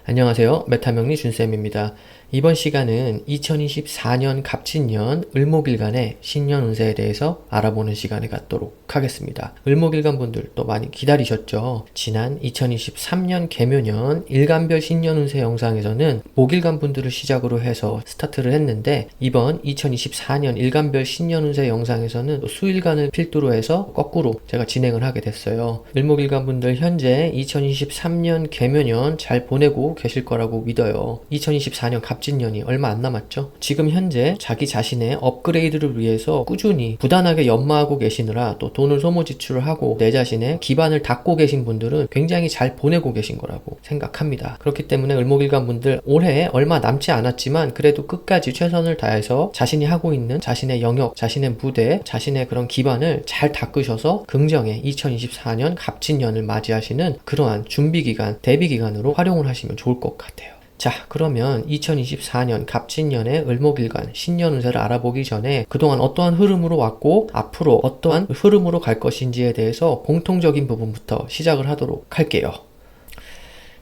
안녕하세요. 메타명리 준쌤입니다. 이번 시간은 2024년 갑진년 을목일간의 신년 운세에 대해서 알아보는 시간을 갖도록 하겠습니다. 을목일간 분들 또 많이 기다리셨죠? 지난 2023년 개묘년 일간별 신년 운세 영상에서는 목일간 분들을 시작으로 해서 스타트를 했는데, 이번 2024년 일간별 신년 운세 영상에서는 수일간을 필두로 해서 거꾸로 제가 진행을 하게 됐어요. 을목일간 분들 현재 2023년 개묘년 잘 보내고 계실 거라고 믿어요. 2024년 갑진년이 얼마 안 남았죠. 지금 현재 자기 자신의 업그레이드를 위해서 꾸준히 부단하게 연마하고 계시느라 또 돈을 소모 지출을 하고 내 자신의 기반을 닦고 계신 분들은 굉장히 잘 보내고 계신 거라고 생각합니다. 그렇기 때문에 을목일간 분들 올해 얼마 남지 않았지만 그래도 끝까지 최선을 다해서 자신이 하고 있는 자신의 영역, 자신의 무대, 자신의 그런 기반을 잘 닦으셔서 긍정의 2024년 갑진년을 맞이하시는 그러한 준비기간, 대비기간으로 활용을 하시면 좋을 것 같아요. 자, 그러면 2024년 갑진년의 을목일간 신년 운세를 알아보기 전에 그동안 어떠한 흐름으로 왔고 앞으로 어떠한 흐름으로 갈 것인지에 대해서 공통적인 부분부터 시작을 하도록 할게요.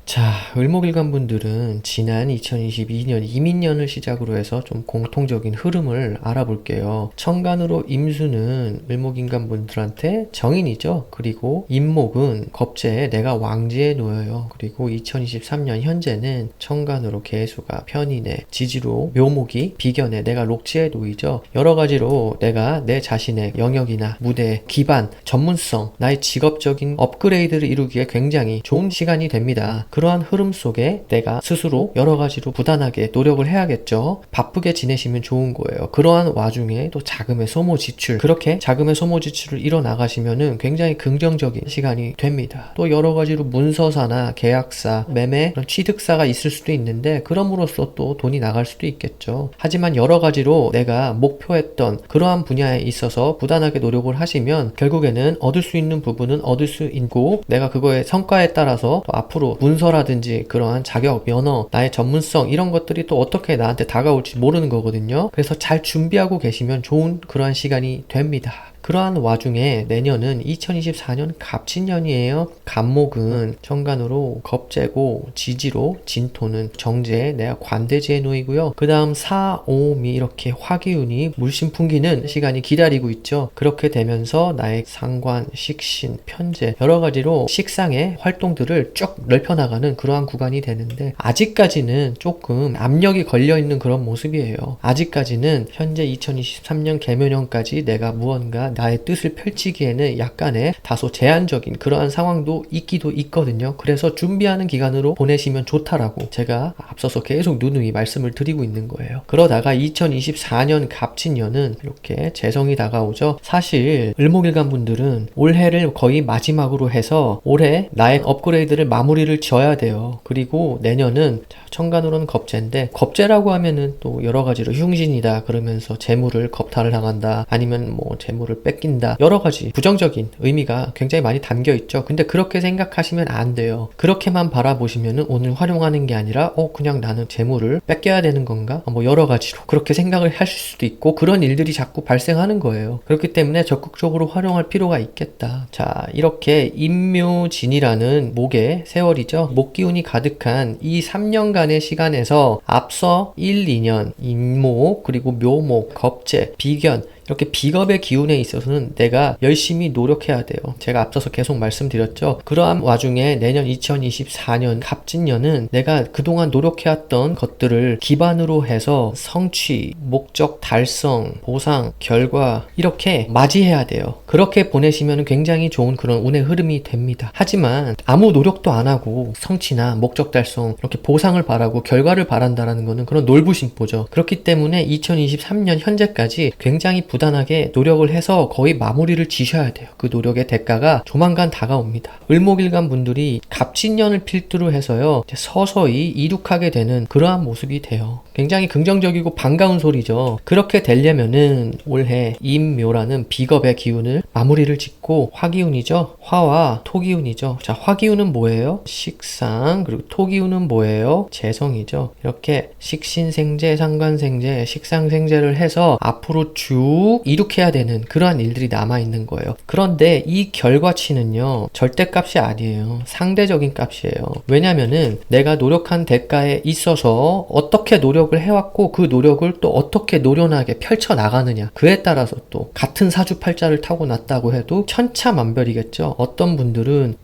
자, 을목일간 분들은 지난 2022년 이민년을 시작으로 해서 좀 공통적인 흐름을 알아볼게요. 천간으로 임수는 을목인간 분들한테 정인이죠. 그리고 임목은 겁재에 내가 왕지에 놓여요. 그리고 2023년 현재는 천간으로 계수가 편인에, 지지로 묘목이 비견에 내가 록지에 놓이죠. 여러 가지로 내가 내 자신의 영역이나 무대, 기반, 전문성, 나의 직업적인 업그레이드를 이루기에 굉장히 좋은 시간이 됩니다. 그러한 흐름 속에 내가 스스로 여러 가지로 부단하게 노력을 해야겠죠. 바쁘게 지내시면 좋은 거예요. 그러한 와중에 또 자금의 소모 지출, 그렇게 자금의 소모 지출을 이뤄나가시면은 굉장히 긍정적인 시간이 됩니다. 또 여러 가지로 문서사나 계약사, 매매, 그런 취득사가 있을 수도 있는데 그럼으로써 또 돈이 나갈 수도 있겠죠. 하지만 여러 가지로 내가 목표했던 그러한 분야에 있어서 부단하게 노력을 하시면 결국에는 얻을 수 있는 부분은 얻을 수 있고, 내가 그거의 성과에 따라서 또 앞으로 문서라든지 그러한 자격, 면허, 나의 전문성 이런 것들이 또 어떻게 나한테 다가올지 모르는 거거든요. 그래서 잘 준비하고 계시면 좋은 그러한 시간이 됩니다. 그러한 와중에 내년은 2024년 갑진년이에요. 갑목은 천간으로 겁재고 지지로 진토는 정제에 내가 관대지에 놓이고요. 그 다음 사, 오미 이렇게 화기운이 물씬 풍기는 시간이 기다리고 있죠. 그렇게 되면서 나의 상관, 식신, 편재 여러 가지로 식상의 활동들을 쭉 넓혀나가는 그러한 구간이 되는데, 아직까지는 조금 압력이 걸려있는 그런 모습이에요. 아직까지는 현재 2023년 개묘년까지 내가 무언가 나의 뜻을 펼치기에는 약간의 다소 제한적인 그러한 상황도 있기도 있거든요. 그래서 준비하는 기간으로 보내시면 좋다라고 제가 앞서서 계속 누누이 말씀을 드리고 있는 거예요. 그러다가 2024년 갑진년은 이렇게 재성이 다가오죠. 사실 을목일간 분들은 올해를 거의 마지막으로 해서 올해 나의 업그레이드를 마무리를 지어야 돼요. 그리고 내년은 천간으로는 겁재인데, 겁재라고 하면은 또 여러 가지로 흉신이다 그러면서 재물을 겁탈을 당한다, 아니면 뭐 재물을 뺏긴다, 여러 가지 부정적인 의미가 굉장히 많이 담겨 있죠. 근데 그렇게 생각하시면 안 돼요. 그렇게만 바라보시면은 오늘 활용하는 게 아니라 그냥 나는 재물을 뺏겨야 되는 건가? 뭐 여러 가지로 그렇게 생각을 하실 수도 있고, 그런 일들이 자꾸 발생하는 거예요. 그렇기 때문에 적극적으로 활용할 필요가 있겠다. 자, 이렇게 임묘진이라는 목의 세월이죠. 목기운이 가득한 이 3년간의 시간에서 앞서 1, 2년 임목, 그리고 묘목, 겁재, 비견 이렇게 비겁의 기운에 있어서는 내가 열심히 노력해야 돼요. 제가 앞서서 계속 말씀드렸죠. 그러한 와중에 내년 2024년 갑진년은 내가 그동안 노력해왔던 것들을 기반으로 해서 성취, 목적 달성, 보상, 결과 이렇게 맞이해야 돼요. 그렇게 보내시면 굉장히 좋은 그런 운의 흐름이 됩니다. 하지만 아무 노력도 안 하고 성취나 목적 달성, 이렇게 보상을 바라고 결과를 바란다라는 거는 그런 놀부심보죠. 그렇기 때문에 2023년 현재까지 굉장히 부단하게 노력을 해서 거의 마무리를 지셔야 돼요. 그 노력의 대가가 조만간 다가옵니다. 을목일간 분들이 갑진년을 필두로 해서요, 서서히 이룩하게 되는 그러한 모습이 돼요. 굉장히 긍정적이고 반가운 소리죠. 그렇게 되려면은 올해 임묘라는 비겁의 기운을 마무리를 짓고, 화기운이죠. 화와 토기운이죠. 자, 화기운은 뭐예요? 식상, 그리고 토기운은 뭐예요? 재성이죠. 이렇게 식신생재, 상관생재, 식상생재를 해서 앞으로 쭉 쭉 이룩해야 되는 그러한 일들이 남아있는 거예요. 그런데 이 결과치는요, 절대값이 아니에요. 상대적인 값이에요. 왜냐면은 내가 노력한 대가에 있어서 어떻게 노력을 해왔고 그 노력을 또 어떻게 노련하게 펼쳐나가느냐, 그에 따라서 또 같은 사주팔자를 타고났다고 해도 천차만별이겠죠. 어떤 분들은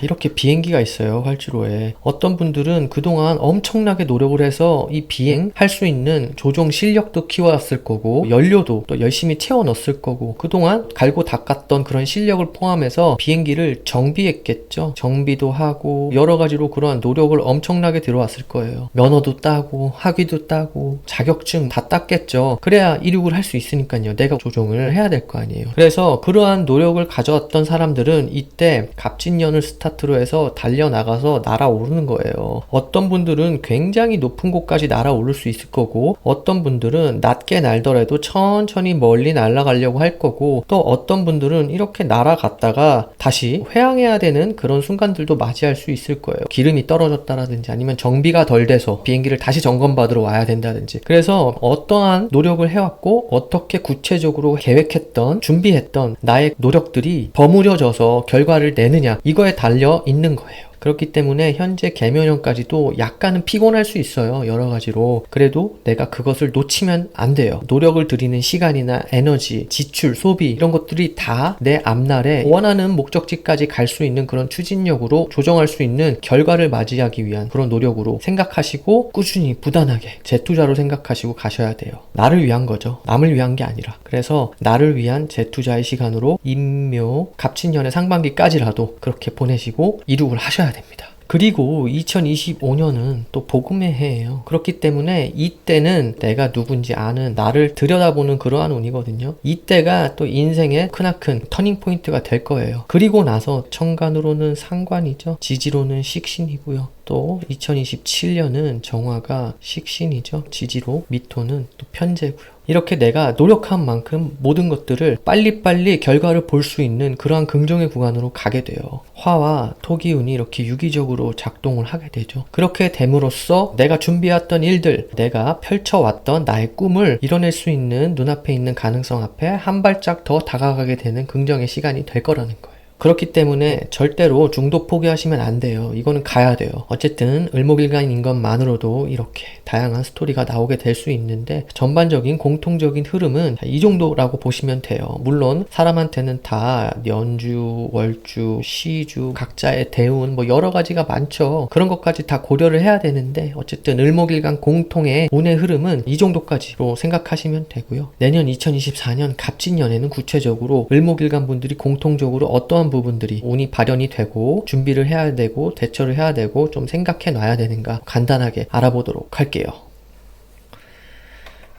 이렇게 비행기가 있어요. 활주로에. 어떤 분들은 그동안 엄청나게 노력을 해서 이 비행 할 수 있는 조종 실력도 키워왔을 거고, 연료도 또 열심히 채워 넣었을 거고, 그동안 갈고 닦았던 그런 실력을 포함해서 비행기를 정비했겠죠. 정비도 하고 여러 가지로 그러한 노력을 엄청나게 들어왔을 거예요. 면허도 따고 학위도 따고 자격증 다 땄겠죠. 그래야 이륙을 할 수 있으니까요. 내가 조종을 해야 될 거 아니에요. 그래서 그러한 노력을 가져왔던 사람들은 이때 갑진년을 스타트로 해서 달려나가서 날아오르는 거예요. 어떤 분들은 굉장히 높은 곳까지 날아오를 수 있을 거고, 어떤 분들은 낮게 날더라도 천천히 멀리 날아가려고 할 거고, 또 어떤 분들은 이렇게 날아갔다가 다시 회항해야 되는 그런 순간들도 맞이할 수 있을 거예요. 기름이 떨어졌다라든지 아니면 정비가 덜 돼서 비행기를 다시 점검받으러 와야 된다든지. 그래서 어떠한 노력을 해왔고 어떻게 구체적으로 계획했던, 준비했던 나의 노력들이 버무려져서 결과를 내느냐, 이거에 달려 있는 거예요. 그렇기 때문에 현재 개면연까지도 약간은 피곤할 수 있어요. 여러 가지로. 그래도 내가 그것을 놓치면 안 돼요. 노력을 들이는 시간이나 에너지, 지출, 소비 이런 것들이 다 내 앞날에 원하는 목적지까지 갈 수 있는 그런 추진력으로 조정할 수 있는 결과를 맞이하기 위한 그런 노력으로 생각하시고 꾸준히 부단하게 재투자로 생각하시고 가셔야 돼요. 나를 위한 거죠. 남을 위한 게 아니라. 그래서 나를 위한 재투자의 시간으로 임묘 갑진년의 상반기까지라도 그렇게 보내시고 이룩을 하셔야 됩니다. 그리고 2025년은 또 복음의 해예요. 그렇기 때문에 이때는 내가 누군지 아는, 나를 들여다보는 그러한 운이거든요. 이때가 또 인생의 크나큰 터닝포인트가 될 거예요. 그리고 나서 천간으로는 상관이죠. 지지로는 식신이고요. 또 2027년은 정화가 식신이죠. 지지로, 미토는 또 편재고요. 이렇게 내가 노력한 만큼 모든 것들을 빨리빨리 결과를 볼 수 있는 그러한 긍정의 구간으로 가게 돼요. 화와 토기운이 이렇게 유기적으로 작동을 하게 되죠. 그렇게 됨으로써 내가 준비해왔던 일들, 내가 펼쳐왔던 나의 꿈을 이뤄낼 수 있는 눈앞에 있는 가능성 앞에 한 발짝 더 다가가게 되는 긍정의 시간이 될 거라는 거예요. 그렇기 때문에 절대로 중도 포기하시면 안 돼요. 이거는 가야 돼요. 어쨌든 을목일간인 것만으로도 이렇게 다양한 스토리가 나오게 될 수 있는데, 전반적인 공통적인 흐름은 이 정도라고 보시면 돼요. 물론 사람한테는 다 연주, 월주, 시주, 각자의 대운 뭐 여러 가지가 많죠. 그런 것까지 다 고려를 해야 되는데, 어쨌든 을목일간 공통의 운의 흐름은 이 정도까지로 생각하시면 되고요. 내년 2024년 갑진년에는 구체적으로 을목일간 분들이 공통적으로 어떠한 부분들이 운이 발현이 되고 준비를 해야 되고 대처를 해야 되고 좀 생각해 놔야 되는가 간단하게 알아보도록 할게요.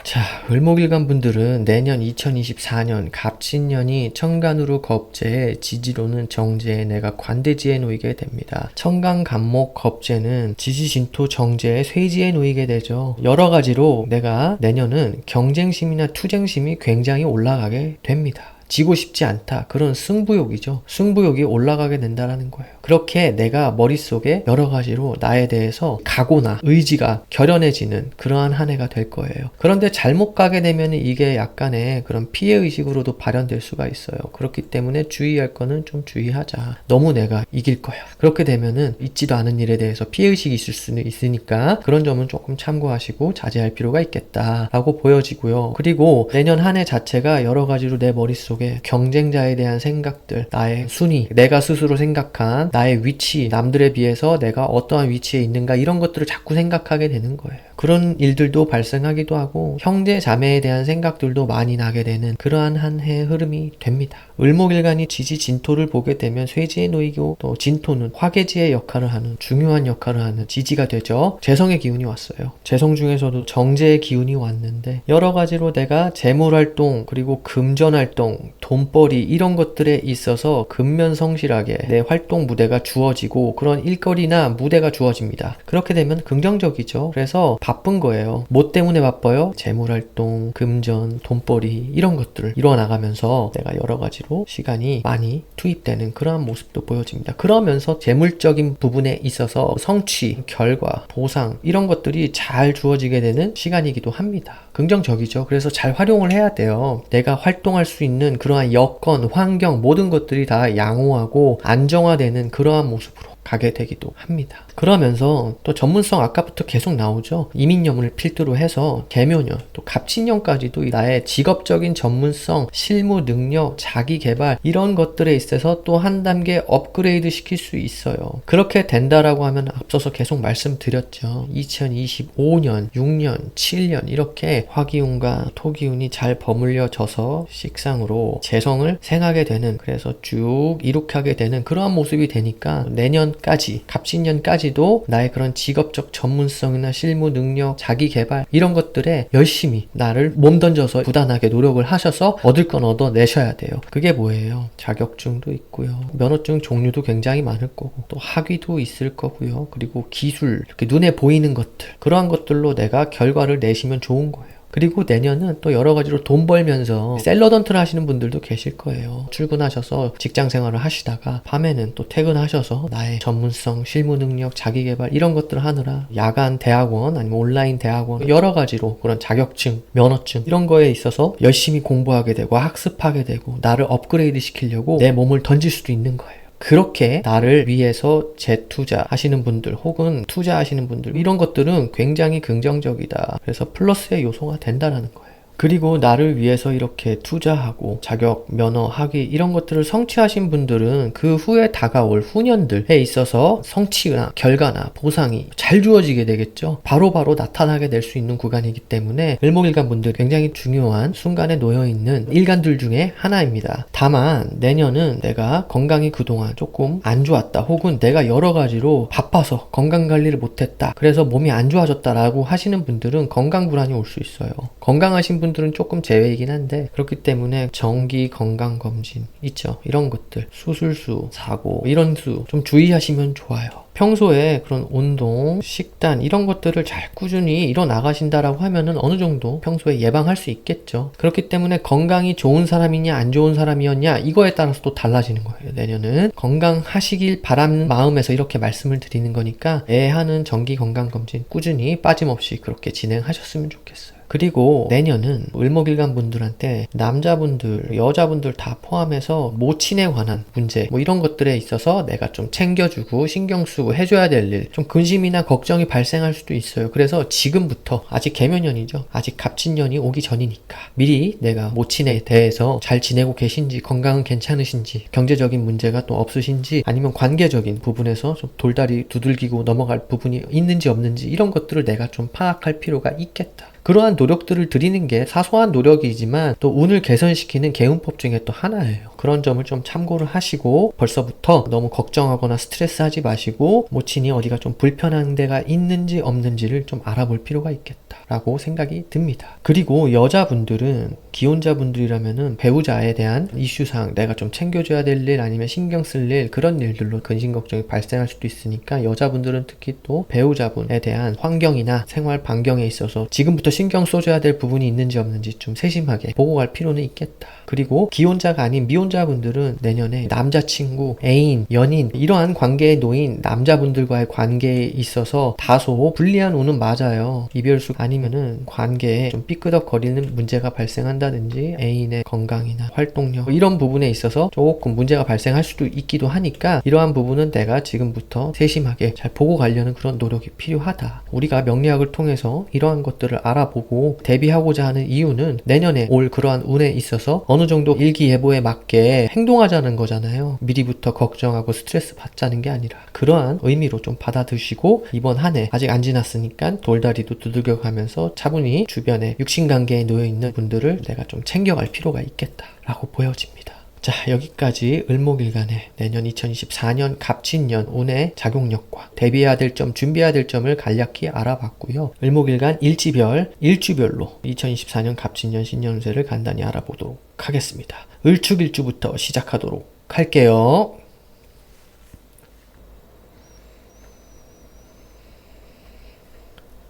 자, 을목일간 분들은 내년 2024년 갑진년이 천간으로 겁재에, 지지로는 정제에, 내가 관대지에 놓이게 됩니다. 천간 갑목 겁재는 지지진토 정제에 쇠지에 놓이게 되죠. 여러 가지로 내가 내년은 경쟁심이나 투쟁심이 굉장히 올라가게 됩니다. 지고 싶지 않다. 그런 승부욕이죠. 승부욕이 올라가게 된다라는 거예요. 그렇게 내가 머릿속에 여러 가지로 나에 대해서 각오나 의지가 결연해지는 그러한 한 해가 될 거예요. 그런데 잘못 가게 되면 이게 약간의 그런 피해의식으로도 발현될 수가 있어요. 그렇기 때문에 주의할 거는 좀 주의하자. 너무 내가 이길 거야. 그렇게 되면은 있지도 않은 일에 대해서 피해의식이 있을 수는 있으니까 그런 점은 조금 참고하시고 자제할 필요가 있겠다라고 보여지고요. 그리고 내년 한 해 자체가 여러 가지로 내 머릿속에 경쟁자에 대한 생각들, 나의 순위, 내가 스스로 생각한 나의 위치, 남들에 비해서 내가 어떠한 위치에 있는가 이런 것들을 자꾸 생각하게 되는 거예요. 그런 일들도 발생하기도 하고 형제 자매에 대한 생각들도 많이 나게 되는 그러한 한 해의 흐름이 됩니다. 을목일간이 지지 진토를 보게 되면 쇠지에 놓이고 또 진토는 화계지의 역할을 하는 중요한 역할을 하는 지지가 되죠. 재성의 기운이 왔어요. 재성 중에서도 정제의 기운이 왔는데 여러 가지로 내가 재물활동 그리고 금전활동, 돈벌이 이런 것들에 있어서 근면성실하게 내 활동 무대가 주어지고 그런 일거리나 무대가 주어집니다. 그렇게 되면 긍정적이죠. 그래서 바쁜 거예요. 뭐 때문에 바빠요? 재물활동, 금전, 돈벌이 이런 것들을 이뤄나가면서 내가 여러 가지로 시간이 많이 투입되는 그러한 모습도 보여집니다. 그러면서 재물적인 부분에 있어서 성취, 결과, 보상 이런 것들이 잘 주어지게 되는 시간이기도 합니다. 긍정적이죠. 그래서 잘 활용을 해야 돼요. 내가 활동할 수 있는 그러한 여건, 환경 모든 것들이 다 양호하고 안정화되는 그러한 모습으로 가게 되기도 합니다. 그러면서 또 전문성 아까부터 계속 나오죠. 이민년을 필두로 해서 계묘년, 또 갑진년까지도 나의 직업적인 전문성, 실무 능력, 자기 개발 이런 것들에 있어서 또 한 단계 업그레이드 시킬 수 있어요. 그렇게 된다라고 하면 앞서서 계속 말씀드렸죠. 2025년, 6년, 7년 이렇게 화기운과 토기운이 잘 버물려져서 식상으로 재성을 생하게 되는, 그래서 쭉 이룩하게 되는 그러한 모습이 되니까 내년까지, 갑진년까지도 나의 그런 직업적 전문성이나 실무 능력, 자기 개발 이런 것들에 열심히 나를 몸던져서 부단하게 노력을 하셔서 얻을 건 얻어내셔야 돼요. 그게 뭐예요? 자격증도 있고요. 면허증 종류도 굉장히 많을 거고, 또 학위도 있을 거고요. 그리고 기술, 이렇게 눈에 보이는 것들, 그러한 것들로 내가 결과를 내시면 좋은 거예요. 그리고 내년은 또 여러 가지로 돈 벌면서 셀러던트를 하시는 분들도 계실 거예요. 출근하셔서 직장 생활을 하시다가 밤에는 또 퇴근하셔서 나의 전문성, 실무 능력, 자기 개발 이런 것들을 하느라 야간 대학원 아니면 온라인 대학원 여러 가지로 그런 자격증, 면허증 이런 거에 있어서 열심히 공부하게 되고 학습하게 되고 나를 업그레이드 시키려고 내 몸을 던질 수도 있는 거예요. 그렇게 나를 위해서 재투자 하시는 분들 혹은 투자하시는 분들 이런 것들은 굉장히 긍정적이다. 그래서 플러스의 요소가 된다라는 거예요. 그리고 나를 위해서 이렇게 투자하고 자격, 면허, 학위 이런 것들을 성취하신 분들은 그 후에 다가올 후년들에 있어서 성취나 결과나 보상이 잘 주어지게 되겠죠. 바로바로 나타나게 될 수 있는 구간이기 때문에 을목일간 분들 굉장히 중요한 순간에 놓여있는 일간들 중에 하나입니다. 다만 내년은 내가 건강이 그동안 조금 안 좋았다 혹은 내가 여러 가지로 바빠서 건강관리를 못했다 그래서 몸이 안 좋아졌다라고 하시는 분들은 건강 불안이 올 수 있어요. 건강하신 분들은 조금 제외이긴 한데, 그렇기 때문에 정기 건강검진 있죠. 이런 것들, 수술수, 사고 이런 수 좀 주의하시면 좋아요. 평소에 그런 운동, 식단 이런 것들을 잘 꾸준히 이뤄 나가신다라고 하면은 어느 정도 평소에 예방할 수 있겠죠. 그렇기 때문에 건강이 좋은 사람이냐 안 좋은 사람이었냐 이거에 따라서 또 달라지는 거예요. 내년은 건강하시길 바라는 마음에서 이렇게 말씀을 드리는 거니까 애하는 정기 건강검진 꾸준히 빠짐없이 그렇게 진행하셨으면 좋겠어요. 그리고 내년은 을목일간 분들한테 남자분들, 여자분들 다 포함해서 모친에 관한 문제 뭐 이런 것들에 있어서 내가 좀 챙겨주고 신경 쓰고 해줘야 될 일, 좀 근심이나 걱정이 발생할 수도 있어요. 그래서 지금부터, 아직 개묘년이죠. 아직 갑진년이 오기 전이니까 미리 내가 모친에 대해서 잘 지내고 계신지, 건강은 괜찮으신지, 경제적인 문제가 또 없으신지, 아니면 관계적인 부분에서 좀 돌다리 두들기고 넘어갈 부분이 있는지 없는지 이런 것들을 내가 좀 파악할 필요가 있겠다. 그러한 노력들을 드리는 게 사소한 노력이지만 또 운을 개선시키는 개운법 중에 또 하나예요. 그런 점을 좀 참고를 하시고 벌써부터 너무 걱정하거나 스트레스 하지 마시고 모친이 어디가 좀 불편한 데가 있는지 없는지를 좀 알아볼 필요가 있겠다라고 생각이 듭니다. 그리고 여자분들은 기혼자분들이라면은 배우자에 대한 이슈상 내가 좀 챙겨줘야 될 일 아니면 신경 쓸 일 그런 일들로 근심 걱정이 발생할 수도 있으니까 여자분들은 특히 또 배우자분에 대한 환경이나 생활 반경에 있어서 지금부터 신경 써줘야 될 부분이 있는지 없는지 좀 세심하게 보고 갈 필요는 있겠다. 그리고 기혼자가 아닌 미혼자분들은 내년에 남자친구, 애인, 연인 이러한 관계에 놓인 남자분들과의 관계에 있어서 다소 불리한 운은 맞아요. 이별수 아니면은 관계에 좀 삐끄덕거리는 문제가 발생한다든지 애인의 건강이나 활동력 뭐 이런 부분에 있어서 조금 문제가 발생할 수도 있기도 하니까 이러한 부분은 내가 지금부터 세심하게 잘 보고 가려는 그런 노력이 필요하다. 우리가 명리학을 통해서 이러한 것들을 알아보고 대비하고자 하는 이유는 내년에 올 그러한 운에 있어서 어느 정도 일기예보에 맞게 행동하자는 거잖아요. 미리부터 걱정하고 스트레스 받자는 게 아니라 그러한 의미로 좀 받아드시고 이번 한 해 아직 안 지났으니까 돌다리도 두들겨가면서 차분히 주변에 육신관계에 놓여있는 분들을 내가 좀 챙겨갈 필요가 있겠다라고 보여집니다. 자, 여기까지 을목일간의 내년 2024년 갑진년 운의 작용력과 대비해야 될 점, 준비해야 될 점을 간략히 알아봤고요. 을목일간 일지별, 일주별로 2024년 갑진년 신년운세를 간단히 알아보도록 하겠습니다. 을축일주부터 시작하도록 할게요.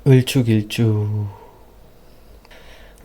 을축일주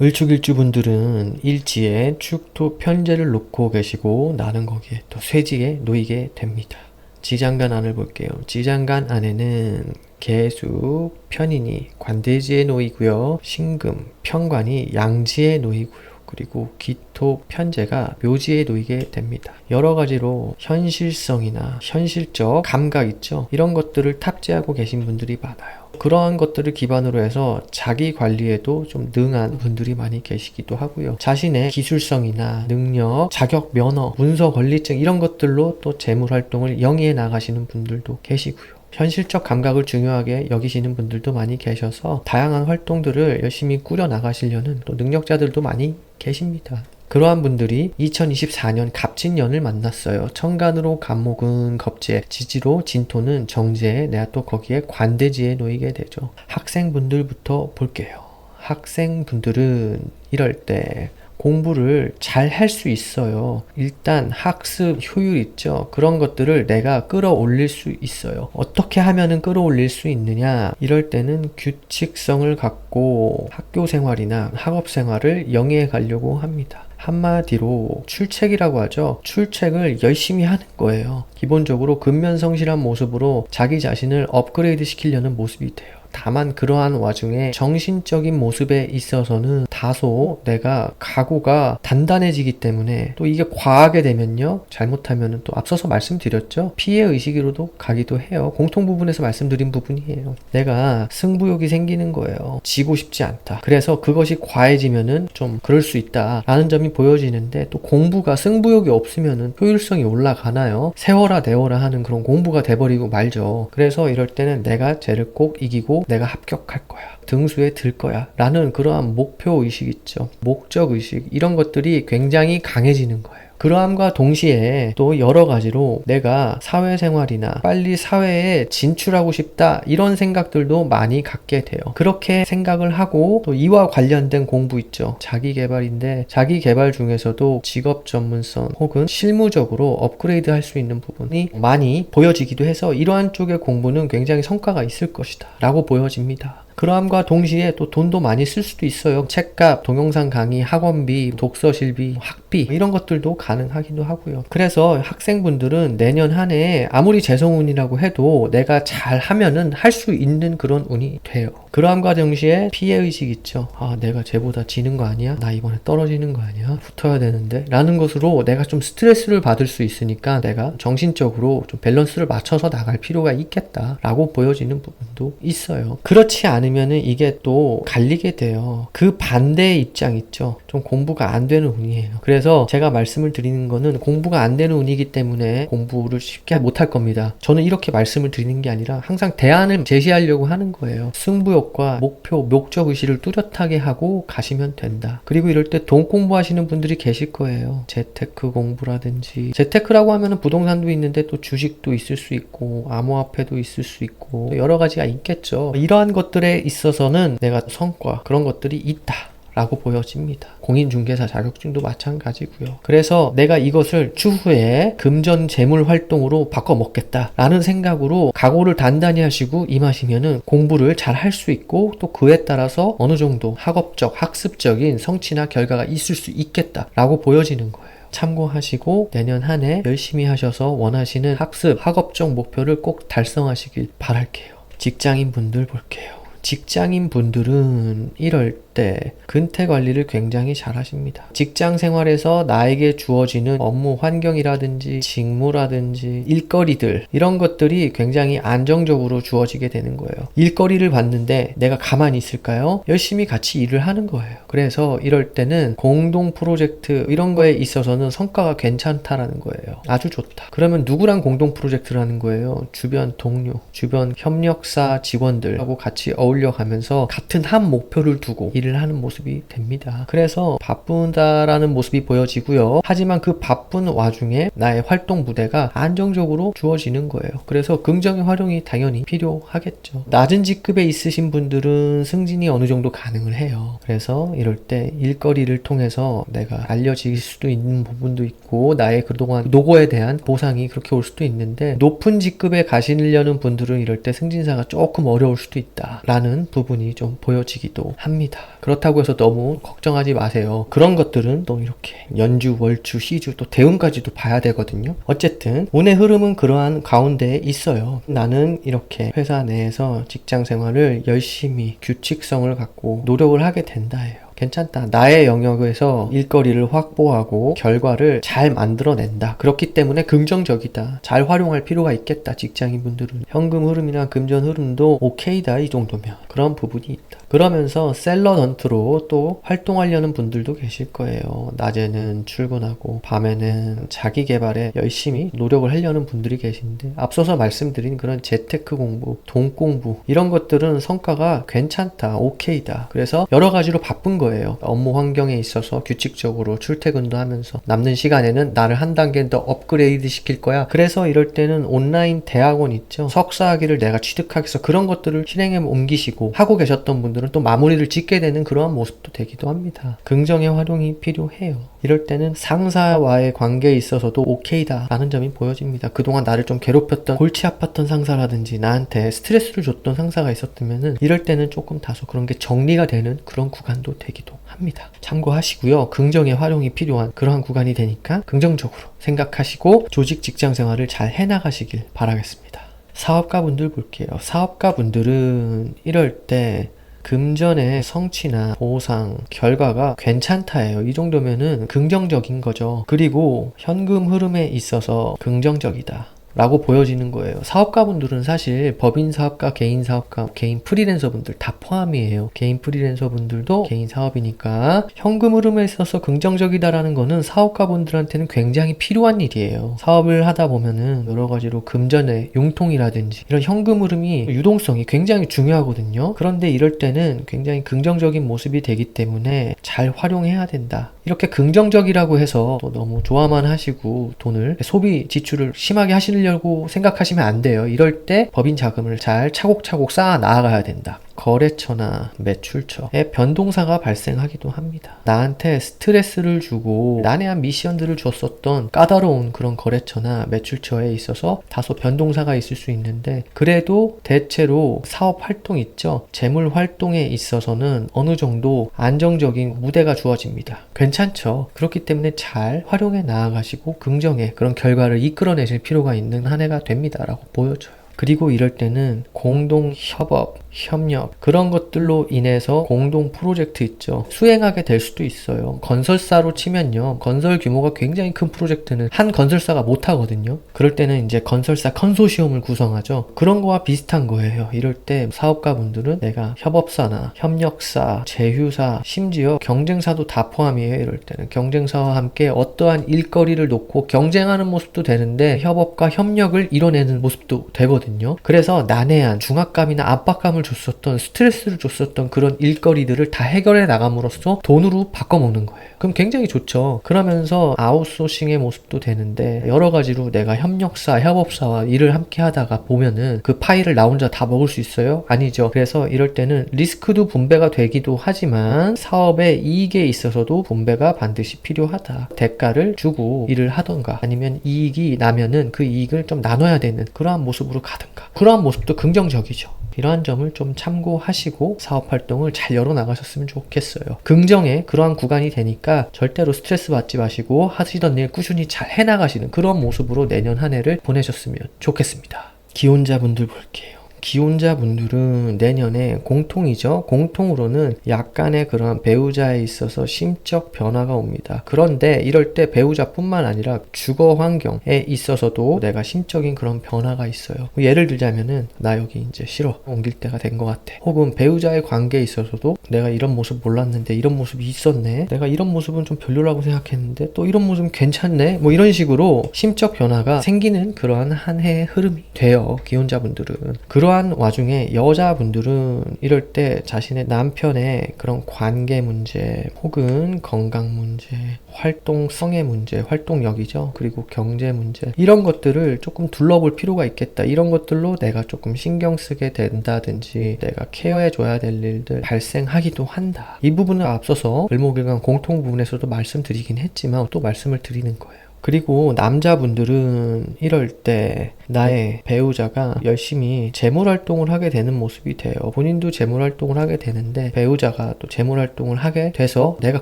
을축일주분들은 일지에 축토 편제를 놓고 계시고 나는 거기에 또 쇠지에 놓이게 됩니다. 지장간 안을 볼게요. 지장간 안에는 계수, 편인이 관대지에 놓이고요. 신금, 편관이 양지에 놓이고요. 그리고 기토, 편재가 묘지에 놓이게 됩니다. 여러 가지로 현실성이나 현실적 감각 있죠. 이런 것들을 탑재하고 계신 분들이 많아요. 그러한 것들을 기반으로 해서 자기 관리에도 좀 능한 분들이 많이 계시기도 하고요. 자신의 기술성이나 능력, 자격, 면허, 문서 권리증 이런 것들로 또 재물 활동을 영위해 나가시는 분들도 계시고요. 현실적 감각을 중요하게 여기시는 분들도 많이 계셔서 다양한 활동들을 열심히 꾸려 나가시려는 또 능력자들도 많이 계십니다. 그러한 분들이 2024년 갑진년을 만났어요. 천간으로 간목은 겁재, 지지로 진토는 정제에, 내가 또 거기에 관대지에 놓이게 되죠. 학생분들부터 볼게요. 학생분들은 이럴 때 공부를 잘 할 수 있어요. 일단 학습 효율 있죠. 그런 것들을 내가 끌어올릴 수 있어요. 어떻게 하면은 끌어올릴 수 있느냐? 이럴 때는 규칙성을 갖고 학교 생활이나 학업 생활을 영위해 가려고 합니다. 한마디로 출첵이라고 하죠. 출첵을 열심히 하는 거예요. 기본적으로 근면성실한 모습으로 자기 자신을 업그레이드 시키려는 모습이 돼요. 다만 그러한 와중에 정신적인 모습에 있어서는 다소 내가 각오가 단단해지기 때문에 또 이게 과하게 되면요, 잘못하면은 또 앞서서 말씀드렸죠, 피해의식으로도 가기도 해요. 공통 부분에서 말씀드린 부분이에요. 내가 승부욕이 생기는 거예요. 지고 싶지 않다. 그래서 그것이 과해지면은 좀 그럴 수 있다 라는 점이 보여지는데, 또 공부가 승부욕이 없으면은 효율성이 올라가나요? 세워라 내워라 하는 그런 공부가 돼버리고 말죠. 그래서 이럴 때는 내가 쟤를 꼭 이기고 내가 합격할 거야, 등수에 들 거야 라는 그러한 목표의식 있죠. 목적의식, 이런 것들이 굉장히 강해지는 거예요. 그러함과 동시에 또 여러 가지로 내가 사회생활이나 빨리 사회에 진출하고 싶다 이런 생각들도 많이 갖게 돼요. 그렇게 생각을 하고 또 이와 관련된 공부 있죠. 자기개발인데 자기개발 중에서도 직업 전문성 혹은 실무적으로 업그레이드 할 수 있는 부분이 많이 보여지기도 해서 이러한 쪽의 공부는 굉장히 성과가 있을 것이다 라고 보여집니다. 그러함과 동시에 또 돈도 많이 쓸 수도 있어요. 책값, 동영상 강의, 학원비, 독서실비, 학비 이런 것들도 가능하기도 하고요. 그래서 학생분들은 내년 한 해에 아무리 재성운이라고 해도 내가 잘 하면은 할 수 있는 그런 운이 돼요. 그러함과 동시에 피해의식 있죠. 아, 내가 쟤보다 지는 거 아니야? 나 이번에 떨어지는 거 아니야? 붙어야 되는데? 라는 것으로 내가 좀 스트레스를 받을 수 있으니까 내가 정신적으로 좀 밸런스를 맞춰서 나갈 필요가 있겠다 라고 보여지는 부분도 있어요. 그렇지 않으면은 이게 또 갈리게 돼요. 그 반대의 입장 있죠. 좀 공부가 안 되는 운이에요. 그래서 제가 말씀을 드리는 거는 공부가 안 되는 운이기 때문에 공부를 쉽게 못할 겁니다. 저는 이렇게 말씀을 드리는 게 아니라 항상 대안을 제시하려고 하는 거예요. 승부욕과 목표, 목적의식을 뚜렷하게 하고 가시면 된다. 그리고 이럴 때 돈 공부하시는 분들이 계실 거예요. 재테크 공부라든지, 재테크라고 하면은 부동산도 있는데 또 주식도 있을 수 있고 암호화폐도 있을 수 있고 여러 가지가 있겠죠. 이러한 것들에 있어서는 내가 성과, 그런 것들이 있다 라고 보여집니다. 공인중개사 자격증도 마찬가지고요. 그래서 내가 이것을 추후에 금전 재물 활동으로 바꿔 먹겠다 라는 생각으로 각오를 단단히 하시고 임하시면은 공부를 잘 할 수 있고 또 그에 따라서 어느 정도 학업적, 학습적인 성취나 결과가 있을 수 있겠다 라고 보여지는 거예요. 참고하시고 내년 한 해 열심히 하셔서 원하시는 학습, 학업적 목표를 꼭 달성하시길 바랄게요. 직장인 분들 볼게요. 직장인 분들은 이럴 때 근태 관리를 굉장히 잘 하십니다. 직장 생활에서 나에게 주어지는 업무 환경이라든지 직무라든지 일거리들, 이런 것들이 굉장히 안정적으로 주어지게 되는 거예요. 일거리를 받는데 내가 가만히 있을까요? 열심히 같이 일을 하는 거예요. 그래서 이럴 때는 공동 프로젝트 이런 거에 있어서는 성과가 괜찮다라는 거예요. 아주 좋다. 그러면 누구랑 공동 프로젝트를 하는 거예요? 주변 동료, 주변 협력사 직원들하고 같이 어울려가면서 같은 한 목표를 두고 일을 하는 모습이 됩니다. 그래서 바쁘다라는 모습이 보여지고요. 하지만 그 바쁜 와중에 나의 활동 무대가 안정적으로 주어지는 거예요. 그래서 긍정의 활용이 당연히 필요하겠죠. 낮은 직급에 있으신 분들은 승진이 어느 정도 가능을 해요. 그래서 이럴 때 일거리를 통해서 내가 알려질 수도 있는 부분도 있고 나의 그동안 노고에 대한 보상이 그렇게 올 수도 있는데, 높은 직급에 가시려는 분들은 이럴 때 승진사가 조금 어려울 수도 있다 라는 라는 부분이 좀 보여지기도 합니다. 그렇다고 해서 너무 걱정하지 마세요. 그런 것들은 또 이렇게 연주, 월주, 시주 또 대운까지도 봐야 되거든요. 어쨌든 운의 흐름은 그러한 가운데에 있어요. 나는 이렇게 회사 내에서 직장 생활을 열심히 규칙성을 갖고 노력을 하게 된다예요. 괜찮다. 나의 영역에서 일거리를 확보하고 결과를 잘 만들어낸다. 그렇기 때문에 긍정적이다. 잘 활용할 필요가 있겠다. 직장인분들은 현금 흐름이나 금전 흐름도 오케이다. 이 정도면 그런 부분이 있다. 그러면서 셀러던트로 또 활동하려는 분들도 계실 거예요. 낮에는 출근하고 밤에는 자기 개발에 열심히 노력을 하려는 분들이 계신데, 앞서서 말씀드린 그런 재테크 공부, 돈 공부 이런 것들은 성과가 괜찮다. 오케이다. 그래서 여러 가지로 바쁜 거예요. 업무 환경에 있어서 규칙적으로 출퇴근도 하면서 남는 시간에는 나를 한 단계 더 업그레이드 시킬 거야. 그래서 이럴 때는 온라인 대학원 있죠. 석사학위를 내가 취득하기 위해서 그런 것들을 실행에 옮기시고 하고 계셨던 분들은 또 마무리를 짓게 되는 그러한 모습도 되기도 합니다. 긍정의 활용이 필요해요. 이럴 때는 상사와의 관계에 있어서도 오케이다 라는 점이 보여집니다. 그동안 나를 좀 괴롭혔던, 골치 아팠던 상사라든지 나한테 스트레스를 줬던 상사가 있었다면은 이럴 때는 조금 다소 그런 게 정리가 되는 그런 구간도 되기도 합니다. 참고하시고요. 긍정의 활용이 필요한 그러한 구간이 되니까 긍정적으로 생각하시고 조직 직장 생활을 잘 해나가시길 바라겠습니다. 사업가분들 볼게요. 사업가분들은 이럴 때 금전의 성취나 보상, 결과가 괜찮다예요. 이 정도면은 긍정적인 거죠. 그리고 현금 흐름에 있어서 긍정적이다 라고 보여지는 거예요. 사업가분들은 사실 법인 사업가, 개인 사업가, 개인 프리랜서 분들 다 포함이에요. 개인 프리랜서 분들도 개인 사업이니까 현금 흐름에 있어서 긍정적이다라는 거는 사업가분들한테는 굉장히 필요한 일이에요. 사업을 하다 보면은 여러 가지로 금전의 융통이라든지 이런 현금 흐름이, 유동성이 굉장히 중요하거든요. 그런데 이럴 때는 굉장히 긍정적인 모습이 되기 때문에 잘 활용해야 된다. 이렇게 긍정적이라고 해서 또 너무 좋아만 하시고 돈을, 소비 지출을 심하게 하시려고 생각하시면 안 돼요. 이럴 때 법인 자금을 잘 차곡차곡 쌓아 나아가야 된다. 거래처나 매출처에 변동사가 발생하기도 합니다. 나한테 스트레스를 주고 난해한 미션들을 줬었던 까다로운 그런 거래처나 매출처에 있어서 다소 변동사가 있을 수 있는데, 그래도 대체로 사업 활동 있죠. 재물 활동에 있어서는 어느 정도 안정적인 무대가 주어집니다. 괜찮죠? 그렇기 때문에 잘 활용해 나아가시고 긍정의 그런 결과를 이끌어내실 필요가 있는 한 해가 됩니다 라고 보여져요. 그리고 이럴 때는 공동 협업, 협력 그런 것들로 인해서 공동 프로젝트 있죠. 수행하게 될 수도 있어요. 건설사로 치면요. 건설 규모가 굉장히 큰 프로젝트는 한 건설사가 못 하거든요. 그럴 때는 이제 건설사 컨소시엄을 구성하죠. 그런 거와 비슷한 거예요. 이럴 때 사업가분들은 내가 협업사나 협력사, 제휴사, 심지어 경쟁사도 다 포함이에요. 이럴 때는 경쟁사와 함께 어떠한 일거리를 놓고 경쟁하는 모습도 되는데 협업과 협력을 이뤄내는 모습도 되거든요. 그래서 난해한 중압감이나 압박감을 줬었던, 스트레스를 줬었던 그런 일거리들을 다 해결해 나감으로써 돈으로 바꿔먹는 거예요. 그럼 굉장히 좋죠. 그러면서 아웃소싱의 모습도 되는데 여러 가지로 내가 협력사, 협업사와 일을 함께 하다가 보면은 그 파일을 나 혼자 다 먹을 수 있어요? 아니죠. 그래서 이럴 때는 리스크도 분배가 되기도 하지만 사업의 이익에 있어서도 분배가 반드시 필요하다. 대가를 주고 일을 하던가 아니면 이익이 나면은 그 이익을 좀 나눠야 되는 그러한 모습으로 가든가, 그러한 모습도 긍정적이죠. 이러한 점을 좀 참고하시고 사업 활동을 잘 열어나가셨으면 좋겠어요. 긍정의 그러한 구간이 되니까 절대로 스트레스 받지 마시고 하시던 일 꾸준히 잘 해나가시는 그런 모습으로 내년 한 해를 보내셨으면 좋겠습니다. 기혼자분들 볼게요. 기혼자분들은 내년에 공통이죠. 공통으로는 약간의 그런 배우자에 있어서 심적 변화가 옵니다. 그런데 이럴 때 배우자뿐만 아니라 주거 환경에 있어서도 내가 심적인 그런 변화가 있어요. 예를 들자면은 나 여기 이제 싫어. 옮길 때가 된 것 같아. 혹은 배우자의 관계에 있어서도 내가 이런 모습 몰랐는데 이런 모습이 있었네. 내가 이런 모습은 좀 별로라고 생각했는데 또 이런 모습은 괜찮네. 뭐 이런 식으로 심적 변화가 생기는 그러한 한 해의 흐름이 돼요. 기혼자분들은. 그러한 와중에 여자분들은 이럴 때 자신의 남편의 그런 관계 문제 혹은 건강 문제, 활동성의 문제, 활동력이죠. 그리고 경제 문제 이런 것들을 조금 둘러볼 필요가 있겠다. 이런 것들로 내가 조금 신경 쓰게 된다든지 내가 케어해줘야 될 일들 발생하기도 한다. 이 부분은 앞서서 을목일간 공통 부분에서도 말씀드리긴 했지만 또 말씀을 드리는 거예요. 그리고 남자분들은 이럴 때 나의 배우자가 열심히 재물활동을 하게 되는 모습이 돼요. 본인도 재물활동을 하게 되는데 배우자가 또 재물활동을 하게 돼서 내가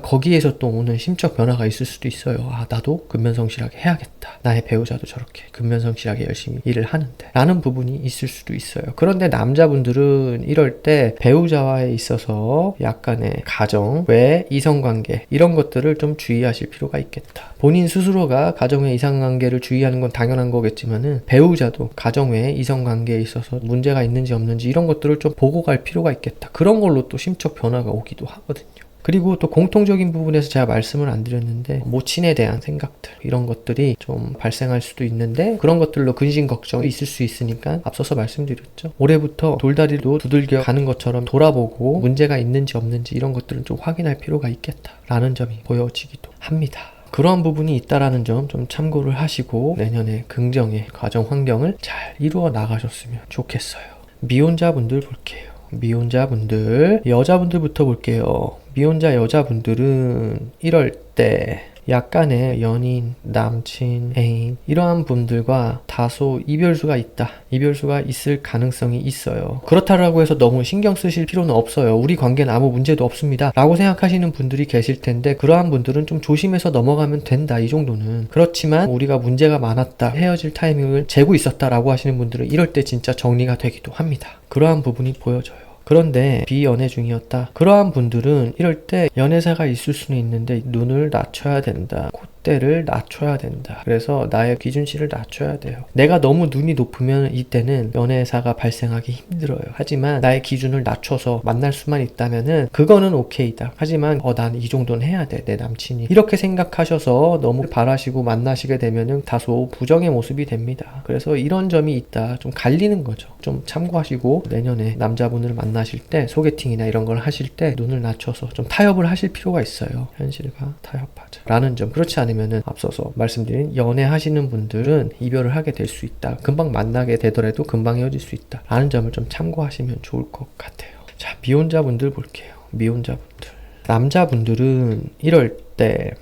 거기에서 또 오는 심적 변화가 있을 수도 있어요. 아, 나도 근면성실하게 해야겠다. 나의 배우자도 저렇게 근면성실하게 열심히 일을 하는데 라는 부분이 있을 수도 있어요. 그런데 남자분들은 이럴 때 배우자와에 있어서 약간의 가정, 외, 이성관계 이런 것들을 좀 주의하실 필요가 있겠다. 본인 스스로가 가정의 이성관계를 주의하는 건 당연한 거겠지만은 배우자도 가정 외에 이성관계에 있어서 문제가 있는지 없는지 이런 것들을 좀 보고 갈 필요가 있겠다. 그런 걸로 또 심적 변화가 오기도 하거든요. 그리고 또 공통적인 부분에서 제가 말씀을 안 드렸는데 모친에 대한 생각들 이런 것들이 좀 발생할 수도 있는데 그런 것들로 근심 걱정이 있을 수 있으니까 앞서서 말씀드렸죠. 올해부터 돌다리도 두들겨 가는 것처럼 돌아보고 문제가 있는지 없는지 이런 것들은 좀 확인할 필요가 있겠다라는 점이 보여지기도 합니다. 그러한 부분이 있다라는 점 좀 참고를 하시고 내년에 긍정의 가정 환경을 잘 이루어 나가셨으면 좋겠어요. 미혼자분들 볼게요. 미혼자분들, 여자분들부터 볼게요. 미혼자 여자분들은 이럴 때 약간의 연인, 남친, 애인 이러한 분들과 다소 이별수가 있다. 이별수가 있을 가능성이 있어요. 그렇다라고 해서 너무 신경 쓰실 필요는 없어요. 우리 관계는 아무 문제도 없습니다. 라고 생각하시는 분들이 계실 텐데 그러한 분들은 좀 조심해서 넘어가면 된다. 이 정도는. 그렇지만 우리가 문제가 많았다. 헤어질 타이밍을 재고 있었다라고 하시는 분들은 이럴 때 진짜 정리가 되기도 합니다. 그러한 부분이 보여져요. 그런데 비연애 중이었다. 그러한 분들은 이럴 때 연애사가 있을 수는 있는데 눈을 낮춰야 된다. 콧대를 낮춰야 된다. 그래서 나의 기준치를 낮춰야 돼요. 내가 너무 눈이 높으면 이때는 연애사가 발생하기 힘들어요. 하지만 나의 기준을 낮춰서 만날 수만 있다면은 그거는 오케이다. 하지만 난 이 정도는 해야 돼. 내 남친이. 이렇게 생각하셔서 너무 바라시고 만나시게 되면은 다소 부정의 모습이 됩니다. 그래서 이런 점이 있다. 좀 갈리는 거죠. 좀 참고하시고 내년에 남자분을 만나실 때 소개팅이나 이런 걸 하실 때 눈을 낮춰서 좀 타협을 하실 필요가 있어요. 현실과 타협하자 라는 점. 그렇지 않으면은 앞서서 말씀드린 연애하시는 분들은 이별을 하게 될 수 있다. 금방 만나게 되더라도 금방 헤어질 수 있다 라는 점을 좀 참고하시면 좋을 것 같아요. 자, 미혼자분들 볼게요. 미혼자분들. 남자분들은 이럴 때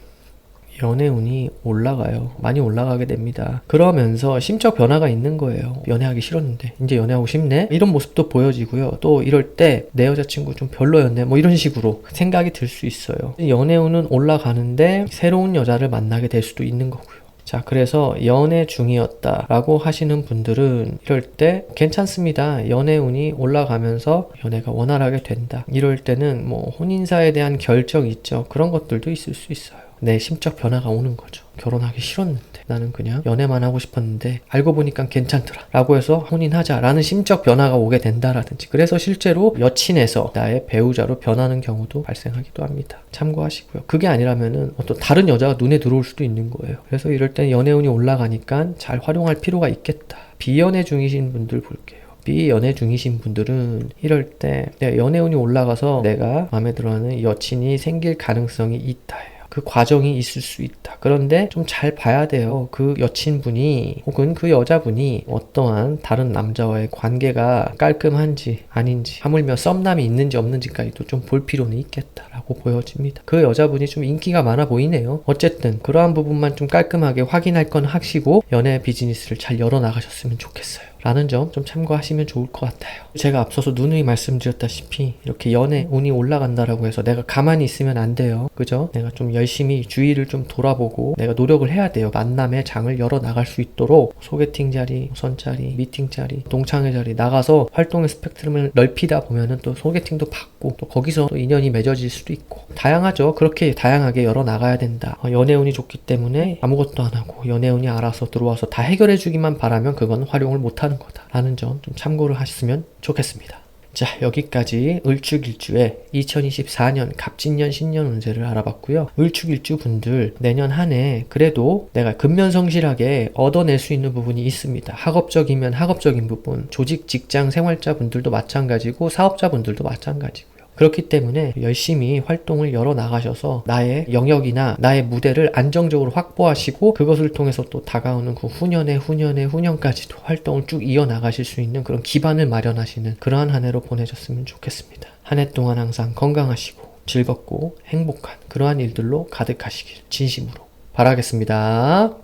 연애운이 올라가요. 많이 올라가게 됩니다. 그러면서 심적 변화가 있는 거예요. 연애하기 싫었는데 이제 연애하고 싶네? 이런 모습도 보여지고요. 또 이럴 때 내 여자친구 좀 별로였네? 뭐 이런 식으로 생각이 들 수 있어요. 연애운은 올라가는데 새로운 여자를 만나게 될 수도 있는 거고요. 자, 그래서 연애 중이었다 라고 하시는 분들은 이럴 때 괜찮습니다. 연애운이 올라가면서 연애가 원활하게 된다. 이럴 때는 뭐 혼인사에 대한 결정이 있죠. 그런 것들도 있을 수 있어요. 내 심적 변화가 오는 거죠. 결혼하기 싫었는데 나는 그냥 연애만 하고 싶었는데 알고 보니까 괜찮더라 라고 해서 혼인하자 라는 심적 변화가 오게 된다라든지 그래서 실제로 여친에서 나의 배우자로 변하는 경우도 발생하기도 합니다. 참고하시고요. 그게 아니라면은 어떤 다른 여자가 눈에 들어올 수도 있는 거예요. 그래서 이럴 땐 연애운이 올라가니까 잘 활용할 필요가 있겠다. 비연애 중이신 분들 볼게요. 비연애 중이신 분들은 이럴 때 연애운이 올라가서 내가 마음에 들어하는 여친이 생길 가능성이 있다 해요. 그 과정이 있을 수 있다. 그런데 좀 잘 봐야 돼요. 그 여친분이 혹은 그 여자분이 어떠한 다른 남자와의 관계가 깔끔한지 아닌지 하물며 썸남이 있는지 없는지까지도 좀 볼 필요는 있겠다라고 보여집니다. 그 여자분이 좀 인기가 많아 보이네요. 어쨌든 그러한 부분만 좀 깔끔하게 확인할 건 하시고 연애 비즈니스를 잘 열어나가셨으면 좋겠어요. 라는 점 좀 참고하시면 좋을 것 같아요. 제가 앞서서 누누이 말씀드렸다시피 이렇게 연애 운이 올라간다라고 해서 내가 가만히 있으면 안 돼요. 그죠? 내가 좀 열심히 주위를 좀 돌아보고 내가 노력을 해야 돼요. 만남의 장을 열어나갈 수 있도록 소개팅 자리, 우선 자리, 미팅 자리, 동창회 자리 나가서 활동의 스펙트럼을 넓히다 보면은 또 소개팅도 받고 또 거기서 또 인연이 맺어질 수도 있고 다양하죠. 그렇게 다양하게 열어나가야 된다. 연애 운이 좋기 때문에 아무것도 안 하고 연애 운이 알아서 들어와서 다 해결해 주기만 바라면 그건 활용을 못하는 거다 라는 점 좀 참고를 하셨으면 좋겠습니다. 자, 여기까지 을축일주의 2024년 갑진년 신년 운세를 알아봤고요. 을축일주 분들 내년 한 해 그래도 내가 근면성실하게 얻어낼 수 있는 부분이 있습니다. 학업적이면 학업적인 부분, 조직, 직장, 생활자 분들도 마찬가지고 사업자 분들도 마찬가지고 그렇기 때문에 열심히 활동을 열어나가셔서 나의 영역이나 나의 무대를 안정적으로 확보하시고 그것을 통해서 또 다가오는 그 후년까지도 활동을 쭉 이어나가실 수 있는 그런 기반을 마련하시는 그러한 한 해로 보내셨으면 좋겠습니다. 한 해 동안 항상 건강하시고 즐겁고 행복한 그러한 일들로 가득하시길 진심으로 바라겠습니다.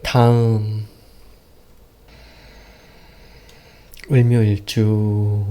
다음 을묘일주.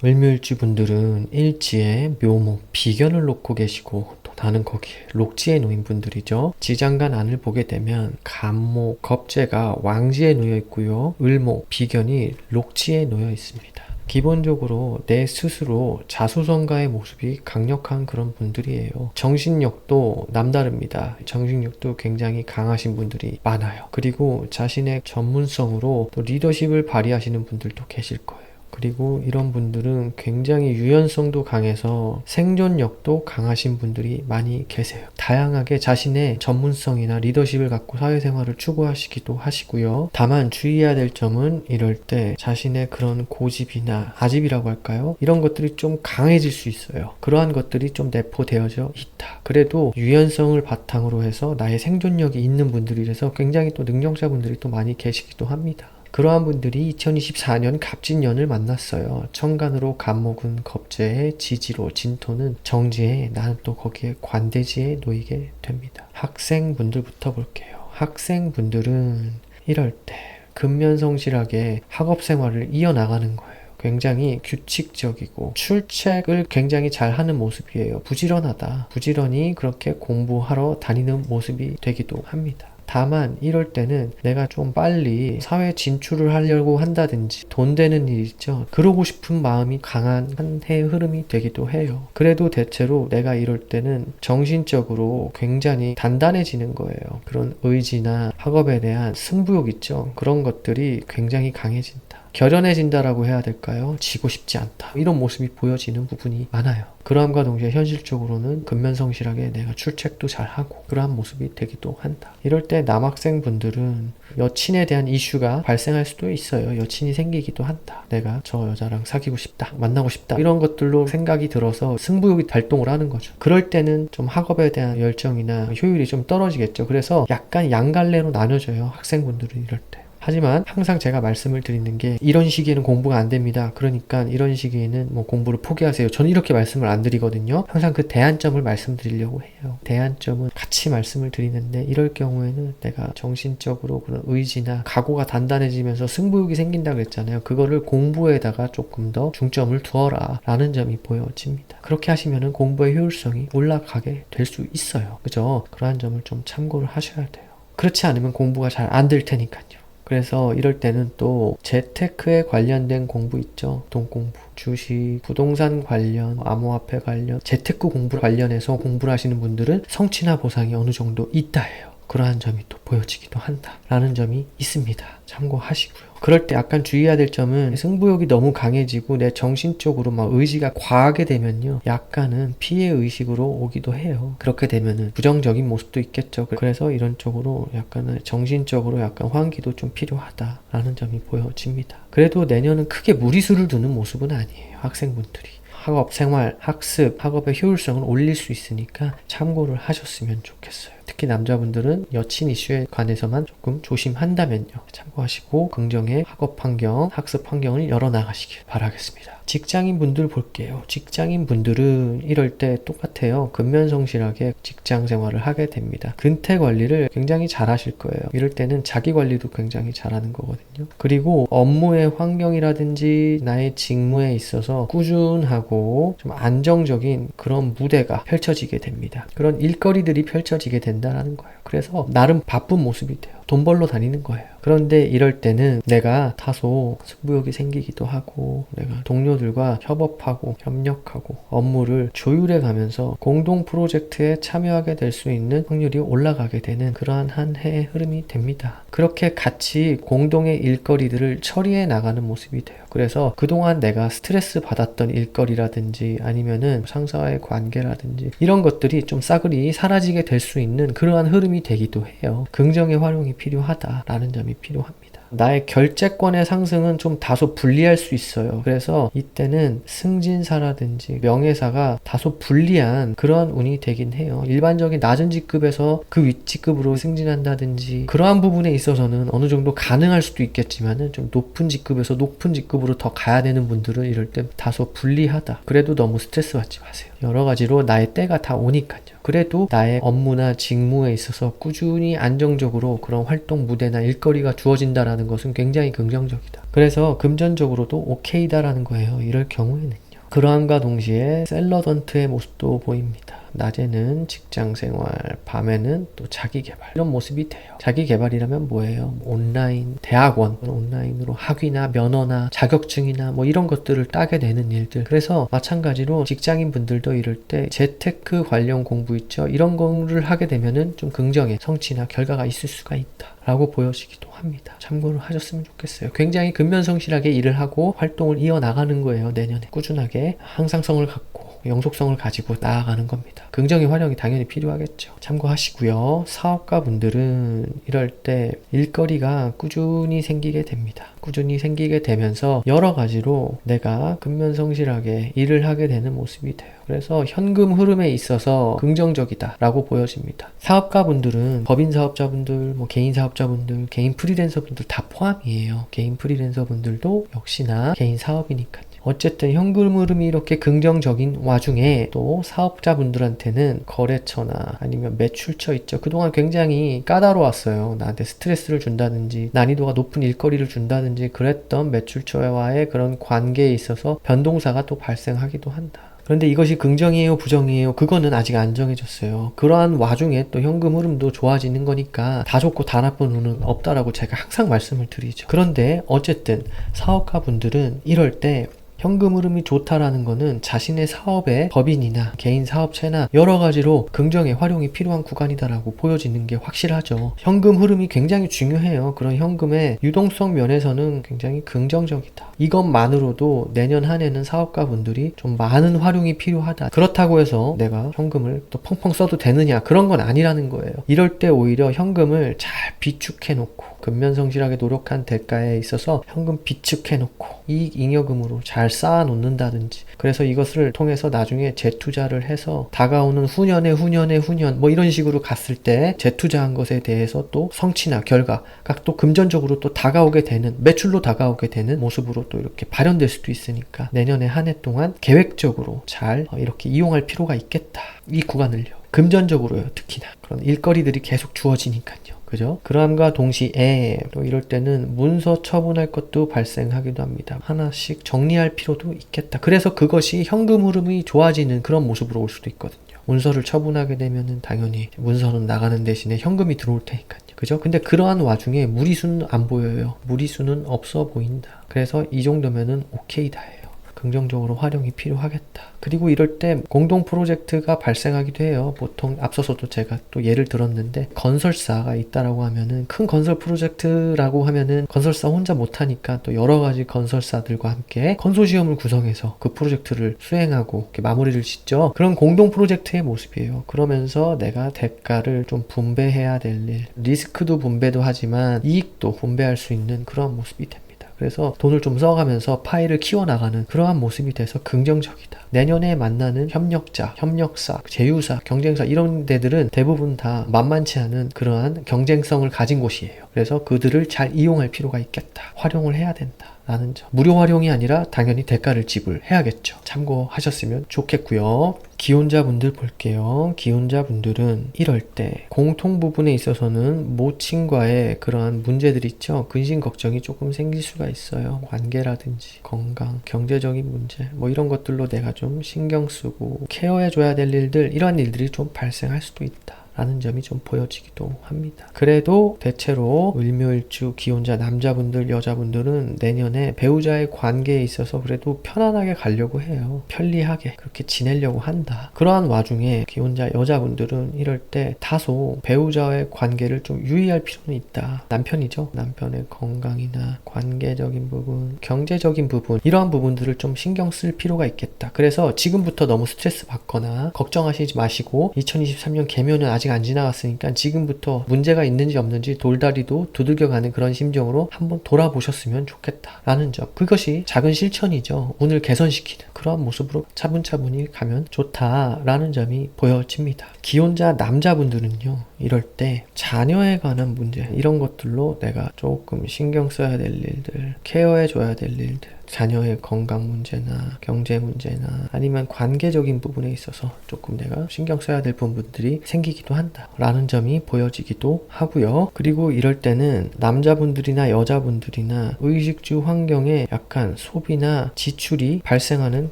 을묘일주 분들은 일지에 묘목, 비견을 놓고 계시고 또 나는 거기에 록지에 놓인 분들이죠. 지장간 안을 보게 되면 간목, 겁재가 왕지에 놓여 있고요. 을목, 비견이 록지에 놓여 있습니다. 기본적으로 내 스스로 자수성가의 모습이 강력한 그런 분들이에요. 정신력도 남다릅니다. 정신력도 굉장히 강하신 분들이 많아요. 그리고 자신의 전문성으로 또 리더십을 발휘하시는 분들도 계실 거예요. 그리고 이런 분들은 굉장히 유연성도 강해서 생존력도 강하신 분들이 많이 계세요. 다양하게 자신의 전문성이나 리더십을 갖고 사회생활을 추구하시기도 하시고요. 다만 주의해야 될 점은 이럴 때 자신의 그런 고집이나 아집이라고 할까요? 이런 것들이 좀 강해질 수 있어요. 그러한 것들이 좀 내포되어져 있다. 그래도 유연성을 바탕으로 해서 나의 생존력이 있는 분들이라서 굉장히 또 능력자분들이 또 많이 계시기도 합니다. 그러한 분들이 2024년 갑진년을 만났어요. 천간으로 간목은 겁재에, 지지로 진토는 정지에, 나는 또 거기에 관대지에 놓이게 됩니다. 학생분들부터 볼게요. 학생분들은 이럴 때 근면성실하게 학업생활을 이어나가는 거예요. 굉장히 규칙적이고 출첵을 굉장히 잘하는 모습이에요. 부지런하다. 부지런히 그렇게 공부하러 다니는 모습이 되기도 합니다. 다만 이럴 때는 내가 좀 빨리 사회 진출을 하려고 한다든지 돈 되는 일 있죠. 그러고 싶은 마음이 강한 한 해의 흐름이 되기도 해요. 그래도 대체로 내가 이럴 때는 정신적으로 굉장히 단단해지는 거예요. 그런 의지나 학업에 대한 승부욕 있죠. 그런 것들이 굉장히 강해진다. 결연해진다라고 해야 될까요? 지고 싶지 않다. 이런 모습이 보여지는 부분이 많아요. 그러함과 동시에 현실적으로는 근면성실하게 내가 출첵도 잘하고 그러한 모습이 되기도 한다. 이럴 때 남학생분들은 여친에 대한 이슈가 발생할 수도 있어요. 여친이 생기기도 한다. 내가 저 여자랑 사귀고 싶다. 만나고 싶다. 이런 것들로 생각이 들어서 승부욕이 발동을 하는 거죠. 그럴 때는 좀 학업에 대한 열정이나 효율이 좀 떨어지겠죠. 그래서 약간 양갈래로 나눠져요. 학생분들은 이럴 때. 하지만 항상 제가 말씀을 드리는 게 이런 시기에는 공부가 안 됩니다. 그러니까 이런 시기에는 뭐 공부를 포기하세요. 저는 이렇게 말씀을 안 드리거든요. 항상 그 대안점을 말씀드리려고 해요. 대안점은 같이 말씀을 드리는데 이럴 경우에는 내가 정신적으로 그런 의지나 각오가 단단해지면서 승부욕이 생긴다 그랬잖아요. 그거를 공부에다가 조금 더 중점을 두어라 라는 점이 보여집니다. 그렇게 하시면은 공부의 효율성이 올라가게 될 수 있어요. 그죠? 그러한 점을 좀 참고를 하셔야 돼요. 그렇지 않으면 공부가 잘 안 될 테니까요. 그래서 이럴 때는 또 재테크에 관련된 공부 있죠. 돈공부, 주식, 부동산 관련, 암호화폐 관련, 재테크 공부 관련해서 공부를 하시는 분들은 성취나 보상이 어느 정도 있다 해요. 그러한 점이 또 보여지기도 한다 라는 점이 있습니다. 참고하시고요. 그럴 때 약간 주의해야 될 점은 승부욕이 너무 강해지고 내 정신적으로 막 의지가 과하게 되면요. 약간은 피해의식으로 오기도 해요. 그렇게 되면은 부정적인 모습도 있겠죠. 그래서 이런 쪽으로 약간은 정신적으로 약간 환기도 좀 필요하다라는 점이 보여집니다. 그래도 내년은 크게 무리수를 두는 모습은 아니에요. 학생분들이. 학업, 생활, 학습, 학업의 효율성을 올릴 수 있으니까 참고를 하셨으면 좋겠어요. 특히 남자분들은 여친 이슈에 관해서만 조금 조심한다면요. 참고하시고 긍정의 학업 환경, 학습 환경을 열어나가시길 바라겠습니다. 직장인 분들 볼게요. 직장인 분들은 이럴 때 똑같아요. 근면성실하게 직장 생활을 하게 됩니다. 근태 관리를 굉장히 잘 하실 거예요. 이럴 때는 자기 관리도 굉장히 잘하는 거거든요. 그리고 업무의 환경이라든지 나의 직무에 있어서 꾸준하고 좀 안정적인 그런 무대가 펼쳐지게 됩니다. 그런 일거리들이 펼쳐지게 된다는 거예요. 그래서 나름 바쁜 모습이 돼요. 돈 벌러 다니는 거예요. 그런데 이럴 때는 내가 다소 승부욕이 생기기도 하고 내가 동료들과 협업하고 협력하고 업무를 조율해 가면서 공동 프로젝트에 참여하게 될 수 있는 확률이 올라가게 되는 그러한 한 해의 흐름이 됩니다. 그렇게 같이 공동의 일거리들을 처리해 나가는 모습이 돼요. 그래서 그동안 내가 스트레스 받았던 일거리라든지 아니면은 상사와의 관계라든지 이런 것들이 좀 싸그리 사라지게 될 수 있는 그러한 흐름이 되기도 해요. 긍정의 활용이 필요하다라는 점이 필요합니다. 나의 결재권의 상승은 좀 다소 불리할 수 있어요. 그래서 이때는 승진사라든지 명예사가 다소 불리한 그런 운이 되긴 해요. 일반적인 낮은 직급에서 그 윗직급으로 승진한다든지 그러한 부분에 있어서는 어느 정도 가능할 수도 있겠지만은 좀 높은 직급에서 높은 직급으로 더 가야 되는 분들은 이럴 때 다소 불리하다. 그래도 너무 스트레스 받지 마세요. 여러 가지로 나의 때가 다 오니까요. 그래도 나의 업무나 직무에 있어서 꾸준히 안정적으로 그런 활동 무대나 일거리가 주어진다라는 것은 굉장히 긍정적이다. 그래서 금전적으로도 오케이다라는 거예요. 이럴 경우에는요. 그러함과 동시에 샐러던트의 모습도 보입니다. 낮에는 직장생활, 밤에는 또 자기개발 이런 모습이 돼요. 자기개발이라면 뭐예요? 온라인, 대학원, 온라인으로 학위나 면허나 자격증이나 뭐 이런 것들을 따게 되는 일들. 그래서 마찬가지로 직장인 분들도 이럴 때 재테크 관련 공부 있죠. 이런 거를 하게 되면은 좀 긍정의 성취나 결과가 있을 수가 있다 라고 보여지기도 합니다. 참고를 하셨으면 좋겠어요. 굉장히 근면성실하게 일을 하고 활동을 이어나가는 거예요. 내년에 꾸준하게 항상성을 갖고 영속성을 가지고 나아가는 겁니다. 긍정의 활용이 당연히 필요하겠죠. 참고하시고요. 사업가분들은 이럴 때 일거리가 꾸준히 생기게 됩니다. 꾸준히 생기게 되면서 여러 가지로 내가 근면성실하게 일을 하게 되는 모습이 돼요. 그래서 현금 흐름에 있어서 긍정적이다 라고 보여집니다. 사업가분들은 법인 사업자분들, 뭐 개인 사업자분들, 개인 프리랜서분들 다 포함이에요. 개인 프리랜서분들도 역시나 개인 사업이니까요. 어쨌든 현금 흐름이 이렇게 긍정적인 와중에 또 사업자분들한테는 거래처나 아니면 매출처 있죠. 그동안 굉장히 까다로웠어요. 나한테 스트레스를 준다든지 난이도가 높은 일거리를 준다든지 그랬던 매출처와의 그런 관계에 있어서 변동사가 또 발생하기도 한다. 그런데 이것이 긍정이에요, 부정이에요? 그거는 아직 안 정해졌어요. 그러한 와중에 또 현금 흐름도 좋아지는 거니까 다 좋고 다 나쁜 운은 없다라고 제가 항상 말씀을 드리죠. 그런데 어쨌든 사업가분들은 이럴 때 현금 흐름이 좋다라는 거는 자신의 사업의 법인이나 개인 사업체나 여러 가지로 긍정의 활용이 필요한 구간이다라고 보여지는 게 확실하죠. 현금 흐름이 굉장히 중요해요. 그런 현금의 유동성 면에서는 굉장히 긍정적이다. 이것만으로도 내년 한 해는 사업가분들이 좀 많은 활용이 필요하다. 그렇다고 해서 내가 현금을 또 펑펑 써도 되느냐? 그런 건 아니라는 거예요. 이럴 때 오히려 현금을 잘 비축해 놓고 근면성실하게 노력한 대가에 있어서 현금 비축해 놓고 이익 잉여금으로 잘 쌓아 놓는다든지 그래서 이것을 통해서 나중에 재투자를 해서 다가오는 후년에 후년 뭐 이런 식으로 갔을 때 재투자한 것에 대해서 또 성취나 결과가 또 금전적으로 또 다가오게 되는 매출로 다가오게 되는 모습으로 또 이렇게 발현될 수도 있으니까 내년에 한 해 동안 계획적으로 잘 이렇게 이용할 필요가 있겠다. 이 구간을요. 금전적으로요. 특히나 그런 일거리들이 계속 주어지니까요. 그죠? 그럼과 동시에 또 이럴 때는 문서 처분할 것도 발생하기도 합니다. 하나씩 정리할 필요도 있겠다. 그래서 그것이 현금 흐름이 좋아지는 그런 모습으로 올 수도 있거든요. 문서를 처분하게 되면은 당연히 문서는 나가는 대신에 현금이 들어올 테니까요. 그죠? 근데 그러한 와중에 무리수는 안 보여요. 무리수는 없어 보인다. 그래서 이 정도면은 오케이다예요. 긍정적으로 활용이 필요하겠다. 그리고 이럴 때 공동 프로젝트가 발생하기도 해요. 보통 앞서서도 제가 또 예를 들었는데 건설사가 있다라고 하면은 큰 건설 프로젝트라고 하면은 건설사 혼자 못하니까 또 여러 가지 건설사들과 함께 컨소시엄을 구성해서 그 프로젝트를 수행하고 이렇게 마무리를 짓죠. 그런 공동 프로젝트의 모습이에요. 그러면서 내가 대가를 좀 분배해야 될 일, 리스크도 분배도 하지만 이익도 분배할 수 있는 그런 모습이 됩니다. 그래서 돈을 좀 써가면서 파일을 키워나가는 그러한 모습이 돼서 긍정적이다. 내년에 만나는 협력자, 협력사, 제휴사, 경쟁사 이런 데들은 대부분 다 만만치 않은 그러한 경쟁성을 가진 곳이에요. 그래서 그들을 잘 이용할 필요가 있겠다. 활용을 해야 된다. 라는 점. 무료 활용이 아니라 당연히 대가를 지불해야겠죠. 참고하셨으면 좋겠고요. 기혼자분들 볼게요. 기혼자분들은 이럴 때 공통 부분에 있어서는 모친과의 그러한 문제들이 있죠. 근심 걱정이 조금 생길 수가 있어요. 관계라든지 건강, 경제적인 문제 뭐 이런 것들로 내가 좀 신경 쓰고 케어해줘야 될 일들 이런 일들이 좀 발생할 수도 있다. 라는 점이 좀 보여지기도 합니다. 그래도 대체로 을묘일주 기혼자 남자분들 여자분들은 내년에 배우자의 관계에 있어서 그래도 편안하게 가려고 해요. 편리하게 그렇게 지내려고 한다. 그러한 와중에 기혼자 여자분들은 이럴 때 다소 배우자의 관계를 좀 유의할 필요는 있다. 남편이죠. 남편의 건강이나 관계적인 부분, 경제적인 부분 이러한 부분들을 좀 신경 쓸 필요가 있겠다. 그래서 지금부터 너무 스트레스 받거나 걱정하시지 마시고 2023년 개묘는 아직 아직 안 지나갔으니까 지금부터 문제가 있는지 없는지 돌다리도 두들겨가는 그런 심정으로 한번 돌아보셨으면 좋겠다라는 점. 그것이 작은 실천이죠. 운을 개선시키는 그러한 모습으로 차분차분히 가면 좋다라는 점이 보여집니다. 기혼자 남자분들은요, 이럴 때 자녀에 관한 문제, 이런 것들로 내가 조금 신경 써야 될 일들, 케어해 줘야 될 일들, 자녀의 건강 문제나 경제 문제나 아니면 관계적인 부분에 있어서 조금 내가 신경 써야 될 부분들이 생기기도 한다 라는 점이 보여지기도 하고요. 그리고 이럴 때는 남자분들이나 여자분들이나 의식주 환경에 약간 소비나 지출이 발생하는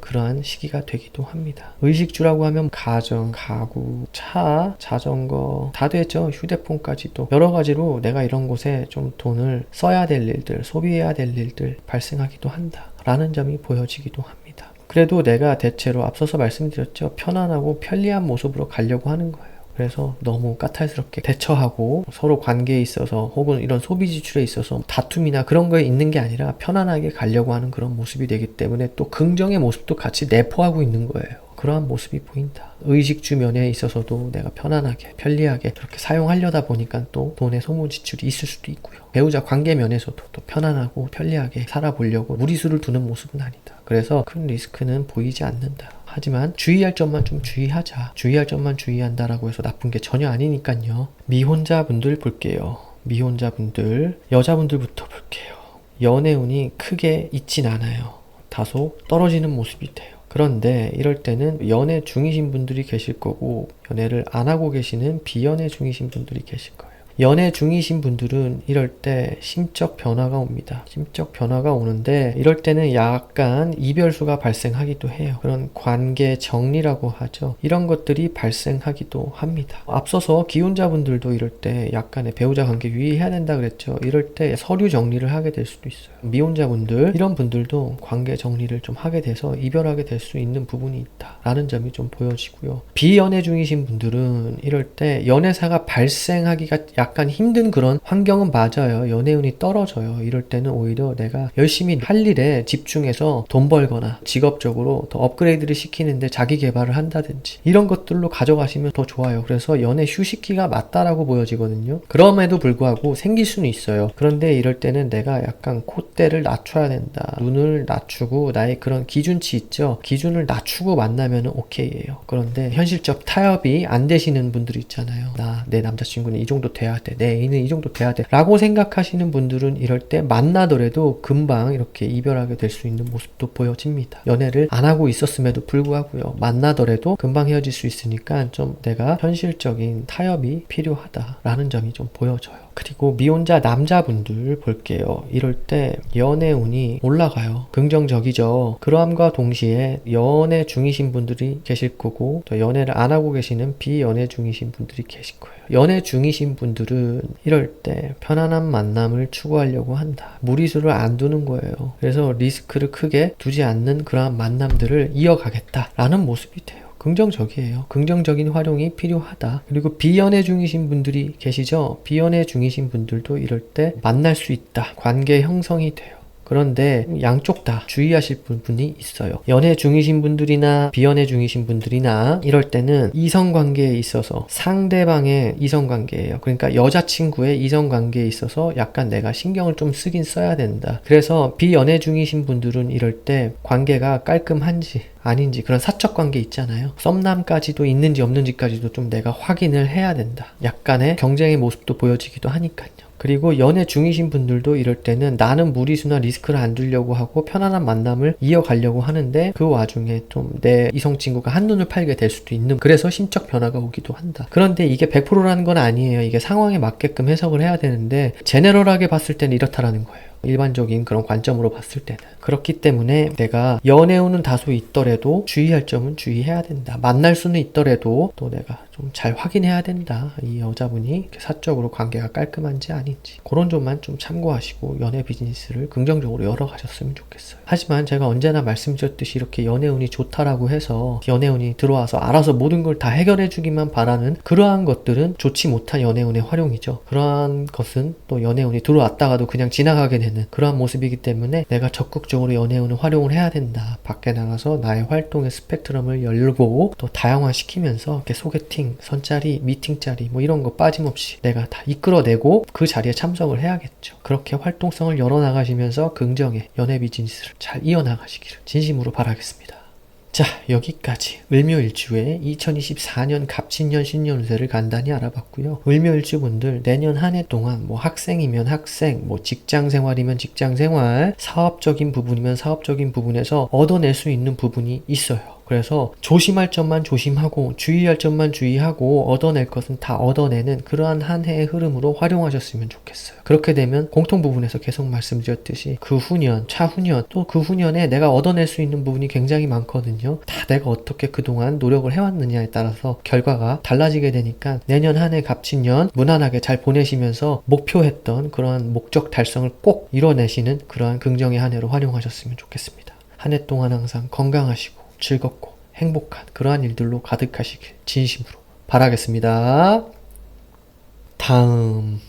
그러한 시기가 되기도 합니다. 의식주라고 하면 가정, 가구, 차, 자전거 다 되죠. 휴대폰까지도 여러 가지로 내가 이런 곳에 좀 돈을 써야 될 일들, 소비해야 될 일들 발생하기도 한다 라는 점이 보여지기도 합니다. 그래도 내가 대체로 앞서서 말씀드렸죠. 편안하고 편리한 모습으로 가려고 하는 거예요. 그래서 너무 까탈스럽게 대처하고 서로 관계에 있어서 혹은 이런 소비 지출에 있어서 다툼이나 그런 거에 있는 게 아니라 편안하게 가려고 하는 그런 모습이 되기 때문에 또 긍정의 모습도 같이 내포하고 있는 거예요. 그러한 모습이 보인다. 의식주 면에 있어서도 내가 편안하게 편리하게 그렇게 사용하려다 보니까 또 돈의 소모 지출이 있을 수도 있고요. 배우자 관계 면에서도 또 편안하고 편리하게 살아보려고 무리수를 두는 모습은 아니다. 그래서 큰 리스크는 보이지 않는다. 하지만 주의할 점만 좀 주의하자. 주의할 점만 주의한다라고 해서 나쁜 게 전혀 아니니까요. 미혼자분들 볼게요. 미혼자분들, 여자분들부터 볼게요. 연애운이 크게 있진 않아요. 다소 떨어지는 모습이 돼요. 그런데 이럴 때는 연애 중이신 분들이 계실 거고 연애를 안 하고 계시는 비연애 중이신 분들이 계실 거예요. 연애 중이신 분들은 이럴 때 심적 변화가 옵니다. 심적 변화가 오는데 이럴 때는 약간 이별수가 발생하기도 해요. 그런 관계 정리라고 하죠. 이런 것들이 발생하기도 합니다. 앞서서 기혼자분들도 이럴 때 약간의 배우자 관계 유의해야 된다 그랬죠. 이럴 때 서류 정리를 하게 될 수도 있어요. 미혼자분들 이런 분들도 관계 정리를 좀 하게 돼서 이별하게 될 수 있는 부분이 있다 라는 점이 좀 보여지고요. 비연애 중이신 분들은 이럴 때 연애사가 발생하기가 약간 힘든 그런 환경은 맞아요. 연애운이 떨어져요. 이럴 때는 오히려 내가 열심히 할 일에 집중해서 돈 벌거나 직업적으로 더 업그레이드를 시키는데 자기 개발을 한다든지 이런 것들로 가져가시면 더 좋아요. 그래서 연애 휴식기가 맞다라고 보여지거든요. 그럼에도 불구하고 생길 수는 있어요. 그런데 이럴 때는 내가 약간 콧대를 낮춰야 된다. 눈을 낮추고 나의 그런 기준치 있죠. 기준을 낮추고 만나면 오케이예요. 그런데 현실적 타협이 안 되시는 분들 있잖아요. 내 남자친구는 이 정도 돼야 돼. 내 애인은 이 정도 돼야 돼. 라고 생각하시는 분들은 이럴 때 만나더라도 금방 이렇게 이별하게 될 수 있는 모습도 보여집니다. 연애를 안 하고 있었음에도 불구하고요. 만나더라도 금방 헤어질 수 있으니까 좀 내가 현실적인 타협이 필요하다라는 점이 좀 보여져요. 그리고 미혼자 남자분들 볼게요. 이럴 때 연애운이 올라가요. 긍정적이죠. 그러함과 동시에 연애 중이신 분들이 계실 거고 또 연애를 안 하고 계시는 비연애 중이신 분들이 계실 거예요. 연애 중이신 분들은 이럴 때 편안한 만남을 추구하려고 한다. 무리수를 안 두는 거예요. 그래서 리스크를 크게 두지 않는 그러한 만남들을 이어가겠다라는 모습이 돼요. 긍정적이에요. 긍정적인 활용이 필요하다. 그리고 비연애 중이신 분들이 계시죠? 비연애 중이신 분들도 이럴 때 만날 수 있다. 관계 형성이 돼요. 그런데 양쪽 다 주의하실 부분이 있어요. 연애 중이신 분들이나 비연애 중이신 분들이나 이럴 때는 이성관계에 있어서 상대방의 이성관계예요. 그러니까 여자친구의 이성관계에 있어서 약간 내가 신경을 좀 쓰긴 써야 된다. 그래서 비연애 중이신 분들은 이럴 때 관계가 깔끔한지 아닌지 그런 사적 관계 있잖아요. 썸남까지도 있는지 없는지까지도 좀 내가 확인을 해야 된다. 약간의 경쟁의 모습도 보여지기도 하니까요. 그리고 연애 중이신 분들도 이럴 때는 나는 무리수나 리스크를 안 두려고 하고 편안한 만남을 이어가려고 하는데 그 와중에 좀 내 이성친구가 한눈을 팔게 될 수도 있는 그래서 심적 변화가 오기도 한다. 그런데 이게 100%라는 건 아니에요. 이게 상황에 맞게끔 해석을 해야 되는데 제네럴하게 봤을 때는 이렇다라는 거예요. 일반적인 그런 관점으로 봤을 때는. 그렇기 때문에 내가 연애운은 다소 있더라도 주의할 점은 주의해야 된다. 만날 수는 있더라도 또 내가 좀 잘 확인해야 된다. 이 여자분이 사적으로 관계가 깔끔한지 아닌지 그런 점만 좀 참고하시고 연애 비즈니스를 긍정적으로 열어가셨으면 좋겠어요. 하지만 제가 언제나 말씀드렸듯이 이렇게 연애운이 좋다라고 해서 연애운이 들어와서 알아서 모든 걸 다 해결해 주기만 바라는 그러한 것들은 좋지 못한 연애운의 활용이죠. 그러한 것은 또 연애운이 들어왔다가도 그냥 지나가게 되는 되는 그러한 모습이기 때문에 내가 적극적으로 연애운을 활용을 해야 된다. 밖에 나가서 나의 활동의 스펙트럼을 열고 또 다양화시키면서 이렇게 소개팅, 선짜리, 미팅짜리 뭐 이런 거 빠짐없이 내가 다 이끌어내고 그 자리에 참석을 해야겠죠. 그렇게 활동성을 열어나가시면서 긍정의 연애 비즈니스를 잘 이어나가시기를 진심으로 바라겠습니다. 자, 여기까지 을묘일주의 2024년 갑진년 신년운세를 간단히 알아봤고요. 을묘일주분들 내년 한 해 동안 뭐 학생이면 학생, 뭐 직장생활이면 직장생활, 사업적인 부분이면 사업적인 부분에서 얻어낼 수 있는 부분이 있어요. 그래서 조심할 점만 조심하고 주의할 점만 주의하고 얻어낼 것은 다 얻어내는 그러한 한 해의 흐름으로 활용하셨으면 좋겠어요. 그렇게 되면 공통 부분에서 계속 말씀드렸듯이 그 후년, 차후년 또 그 후년에 내가 얻어낼 수 있는 부분이 굉장히 많거든요. 다 내가 어떻게 그동안 노력을 해왔느냐에 따라서 결과가 달라지게 되니까 내년 한 해 갑진년 무난하게 잘 보내시면서 목표했던 그러한 목적 달성을 꼭 이뤄내시는 그러한 긍정의 한 해로 활용하셨으면 좋겠습니다. 한 해 동안 항상 건강하시고 즐겁고 행복한 그러한 일들로 가득하시길 진심으로 바라겠습니다. 다음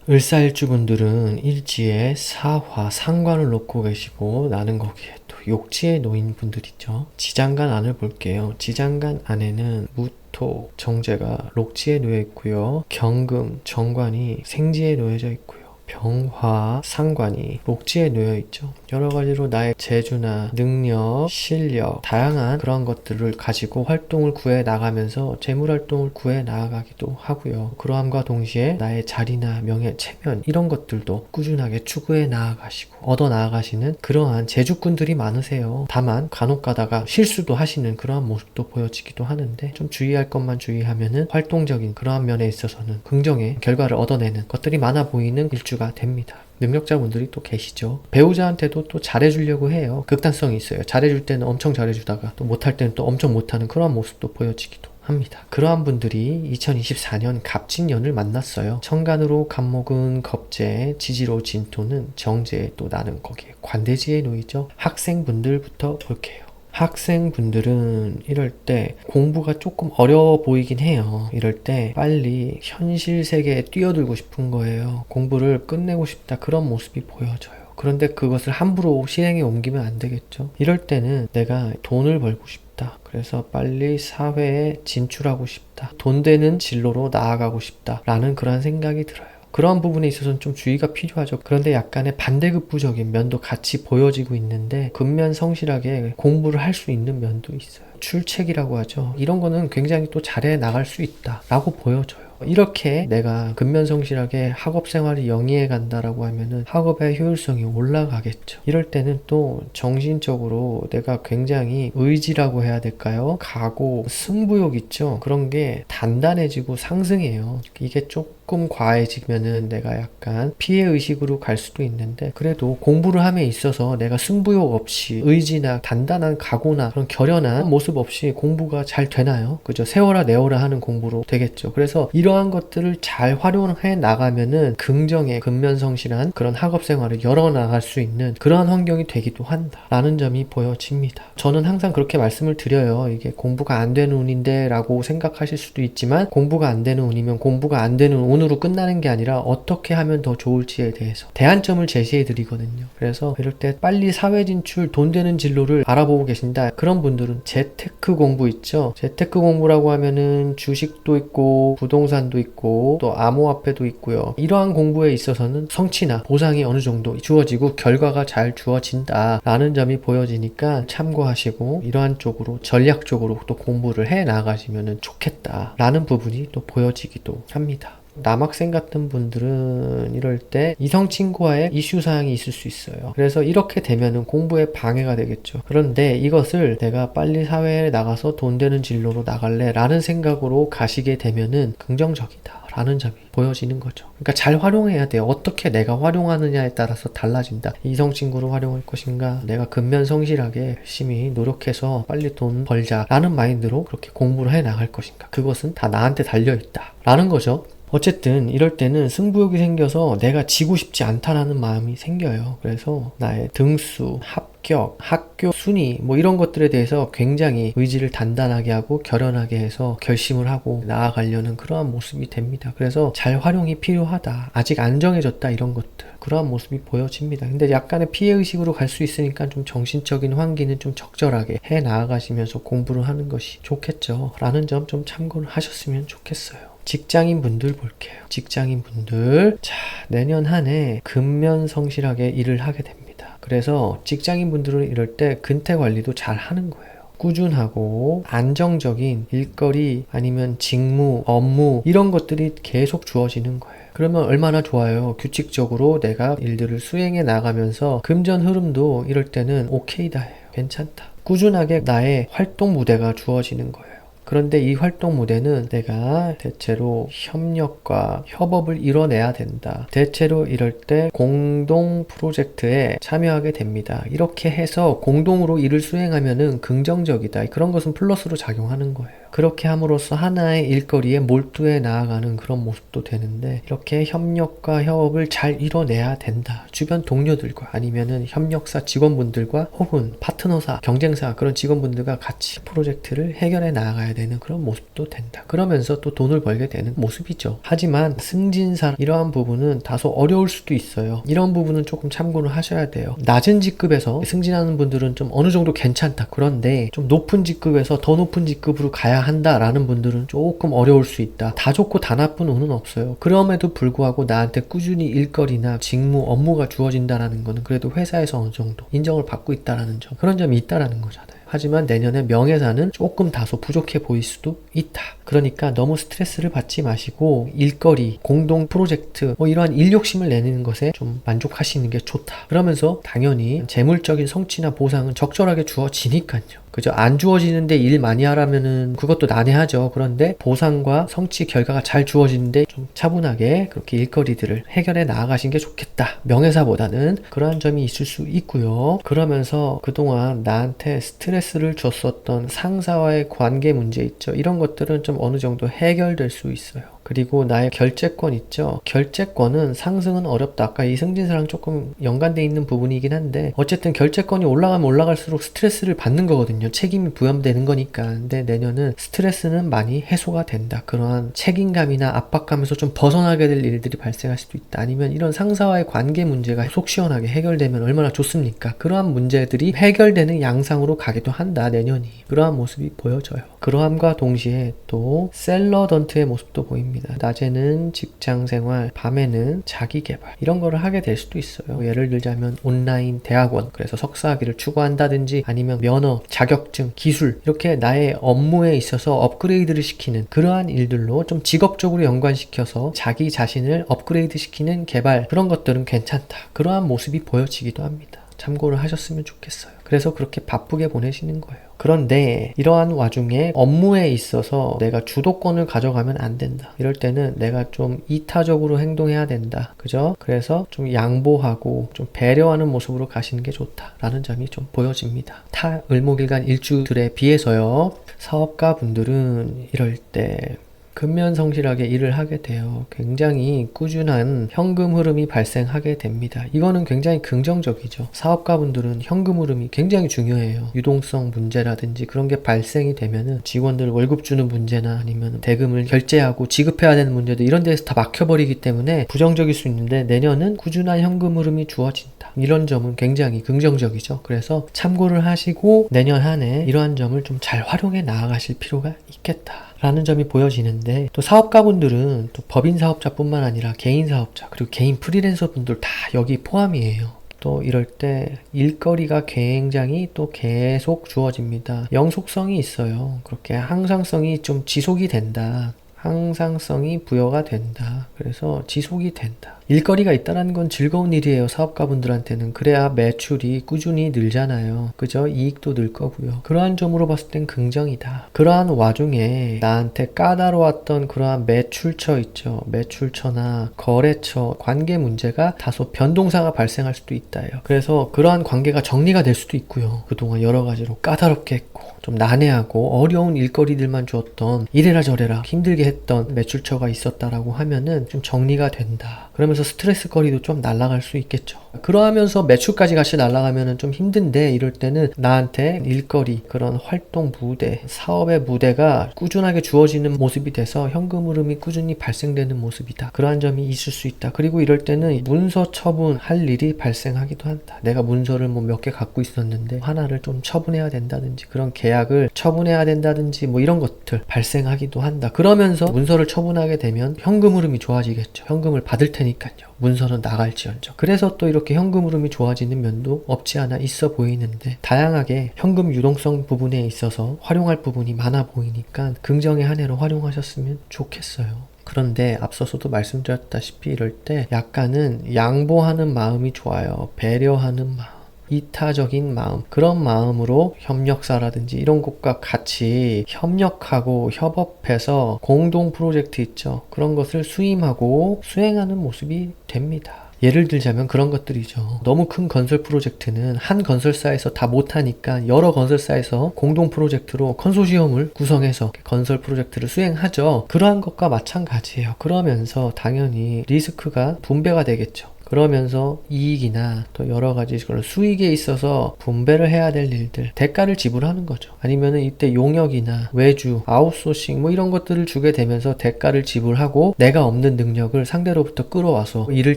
을사일주 분들은 일지에 사화, 상관을 놓고 계시고 나는 거기에 또 욕지에 놓인 분들 있죠. 지장간 안을 볼게요. 지장간 안에는 무토, 정제가 록지에 놓여 있고요. 경금, 정관이 생지에 놓여져 있고요. 병화, 상관이 목지에 놓여 있죠. 여러 가지로 나의 재주나 능력, 실력, 다양한 그런 것들을 가지고 활동을 구해 나가면서 재물 활동을 구해 나아가기도 하고요. 그러함과 동시에 나의 자리나 명예, 체면 이런 것들도 꾸준하게 추구해 나아가시고 얻어 나아가시는 그러한 재주꾼들이 많으세요. 다만 간혹 가다가 실수도 하시는 그러한 모습도 보여지기도 하는데 좀 주의할 것만 주의하면은 활동적인 그러한 면에 있어서는 긍정의 결과를 얻어내는 것들이 많아 보이는 일주가 됩니다. 능력자분들이 또 계시죠. 배우자한테도 또 잘해주려고 해요. 극단성이 있어요. 잘해줄 때는 엄청 잘해주다가 또 못할 때는 또 엄청 못하는 그런 모습도 보여지기도 합니다. 그러한 분들이 2024년 갑진년을 만났어요. 천간으로 갑목은 겁재, 지지로 진토는 정제에 또 나는 거기에 관대지에 놓이죠. 학생분들부터 볼게요. 학생분들은 이럴 때 공부가 조금 어려워 보이긴 해요. 이럴 때 빨리 현실 세계에 뛰어들고 싶은 거예요. 공부를 끝내고 싶다 그런 모습이 보여져요. 그런데 그것을 함부로 실행에 옮기면 안 되겠죠. 이럴 때는 내가 돈을 벌고 싶다. 그래서 빨리 사회에 진출하고 싶다. 돈 되는 진로로 나아가고 싶다. 라는 그런 생각이 들어요. 그러한 부분에 있어서는 좀 주의가 필요하죠. 그런데 약간의 반대급부적인 면도 같이 보여지고 있는데 근면성실하게 공부를 할 수 있는 면도 있어요. 출첵이라고 하죠. 이런 거는 굉장히 또 잘해 나갈 수 있다라고 보여져요. 이렇게 내가 근면성실하게 학업 생활을 영위해 간다라고 하면은 학업의 효율성이 올라가겠죠. 이럴 때는 또 정신적으로 내가 굉장히 의지라고 해야 될까요? 각오, 승부욕 있죠. 그런 게 단단해지고 상승해요. 이게 조금 과해지면은 내가 약간 피해의식으로 갈 수도 있는데 그래도 공부를 함에 있어서 내가 승부욕 없이 의지나 단단한 각오나 그런 결연한 모습 없이 공부가 잘 되나요? 그죠? 세워라 내워라 하는 공부로 되겠죠. 그래서 이러한 것들을 잘 활용해 나가면은 긍정의 근면성실한 그런 학업 생활을 열어나갈 수 있는 그러한 환경이 되기도 한다 라는 점이 보여집니다. 저는 항상 그렇게 말씀을 드려요. 이게 공부가 안 되는 운인데 라고 생각하실 수도 있지만 공부가 안 되는 운이면 공부가 안 되는 운으로 끝나는 게 아니라 어떻게 하면 더 좋을지에 대해서 대안점을 제시해 드리거든요. 그래서 이럴 때 빨리 사회 진출, 돈 되는 진로를 알아보고 계신다. 그런 분들은 재테크 공부 있죠. 재테크 공부라고 하면은 주식도 있고 부동산도 있고 또 암호화폐도 있고요. 이러한 공부에 있어서는 성취나 보상이 어느 정도 주어지고 결과가 잘 주어진다 라는 점이 보여지니까 참고하시고 이러한 쪽으로 전략적으로 또 공부를 해 나가시면 좋겠다 라는 부분이 또 보여지기도 합니다. 남학생 같은 분들은 이럴 때 이성 친구와의 이슈 사항이 있을 수 있어요. 그래서 이렇게 되면은 공부에 방해가 되겠죠. 그런데 이것을 내가 빨리 사회에 나가서 돈 되는 진로로 나갈래 라는 생각으로 가시게 되면은 긍정적이다 라는 점이 보여지는 거죠. 그러니까 잘 활용해야 돼요. 어떻게 내가 활용하느냐에 따라서 달라진다. 이성 친구로 활용할 것인가, 내가 근면성실하게 열심히 노력해서 빨리 돈 벌자 라는 마인드로 그렇게 공부를 해 나갈 것인가, 그것은 다 나한테 달려있다 라는 거죠. 어쨌든 이럴 때는 승부욕이 생겨서 내가 지고 싶지 않다라는 마음이 생겨요. 그래서 나의 등수, 합격, 학교 순위 뭐 이런 것들에 대해서 굉장히 의지를 단단하게 하고 결연하게 해서 결심을 하고 나아가려는 그러한 모습이 됩니다. 그래서 잘 활용이 필요하다. 아직 안 정해졌다 이런 것들. 그러한 모습이 보여집니다. 근데 약간의 피해의식으로 갈 수 있으니까 좀 정신적인 환기는 좀 적절하게 해 나아가시면서 공부를 하는 것이 좋겠죠. 라는 점 좀 참고를 하셨으면 좋겠어요. 직장인 분들 볼게요. 직장인 분들, 자, 내년 한 해 근면성실하게 일을 하게 됩니다. 그래서 직장인 분들은 이럴 때 근태 관리도 잘 하는 거예요. 꾸준하고 안정적인 일거리 아니면 직무, 업무 이런 것들이 계속 주어지는 거예요. 그러면 얼마나 좋아요. 규칙적으로 내가 일들을 수행해 나가면서 금전 흐름도 이럴 때는 오케이다 해요. 괜찮다. 꾸준하게 나의 활동 무대가 주어지는 거예요. 그런데 이 활동 무대는 내가 대체로 협력과 협업을 이뤄내야 된다. 대체로 이럴 때 공동 프로젝트에 참여하게 됩니다. 이렇게 해서 공동으로 일을 수행하면은 긍정적이다. 그런 것은 플러스로 작용하는 거예요. 그렇게 함으로써 하나의 일거리에 몰두해 나아가는 그런 모습도 되는데 이렇게 협력과 협업을 잘 이뤄내야 된다. 주변 동료들과 아니면은 협력사 직원분들과 혹은 파트너사, 경쟁사 그런 직원분들과 같이 프로젝트를 해결해 나아가야 되는 그런 모습도 된다. 그러면서 또 돈을 벌게 되는 모습이죠. 하지만 승진사 이러한 부분은 다소 어려울 수도 있어요. 이런 부분은 조금 참고를 하셔야 돼요. 낮은 직급에서 승진하는 분들은 좀 어느 정도 괜찮다. 그런데 좀 높은 직급에서 더 높은 직급으로 가야 한다라는 분들은 조금 어려울 수 있다. 다 좋고 다 나쁜 운은 없어요. 그럼에도 불구하고 나한테 꾸준히 일거리나 직무, 업무가 주어진다라는 거는 그래도 회사에서 어느 정도 인정을 받고 있다라는 점, 그런 점이 있다라는 거잖아요. 하지만 내년에 명예사는 조금 다소 부족해 보일 수도 있다. 그러니까 너무 스트레스를 받지 마시고 일거리, 공동 프로젝트 이러한 일 욕심을 내는 것에 좀 만족하시는 게 좋다. 그러면서 당연히 재물적인 성취나 보상은 적절하게 주어지니까요. 그죠? 안 주어지는데 일 많이 하라면은 그것도 난해하죠. 그런데 보상과 성취 결과가 잘 주어지는데 좀 차분하게 그렇게 일거리들을 해결해 나아가신 게 좋겠다. 명예사보다는 그러한 점이 있을 수 있고요. 그러면서 그동안 나한테 스트레스를 줬었던 상사와의 관계 문제 있죠. 이런 것들은 좀 어느 정도 해결될 수 있어요. 그리고 나의 결재권 있죠. 결재권은 상승은 어렵다. 아까 이 승진사랑 조금 연관돼 있는 부분이긴 한데 어쨌든 결재권이 올라가면 올라갈수록 스트레스를 받는 거거든요. 책임이 부담되는 거니까. 근데 내년은 스트레스는 많이 해소가 된다. 그러한 책임감이나 압박감에서 좀 벗어나게 될 일들이 발생할 수도 있다. 아니면 이런 상사와의 관계 문제가 속 시원하게 해결되면 얼마나 좋습니까? 그러한 문제들이 해결되는 양상으로 가기도 한다. 내년이. 그러한 모습이 보여져요. 그러함과 동시에 또 셀러던트의 모습도 보입니다. 낮에는 직장생활, 밤에는 자기개발 이런 거를 하게 될 수도 있어요. 예를 들자면 온라인 대학원, 그래서 석사학위를 추구한다든지 아니면 면허, 자격증, 기술 이렇게 나의 업무에 있어서 업그레이드를 시키는 그러한 일들로 좀 직업적으로 연관시켜서 자기 자신을 업그레이드 시키는 개발, 그런 것들은 괜찮다. 그러한 모습이 보여지기도 합니다. 참고를 하셨으면 좋겠어요. 그래서 그렇게 바쁘게 보내시는 거예요. 그런데 이러한 와중에 업무에 있어서 내가 주도권을 가져가면 안 된다. 이럴 때는 내가 좀 이타적으로 행동해야 된다. 그죠? 그래서 좀 양보하고 좀 배려하는 모습으로 가시는 게 좋다라는 점이 좀 보여집니다. 타 을목일간 일주들에 비해서요. 사업가 분들은 이럴 때 근면성실하게 일을 하게 돼요. 굉장히 꾸준한 현금 흐름이 발생하게 됩니다. 이거는 굉장히 긍정적이죠. 사업가분들은 현금 흐름이 굉장히 중요해요. 유동성 문제라든지 그런 게 발생이 되면은 직원들 월급 주는 문제나 아니면 대금을 결제하고 지급해야 되는 문제도 이런 데서 다 막혀버리기 때문에 부정적일 수 있는데 내년은 꾸준한 현금 흐름이 주어진다. 이런 점은 굉장히 긍정적이죠. 그래서 참고를 하시고 내년 한 해 이러한 점을 좀 잘 활용해 나아가실 필요가 있겠다. 라는 점이 보여지는데 또 사업가분들은 또 법인 사업자뿐만 아니라 개인 사업자 그리고 개인 프리랜서 분들 다 여기 포함이에요. 또 이럴 때 일거리가 굉장히 또 계속 주어집니다. 영속성이 있어요. 그렇게 항상성이 좀 지속이 된다. 항상성이 부여가 된다. 그래서 지속이 된다. 일거리가 있다는 건 즐거운 일이에요. 사업가분들한테는. 그래야 매출이 꾸준히 늘잖아요. 그죠? 이익도 늘 거고요. 그러한 점으로 봤을 땐 긍정이다. 그러한 와중에 나한테 까다로웠던 그러한 매출처 있죠. 매출처나 거래처, 관계 문제가 다소 변동사가 발생할 수도 있다요. 그래서 그러한 관계가 정리가 될 수도 있고요. 그동안 여러 가지로 까다롭게 했고 좀 난해하고 어려운 일거리들만 주었던 이래라 저래라 힘들게 했던 매출처가 있었다라고 하면은 좀 정리가 된다. 그러면서 스트레스 거리도 좀 날아갈 수 있겠죠. 그러하면서 매출까지 같이 날아가면은 좀 힘든데, 이럴 때는 나한테 일거리, 그런 활동 무대, 사업의 무대가 꾸준하게 주어지는 모습이 돼서 현금 흐름이 꾸준히 발생되는 모습이다. 그러한 점이 있을 수 있다. 그리고 이럴 때는 문서 처분할 일이 발생하기도 한다. 내가 문서를 뭐 몇 개 갖고 있었는데 하나를 좀 처분해야 된다든지, 그런 계약을 처분해야 된다든지 뭐 이런 것들 발생하기도 한다. 그러면서 문서를 처분하게 되면 현금 흐름이 좋아지겠죠. 현금을 받을 테니까요. 문서는 나갈지언정. 그래서 또 이렇게 현금 흐름이 좋아지는 면도 없지 않아 있어 보이는데, 다양하게 현금 유동성 부분에 있어서 활용할 부분이 많아 보이니까 긍정의 한 해로 활용하셨으면 좋겠어요. 그런데 앞서서도 말씀드렸다시피 이럴 때 약간은 양보하는 마음이 좋아요. 배려하는 마음, 이타적인 마음, 그런 마음으로 협력사라든지 이런 곳과 같이 협력하고 협업해서 공동 프로젝트 있죠. 그런 것을 수임하고 수행하는 모습이 됩니다. 예를 들자면 그런 것들이죠. 너무 큰 건설 프로젝트는 한 건설사에서 다 못하니까 여러 건설사에서 공동 프로젝트로 컨소시엄을 구성해서 건설 프로젝트를 수행하죠. 그러한 것과 마찬가지예요. 그러면서 당연히 리스크가 분배가 되겠죠. 그러면서 이익이나 또 여러 가지 그런 수익에 있어서 분배를 해야 될 일들, 대가를 지불하는 거죠. 아니면은 이때 용역이나 외주, 아웃소싱 뭐 이런 것들을 주게 되면서 대가를 지불하고 내가 없는 능력을 상대로부터 끌어와서 일을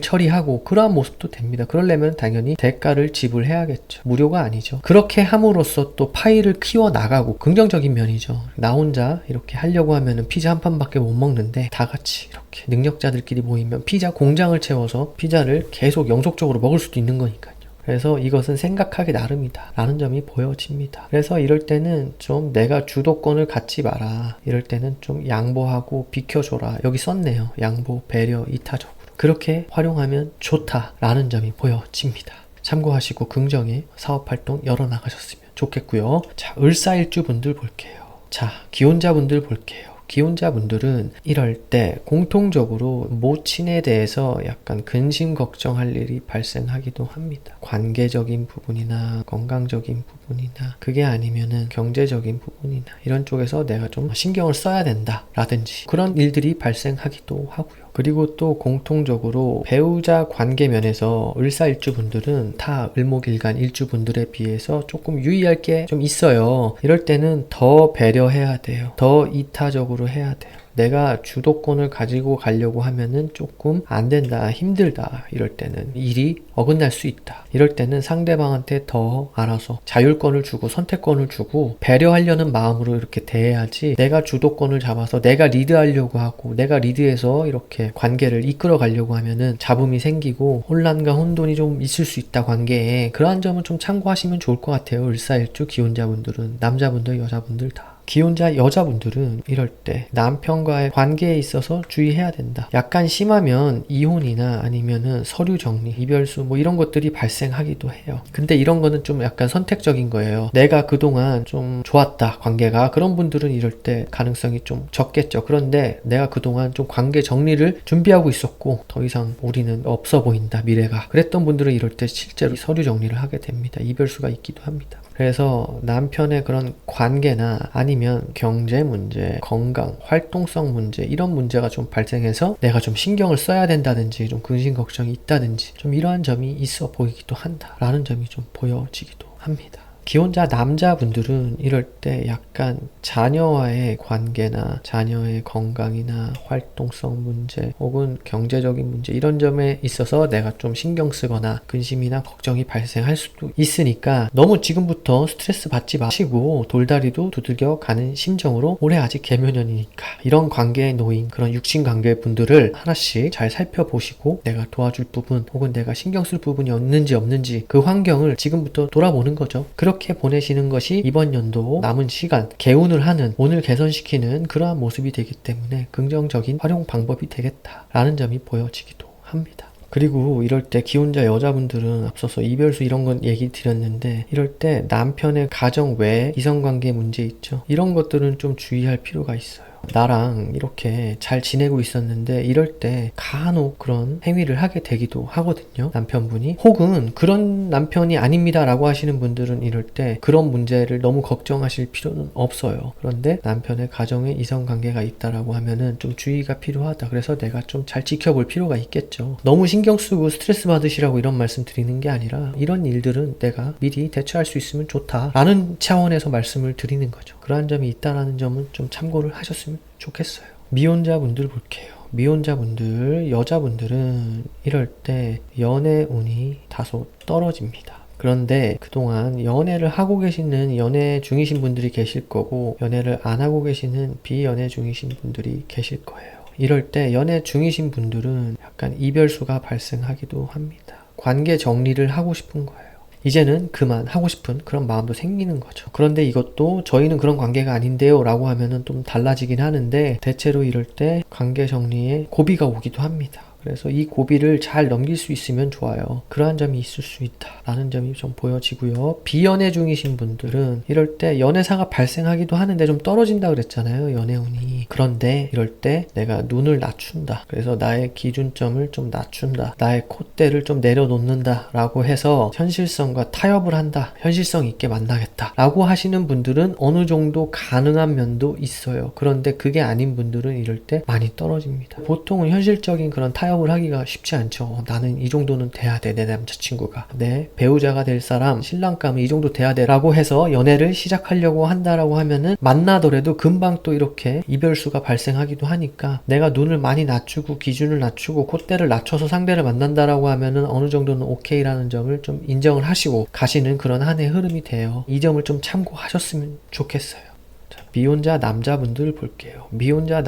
처리하고, 그러한 모습도 됩니다. 그러려면 당연히 대가를 지불해야겠죠. 무료가 아니죠. 그렇게 함으로써 또 파일을 키워 나가고, 긍정적인 면이죠. 나 혼자 이렇게 하려고 하면은 피자 한 판밖에 못 먹는데 다 같이 이렇게 능력자들끼리 모이면 피자 공장을 채워서 피자를 계속 영속적으로 먹을 수도 있는 거니까요. 그래서 이것은 생각하기 나름이다 라는 점이 보여집니다. 그래서 이럴 때는 좀 내가 주도권을 갖지 마라. 이럴 때는 좀 양보하고 비켜줘라. 여기 썼네요. 양보, 배려, 이타적으로. 그렇게 활용하면 좋다라는 점이 보여집니다. 참고하시고 긍정의 사업활동 열어나가셨으면 좋겠고요. 자, 을사일주 분들 볼게요. 자, 기혼자분들 볼게요. 기혼자분들은 이럴 때 공통적으로 모친에 대해서 약간 근심 걱정할 일이 발생하기도 합니다. 관계적인 부분이나 건강적인 부분이나, 그게 아니면은 경제적인 부분이나 이런 쪽에서 내가 좀 신경을 써야 된다 라든지 그런 일들이 발생하기도 하고요. 그리고 또 공통적으로 배우자 관계 면에서 을사일주 분들은 타 을목일간 일주 분들에 비해서 조금 유의할 게 좀 있어요. 이럴 때는 더 배려해야 돼요. 더 이타적으로 해야 돼요. 내가 주도권을 가지고 가려고 하면은 조금 안 된다, 힘들다. 이럴 때는 일이 어긋날 수 있다. 이럴 때는 상대방한테 더 알아서 자율권을 주고 선택권을 주고 배려하려는 마음으로 이렇게 대해야지, 내가 주도권을 잡아서 내가 리드하려고 하고 내가 리드해서 이렇게 관계를 이끌어 가려고 하면은 잡음이 생기고 혼란과 혼돈이 좀 있을 수 있다, 관계에. 그러한 점은 좀 참고하시면 좋을 것 같아요. 을사일주 기혼자분들은, 남자분들 여자분들 다. 기혼자 여자분들은 이럴 때 남편과의 관계에 있어서 주의해야 된다. 약간 심하면 이혼이나 아니면은 서류 정리, 이별수 뭐 이런 것들이 발생하기도 해요. 근데 이런 거는 좀 약간 선택적인 거예요. 내가 그동안 좀 좋았다, 관계가. 그런 분들은 이럴 때 가능성이 좀 적겠죠. 그런데 내가 그동안 좀 관계 정리를 준비하고 있었고 더 이상 우리는 없어 보인다, 미래가. 그랬던 분들은 이럴 때 실제로 서류 정리를 하게 됩니다. 이별수가 있기도 합니다. 그래서 남편의 그런 관계나 아니면 경제 문제, 건강, 활동성 문제, 이런 문제가 좀 발생해서 내가 좀 신경을 써야 된다든지 좀 근심 걱정이 있다든지 좀 이러한 점이 있어 보이기도 한다 라는 점이 좀 보여지기도 합니다. 기혼자 남자분들은 이럴 때 약간 자녀와의 관계나 자녀의 건강이나 활동성 문제 혹은 경제적인 문제, 이런 점에 있어서 내가 좀 신경 쓰거나 근심이나 걱정이 발생할 수도 있으니까 너무 지금부터 스트레스 받지 마시고 돌다리도 두들겨 가는 심정으로, 올해 아직 개묘년이니까 이런 관계에 놓인 그런 육신 관계 분들을 하나씩 잘 살펴보시고 내가 도와줄 부분 혹은 내가 신경 쓸 부분이 없는지 그 환경을 지금부터 돌아보는 거죠. 그렇게 보내시는 것이 이번 연도 남은 시간 개운을 하는, 오늘 개선시키는 그러한 모습이 되기 때문에 긍정적인 활용 방법이 되겠다라는 점이 보여지기도 합니다. 그리고 이럴 때 기혼자 여자분들은 앞서서 이별수 이런 건 얘기 드렸는데 이럴 때 남편의 가정 외 이성관계 문제 있죠. 이런 것들은 좀 주의할 필요가 있어요. 나랑 이렇게 잘 지내고 있었는데 이럴 때 간혹 그런 행위를 하게 되기도 하거든요. 남편분이. 혹은 그런 남편이 아닙니다 라고 하시는 분들은 이럴 때 그런 문제를 너무 걱정하실 필요는 없어요. 그런데 남편의 가정에 이성관계가 있다라고 하면은 좀 주의가 필요하다. 그래서 내가 좀 잘 지켜볼 필요가 있겠죠. 너무 신경 쓰고 스트레스 받으시라고 이런 말씀 드리는 게 아니라 이런 일들은 내가 미리 대처할 수 있으면 좋다라는 차원에서 말씀을 드리는 거죠. 그러한 점이 있다라는 점은 좀 참고를 하셨으면 좋겠어요. 미혼자분들 볼게요. 미혼자분들, 여자분들은 이럴 때 연애운이 다소 떨어집니다. 그런데 그동안 연애를 하고 계시는 연애 중이신 분들이 계실 거고 연애를 안 하고 계시는 비연애 중이신 분들이 계실 거예요. 이럴 때 연애 중이신 분들은 약간 이별수가 발생하기도 합니다. 관계 정리를 하고 싶은 거예요. 이제는 그만 하고 싶은 그런 마음도 생기는 거죠. 그런데 이것도 저희는 그런 관계가 아닌데요 라고 하면은 좀 달라지긴 하는데 대체로 이럴 때 관계 정리에 고비가 오기도 합니다. 그래서 이 고비를 잘 넘길 수 있으면 좋아요. 그러한 점이 있을 수 있다 라는 점이 좀 보여지고요. 비연애 중이신 분들은 이럴 때 연애사가 발생하기도 하는데 좀 떨어진다 그랬잖아요. 연애운이. 그런데 이럴 때 내가 눈을 낮춘다. 그래서 나의 기준점을 좀 낮춘다. 나의 콧대를 좀 내려놓는다 라고 해서 현실성과 타협을 한다. 현실성 있게 만나겠다 라고 하시는 분들은 어느 정도 가능한 면도 있어요. 그런데 그게 아닌 분들은 이럴 때 많이 떨어집니다. 보통은 현실적인 그런 타협 을 하기가 쉽지 않죠. 나는 이 정도는 돼야 돼. 내 남자친구가. 내 배우자가 될 사람, 신랑감은 이 정도 돼야 돼. 라고 해서 연애를 시작하려고 한다라고 하면은 만나더라도 금방 또 이렇게 이별수가 발생하기도 하니까 내가 눈을 많이 낮추고 기준을 낮추고 콧대를 낮춰서 상대를 만난다라고 하면은 어느 정도는 오케이라는 점을 좀 인정을 하시고 가시는 그런 한 해 흐름이 돼요. 이 점을 좀 참고하셨으면 좋겠어요. 자, 미혼자 남자분들 볼게요. 미혼자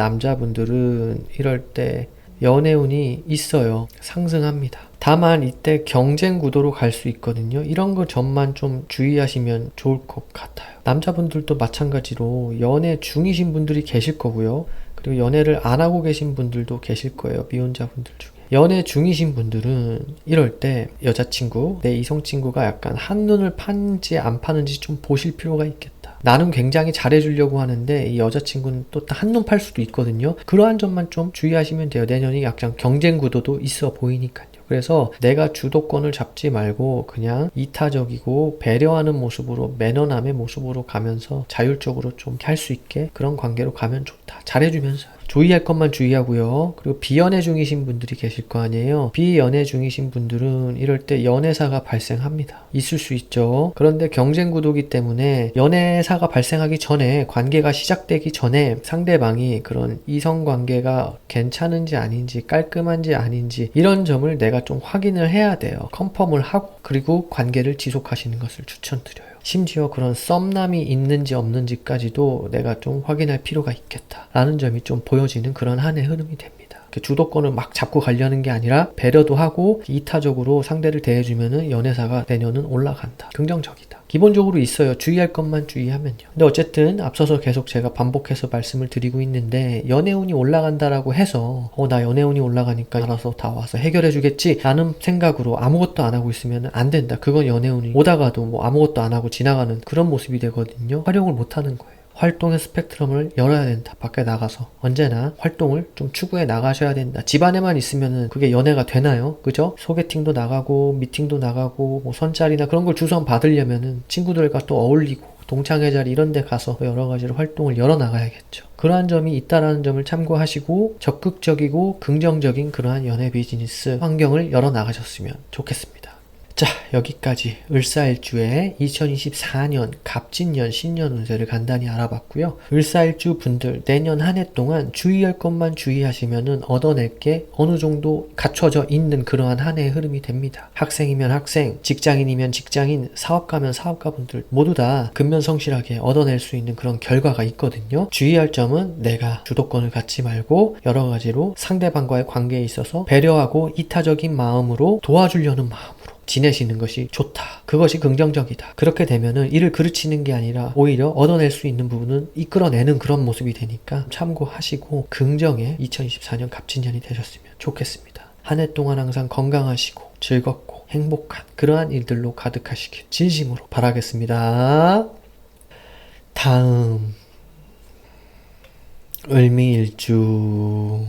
남자분들은 이럴 때 연애운이 있어요. 상승합니다. 다만 이때 경쟁 구도로 갈 수 있거든요. 이런 거 점만 좀 주의하시면 좋을 것 같아요. 남자분들도 마찬가지로 연애 중이신 분들이 계실 거고요. 그리고 연애를 안 하고 계신 분들도 계실 거예요. 미혼자분들 중에. 연애 중이신 분들은 이럴 때 여자친구, 내 이성친구가 약간 한눈을 파는지 안 파는지 좀 보실 필요가 있겠다. 나는 굉장히 잘해주려고 하는데 이 여자친구는 또 한눈 팔 수도 있거든요. 그러한 점만 좀 주의하시면 돼요. 내년이 약간 경쟁 구도도 있어 보이니까요. 그래서 내가 주도권을 잡지 말고 그냥 이타적이고 배려하는 모습으로 매너남의 모습으로 가면서 자율적으로 좀 할 수 있게 그런 관계로 가면 좋다. 잘해주면서 주의할 것만 주의하고요. 그리고 비연애 중이신 분들이 계실 거 아니에요. 비연애 중이신 분들은 이럴 때 연애사가 발생합니다. 있을 수 있죠. 그런데 경쟁 구도기 때문에 연애사가 발생하기 전에 관계가 시작되기 전에 상대방이 그런 이성관계가 괜찮은지 아닌지 깔끔한지 아닌지 이런 점을 내가 좀 확인을 해야 돼요. 컨펌을 하고 그리고 관계를 지속하시는 것을 추천드려요. 심지어 그런 썸남이 있는지 없는지까지도 내가 좀 확인할 필요가 있겠다 라는 점이 좀 보여지는 그런 한 해 흐름이 됩니다. 주도권을 막 잡고 가려는 게 아니라 배려도 하고 이타적으로 상대를 대해주면은 연애사가 내년은 올라간다. 긍정적이다. 기본적으로 있어요. 주의할 것만 주의하면요. 근데 어쨌든 앞서서 계속 제가 반복해서 말씀을 드리고 있는데 연애운이 올라간다라고 해서 나 연애운이 올라가니까 알아서 다 와서 해결해 주겠지 라는 생각으로 아무것도 안 하고 있으면 안 된다. 그건 연애운이 오다가도 뭐 아무것도 안 하고 지나가는 그런 모습이 되거든요. 활용을 못 하는 거예요. 활동의 스펙트럼을 열어야 된다. 밖에 나가서 언제나 활동을 좀 추구해 나가셔야 된다. 집안에만 있으면은 그게 연애가 되나요? 그죠? 소개팅도 나가고 미팅도 나가고 뭐 선짜리나 그런 걸 주선 받으려면은 친구들과 또 어울리고 동창회 자리 이런 데 가서 여러 가지로 활동을 열어 나가야겠죠. 그러한 점이 있다라는 점을 참고하시고 적극적이고 긍정적인 그러한 연애 비즈니스 환경을 열어 나가셨으면 좋겠습니다. 자, 여기까지 을사일주의 2024년 갑진년 신년 운세를 간단히 알아봤고요. 을사일주 분들 내년 한 해 동안 주의할 것만 주의하시면은 얻어낼 게 어느 정도 갖춰져 있는 그러한 한 해의 흐름이 됩니다. 학생이면 학생, 직장인이면 직장인, 사업가면 사업가분들 모두 다 근면성실하게 얻어낼 수 있는 그런 결과가 있거든요. 주의할 점은 내가 주도권을 갖지 말고 여러 가지로 상대방과의 관계에 있어서 배려하고 이타적인 마음으로 도와주려는 마음으로 지내시는 것이 좋다. 그것이 긍정적이다. 그렇게 되면은 이를 그르치는 게 아니라 오히려 얻어낼 수 있는 부분은 이끌어내는 그런 모습이 되니까 참고하시고 긍정의 2024년 갑진년이 되셨으면 좋겠습니다. 한 해 동안 항상 건강하시고 즐겁고 행복한 그러한 일들로 가득하시길 진심으로 바라겠습니다. 다음 을미일주.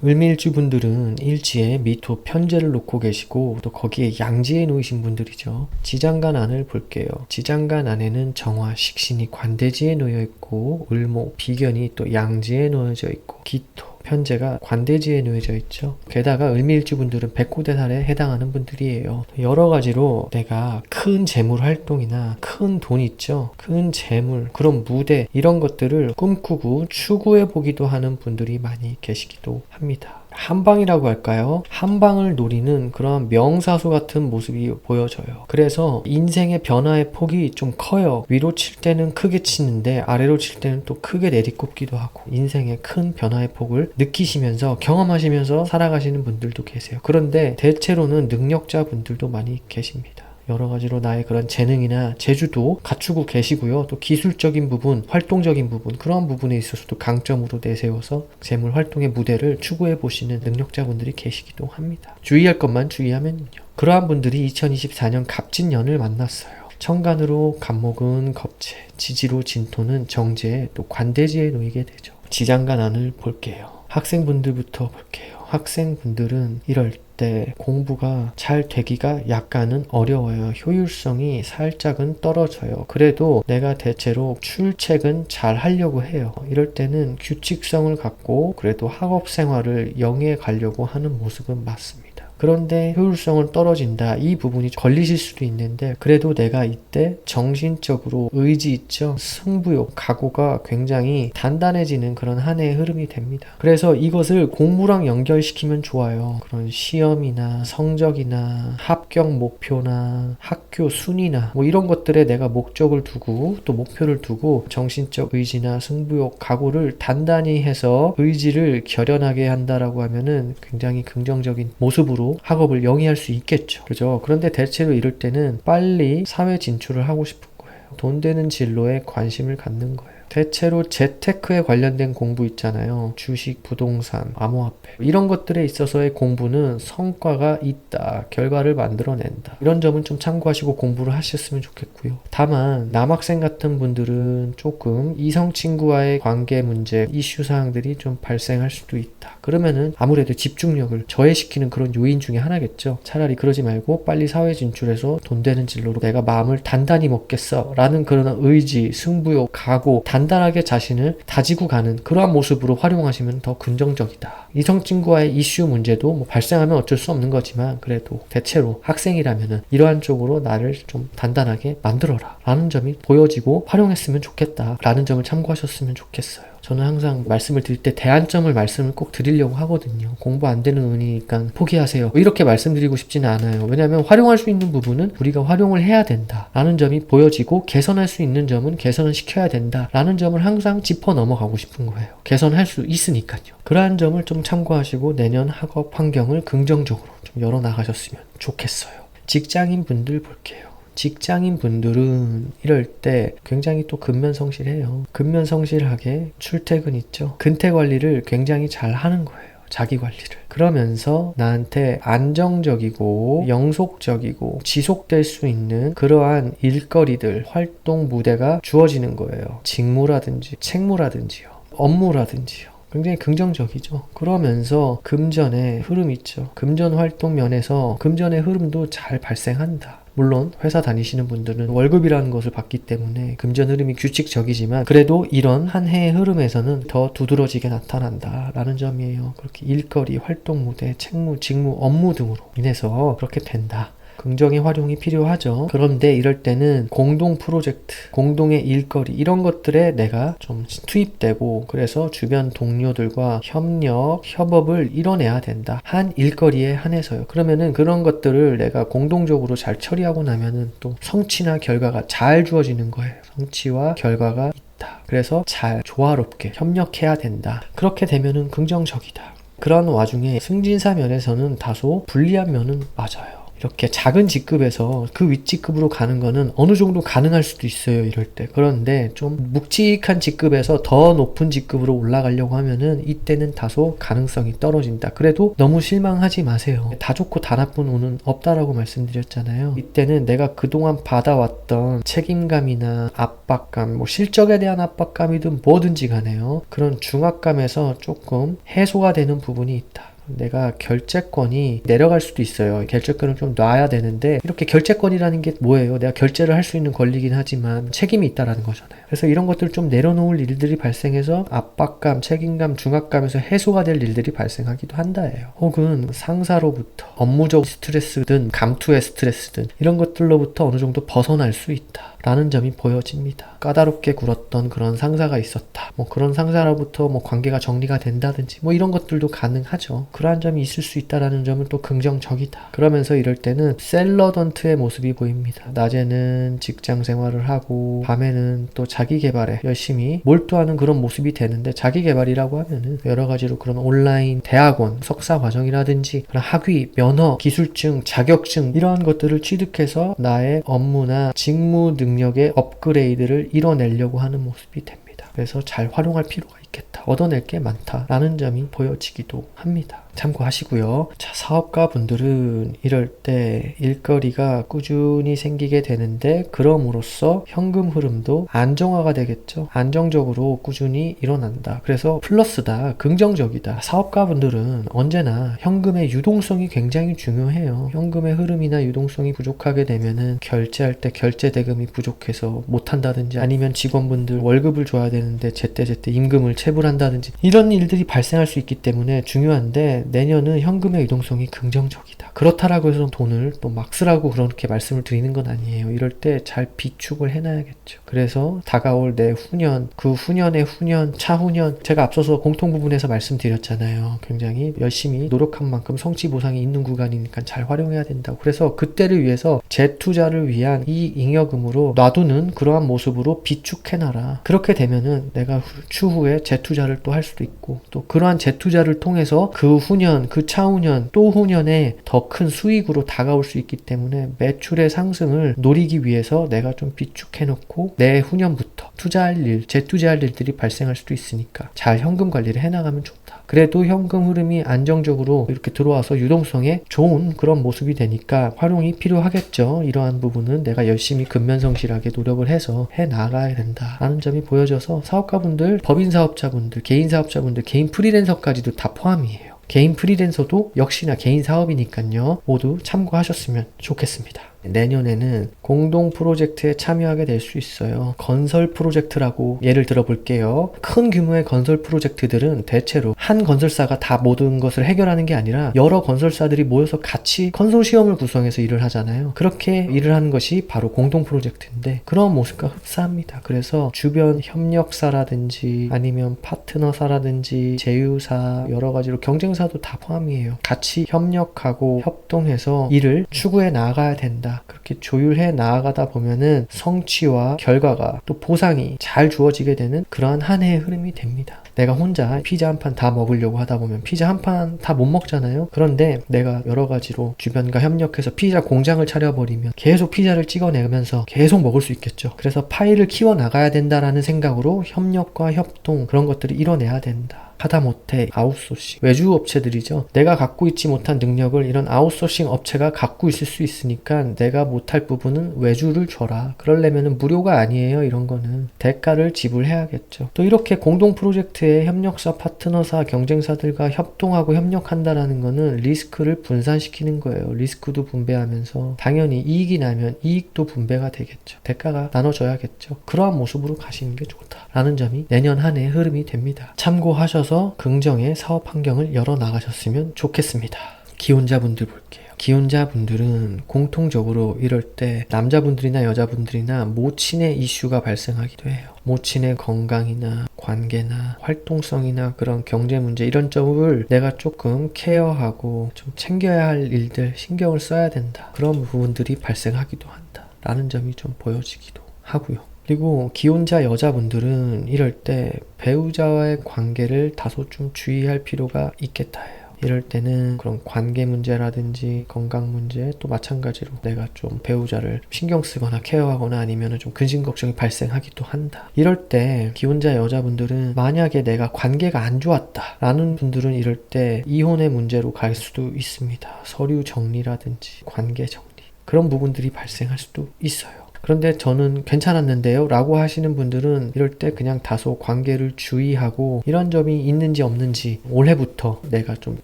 을미일주 분들은 일지에 미토 편제를 놓고 계시고 또 거기에 양지에 놓이신 분들이죠. 지장간 안을 볼게요. 지장간 안에는 정화, 식신이 관대지에 놓여 있고 을목, 비견이 또 양지에 놓여져 있고 기토, 편제가 관대지에 놓여져 있죠. 게다가 을미일주 분들은 백호대살에 해당하는 분들이에요. 여러 가지로 내가 큰 재물 활동이나 큰 돈 있죠. 큰 재물, 그런 무대 이런 것들을 꿈꾸고 추구해 보기도 하는 분들이 많이 계시기도 합니다. 한방이라고 할까요? 한방을 노리는 그런 명사수 같은 모습이 보여져요. 그래서 인생의 변화의 폭이 좀 커요. 위로 칠 때는 크게 치는데 아래로 칠 때는 또 크게 내리꼽기도 하고 인생의 큰 변화의 폭을 느끼시면서 경험하시면서 살아가시는 분들도 계세요. 그런데 대체로는 능력자 분들도 많이 계십니다. 여러 가지로 나의 그런 재능이나 재주도 갖추고 계시고요. 또 기술적인 부분, 활동적인 부분, 그런 부분에 있어서도 강점으로 내세워서 재물 활동의 무대를 추구해 보시는 능력자분들이 계시기도 합니다. 주의할 것만 주의하면요. 그러한 분들이 2024년 갑진년을 만났어요. 천간으로 갑목은 겁재, 지지로 진토는 정제에 또 관대지에 놓이게 되죠. 지장간 안을 볼게요. 학생분들부터 볼게요. 학생분들은 이럴 때 공부가 잘 되기가 약간은 어려워요. 효율성이 살짝은 떨어져요. 그래도 내가 대체로 출첵은 잘 하려고 해요. 이럴 때는 규칙성을 갖고 그래도 학업 생활을 영위해 가려고 하는 모습은 맞습니다. 그런데 효율성은 떨어진다. 이 부분이 걸리실 수도 있는데 그래도 내가 이때 정신적으로 의지 있죠. 승부욕, 각오가 굉장히 단단해지는 그런 한 해의 흐름이 됩니다. 그래서 이것을 공부랑 연결시키면 좋아요. 그런 시험이나 성적이나 합격 목표나 학교 순위나 뭐 이런 것들에 내가 목적을 두고 또 목표를 두고 정신적 의지나 승부욕, 각오를 단단히 해서 의지를 결연하게 한다라고 하면은 굉장히 긍정적인 모습으로 학업을 영위할 수 있겠죠. 그죠? 그런데 대체로 이럴 때는 빨리 사회 진출을 하고 싶은 거예요. 돈 되는 진로에 관심을 갖는 거예요. 대체로 재테크에 관련된 공부 있잖아요. 주식, 부동산, 암호화폐 이런 것들에 있어서의 공부는 성과가 있다. 결과를 만들어낸다. 이런 점은 좀 참고하시고 공부를 하셨으면 좋겠고요. 다만 남학생 같은 분들은 조금 이성 친구와의 관계 문제, 이슈 사항들이 좀 발생할 수도 있다. 그러면은 아무래도 집중력을 저해시키는 그런 요인 중에 하나겠죠. 차라리 그러지 말고 빨리 사회 진출해서 돈 되는 진로로 내가 마음을 단단히 먹겠어 라는 그런 의지, 승부욕, 각오, 단단하게 자신을 다지고 가는 그러한 모습으로 활용하시면 더 긍정적이다. 이성 친구와의 이슈 문제도 뭐 발생하면 어쩔 수 없는 거지만 그래도 대체로 학생이라면은 이러한 쪽으로 나를 좀 단단하게 만들어라 라는 점이 보여지고 활용했으면 좋겠다 라는 점을 참고하셨으면 좋겠어요. 저는 항상 말씀을 드릴 때 대안점을 말씀을 꼭 드리려고 하거든요. 공부 안 되는 운이니까 포기하세요. 이렇게 말씀드리고 싶지는 않아요. 왜냐하면 활용할 수 있는 부분은 우리가 활용을 해야 된다 라는 점이 보여지고 개선할 수 있는 점은 개선을 시켜야 된다 라는 점을 항상 짚어 넘어가고 싶은 거예요. 개선할 수 있으니까요. 그러한 점을 좀 참고하시고 내년 학업 환경을 긍정적으로 좀 열어나가셨으면 좋겠어요. 직장인 분들 볼게요. 직장인 분들은 이럴 때 굉장히 또 근면성실해요. 근면성실하게 출퇴근 있죠. 근태 관리를 굉장히 잘 하는 거예요. 자기 관리를. 그러면서 나한테 안정적이고 영속적이고 지속될 수 있는 그러한 일거리들, 활동 무대가 주어지는 거예요. 직무라든지 책무라든지요. 업무라든지요. 굉장히 긍정적이죠. 그러면서 금전의 흐름 있죠. 금전 활동 면에서 금전의 흐름도 잘 발생한다. 물론 회사 다니시는 분들은 월급이라는 것을 받기 때문에 금전 흐름이 규칙적이지만 그래도 이런 한 해의 흐름에서는 더 두드러지게 나타난다 라는 점이에요. 그렇게 일거리, 활동 무대, 책무, 직무, 업무 등으로 인해서 그렇게 된다. 긍정의 활용이 필요하죠. 그런데 이럴 때는 공동 프로젝트, 공동의 일거리 이런 것들에 내가 좀 투입되고 그래서 주변 동료들과 협력, 협업을 이뤄내야 된다. 한 일거리에 한해서요. 그러면은 그런 것들을 내가 공동적으로 잘 처리하고 나면은 또 성취나 결과가 잘 주어지는 거예요. 성취와 결과가 있다. 그래서 잘 조화롭게 협력해야 된다. 그렇게 되면은 긍정적이다. 그런 와중에 승진사 면에서는 다소 불리한 면은 맞아요. 이렇게 작은 직급에서 그 윗직급으로 가는 거는 어느 정도 가능할 수도 있어요, 이럴 때. 그런데 좀 묵직한 직급에서 더 높은 직급으로 올라가려고 하면은 이때는 다소 가능성이 떨어진다. 그래도 너무 실망하지 마세요. 다 좋고 다 나쁜 운은 없다라고 말씀드렸잖아요. 이때는 내가 그동안 받아왔던 책임감이나 압박감, 뭐 실적에 대한 압박감이든 뭐든지 간에요. 그런 중압감에서 조금 해소가 되는 부분이 있다. 내가 결제권이 내려갈 수도 있어요. 결제권을 좀 놔야 되는데, 이렇게 결제권이라는 게 뭐예요? 내가 결제를 할 수 있는 권리긴 하지만 책임이 있다라는 거잖아요. 그래서 이런 것들을 좀 내려놓을 일들이 발생해서 압박감, 책임감, 중압감에서 해소가 될 일들이 발생하기도 한다예요. 혹은 상사로부터 업무적 스트레스든 감투의 스트레스든 이런 것들로부터 어느 정도 벗어날 수 있다 라는 점이 보여집니다. 까다롭게 굴었던 그런 상사가 있었다. 뭐 그런 상사로부터 뭐 관계가 정리가 된다든지 뭐 이런 것들도 가능하죠. 그러한 점이 있을 수 있다라는 점은 또 긍정적이다. 그러면서 이럴 때는 셀러던트의 모습이 보입니다. 낮에는 직장 생활을 하고 밤에는 또 자기 개발에 열심히 몰두하는 그런 모습이 되는데, 자기 개발이라고 하면은 여러 가지로 그런 온라인 대학원, 석사 과정이라든지 그런 학위, 면허, 기술증, 자격증 이러한 것들을 취득해서 나의 업무나 직무 능력의 업그레이드를 이뤄내려고 하는 모습이 됩니다. 그래서 잘 활용할 필요가 있겠다. 얻어낼 게 많다라는 점이 보여지기도 합니다. 참고하시고요. 자, 사업가 분들은 이럴 때 일거리가 꾸준히 생기게 되는데, 그럼으로써 현금 흐름도 안정화가 되겠죠. 안정적으로 꾸준히 일어난다. 그래서 플러스다. 긍정적이다. 사업가 분들은 언제나 현금의 유동성이 굉장히 중요해요. 현금의 흐름이나 유동성이 부족하게 되면은 결제할 때 결제 대금이 부족해서 못한다든지, 아니면 직원분들 월급을 줘야 되는데 제때제때 임금을 체불한다든지 이런 일들이 발생할 수 있기 때문에 중요한데, 내년은 현금의 유동성이 긍정적이다. 그렇다라고 해서 돈을 또 막 쓰라고 그렇게 말씀을 드리는 건 아니에요. 이럴 때 잘 비축을 해놔야겠죠. 그래서 다가올 내 후년, 그 후년의 후년, 차후년, 제가 앞서서 공통 부분에서 말씀드렸잖아요. 굉장히 열심히 노력한 만큼 성취 보상이 있는 구간이니까 잘 활용해야 된다고. 그래서 그때를 위해서 재투자를 위한 이 잉여금으로 놔두는 그러한 모습으로 비축해놔라. 그렇게 되면은 내가 추후에 재투자를 또 할 수도 있고, 또 그러한 재투자를 통해서 그 후년, 그 차후년, 또 후년에 더 큰 수익으로 다가올 수 있기 때문에 매출의 상승을 노리기 위해서 내가 좀 비축해놓고 내 후년부터 투자할 일, 재투자할 일들이 발생할 수도 있으니까 잘 현금 관리를 해나가면 좋다. 그래도 현금 흐름이 안정적으로 이렇게 들어와서 유동성에 좋은 그런 모습이 되니까 활용이 필요하겠죠. 이러한 부분은 내가 열심히 근면성실하게 노력을 해서 해나가야 된다라는 점이 보여져서, 사업가분들, 법인사업자분들, 개인사업자분들, 개인 프리랜서까지도 다 포함이에요. 개인 프리랜서도 역시나 개인 사업이니까요. 모두 참고하셨으면 좋겠습니다. 내년에는 공동 프로젝트에 참여하게 될 수 있어요. 건설 프로젝트라고 예를 들어 볼게요. 큰 규모의 건설 프로젝트들은 대체로 한 건설사가 다 모든 것을 해결하는 게 아니라 여러 건설사들이 모여서 같이 컨소시엄을 구성해서 일을 하잖아요. 그렇게 일을 하는 것이 바로 공동 프로젝트인데, 그런 모습과 흡사합니다. 그래서 주변 협력사라든지 아니면 파트너사라든지 제휴사, 여러 가지로 경쟁사도 다 포함이에요. 같이 협력하고 협동해서 일을 추구해 나가야 된다. 그렇게 조율해 나아가다 보면은 성취와 결과가 또 보상이 잘 주어지게 되는 그러한 한 해의 흐름이 됩니다. 내가 혼자 피자 한 판 다 먹으려고 하다 보면 피자 한 판 다 못 먹잖아요. 그런데 내가 여러 가지로 주변과 협력해서 피자 공장을 차려버리면 계속 피자를 찍어내면서 계속 먹을 수 있겠죠. 그래서 파이를 키워 나가야 된다라는 생각으로 협력과 협동, 그런 것들을 이뤄내야 된다. 하다못해 아웃소싱, 외주 업체들이죠. 내가 갖고 있지 못한 능력을 이런 아웃소싱 업체가 갖고 있을 수 있으니까 내가 못할 부분은 외주를 줘라. 그러려면 무료가 아니에요. 이런 거는 대가를 지불해야겠죠. 또 이렇게 공동 프로젝트에 협력사, 파트너사, 경쟁사들과 협동하고 협력한다라는 거는 리스크를 분산시키는 거예요. 리스크도 분배하면서 당연히 이익이 나면 이익도 분배가 되겠죠. 대가가 나눠져야겠죠. 그러한 모습으로 가시는 게 좋다라는 점이 내년 한 해의 흐름이 됩니다. 참고하셔서 긍정의 사업 환경을 열어 나가셨으면 좋겠습니다. 기혼자분들 볼게요. 기혼자분들은 공통적으로 이럴 때 남자분들이나 여자분들이나 모친의 이슈가 발생하기도 해요. 모친의 건강이나 관계나 활동성이나 그런 경제 문제, 이런 점을 내가 조금 케어하고 좀 챙겨야 할 일들, 신경을 써야 된다. 그런 부분들이 발생하기도 한다 라는 점이 좀 보여지기도 하고요. 그리고 기혼자 여자분들은 이럴 때 배우자와의 관계를 다소 좀 주의할 필요가 있겠다 해요. 이럴 때는 그런 관계 문제라든지 건강 문제, 또 마찬가지로 내가 좀 배우자를 신경 쓰거나 케어하거나 아니면 좀 근심 걱정이 발생하기도 한다. 이럴 때 기혼자 여자분들은 만약에 내가 관계가 안 좋았다 라는 분들은 이럴 때 이혼의 문제로 갈 수도 있습니다. 서류 정리라든지 관계 정리, 그런 부분들이 발생할 수도 있어요. 그런데 저는 괜찮았는데요 라고 하시는 분들은 이럴 때 그냥 다소 관계를 주의하고 이런 점이 있는지 없는지 올해부터 내가 좀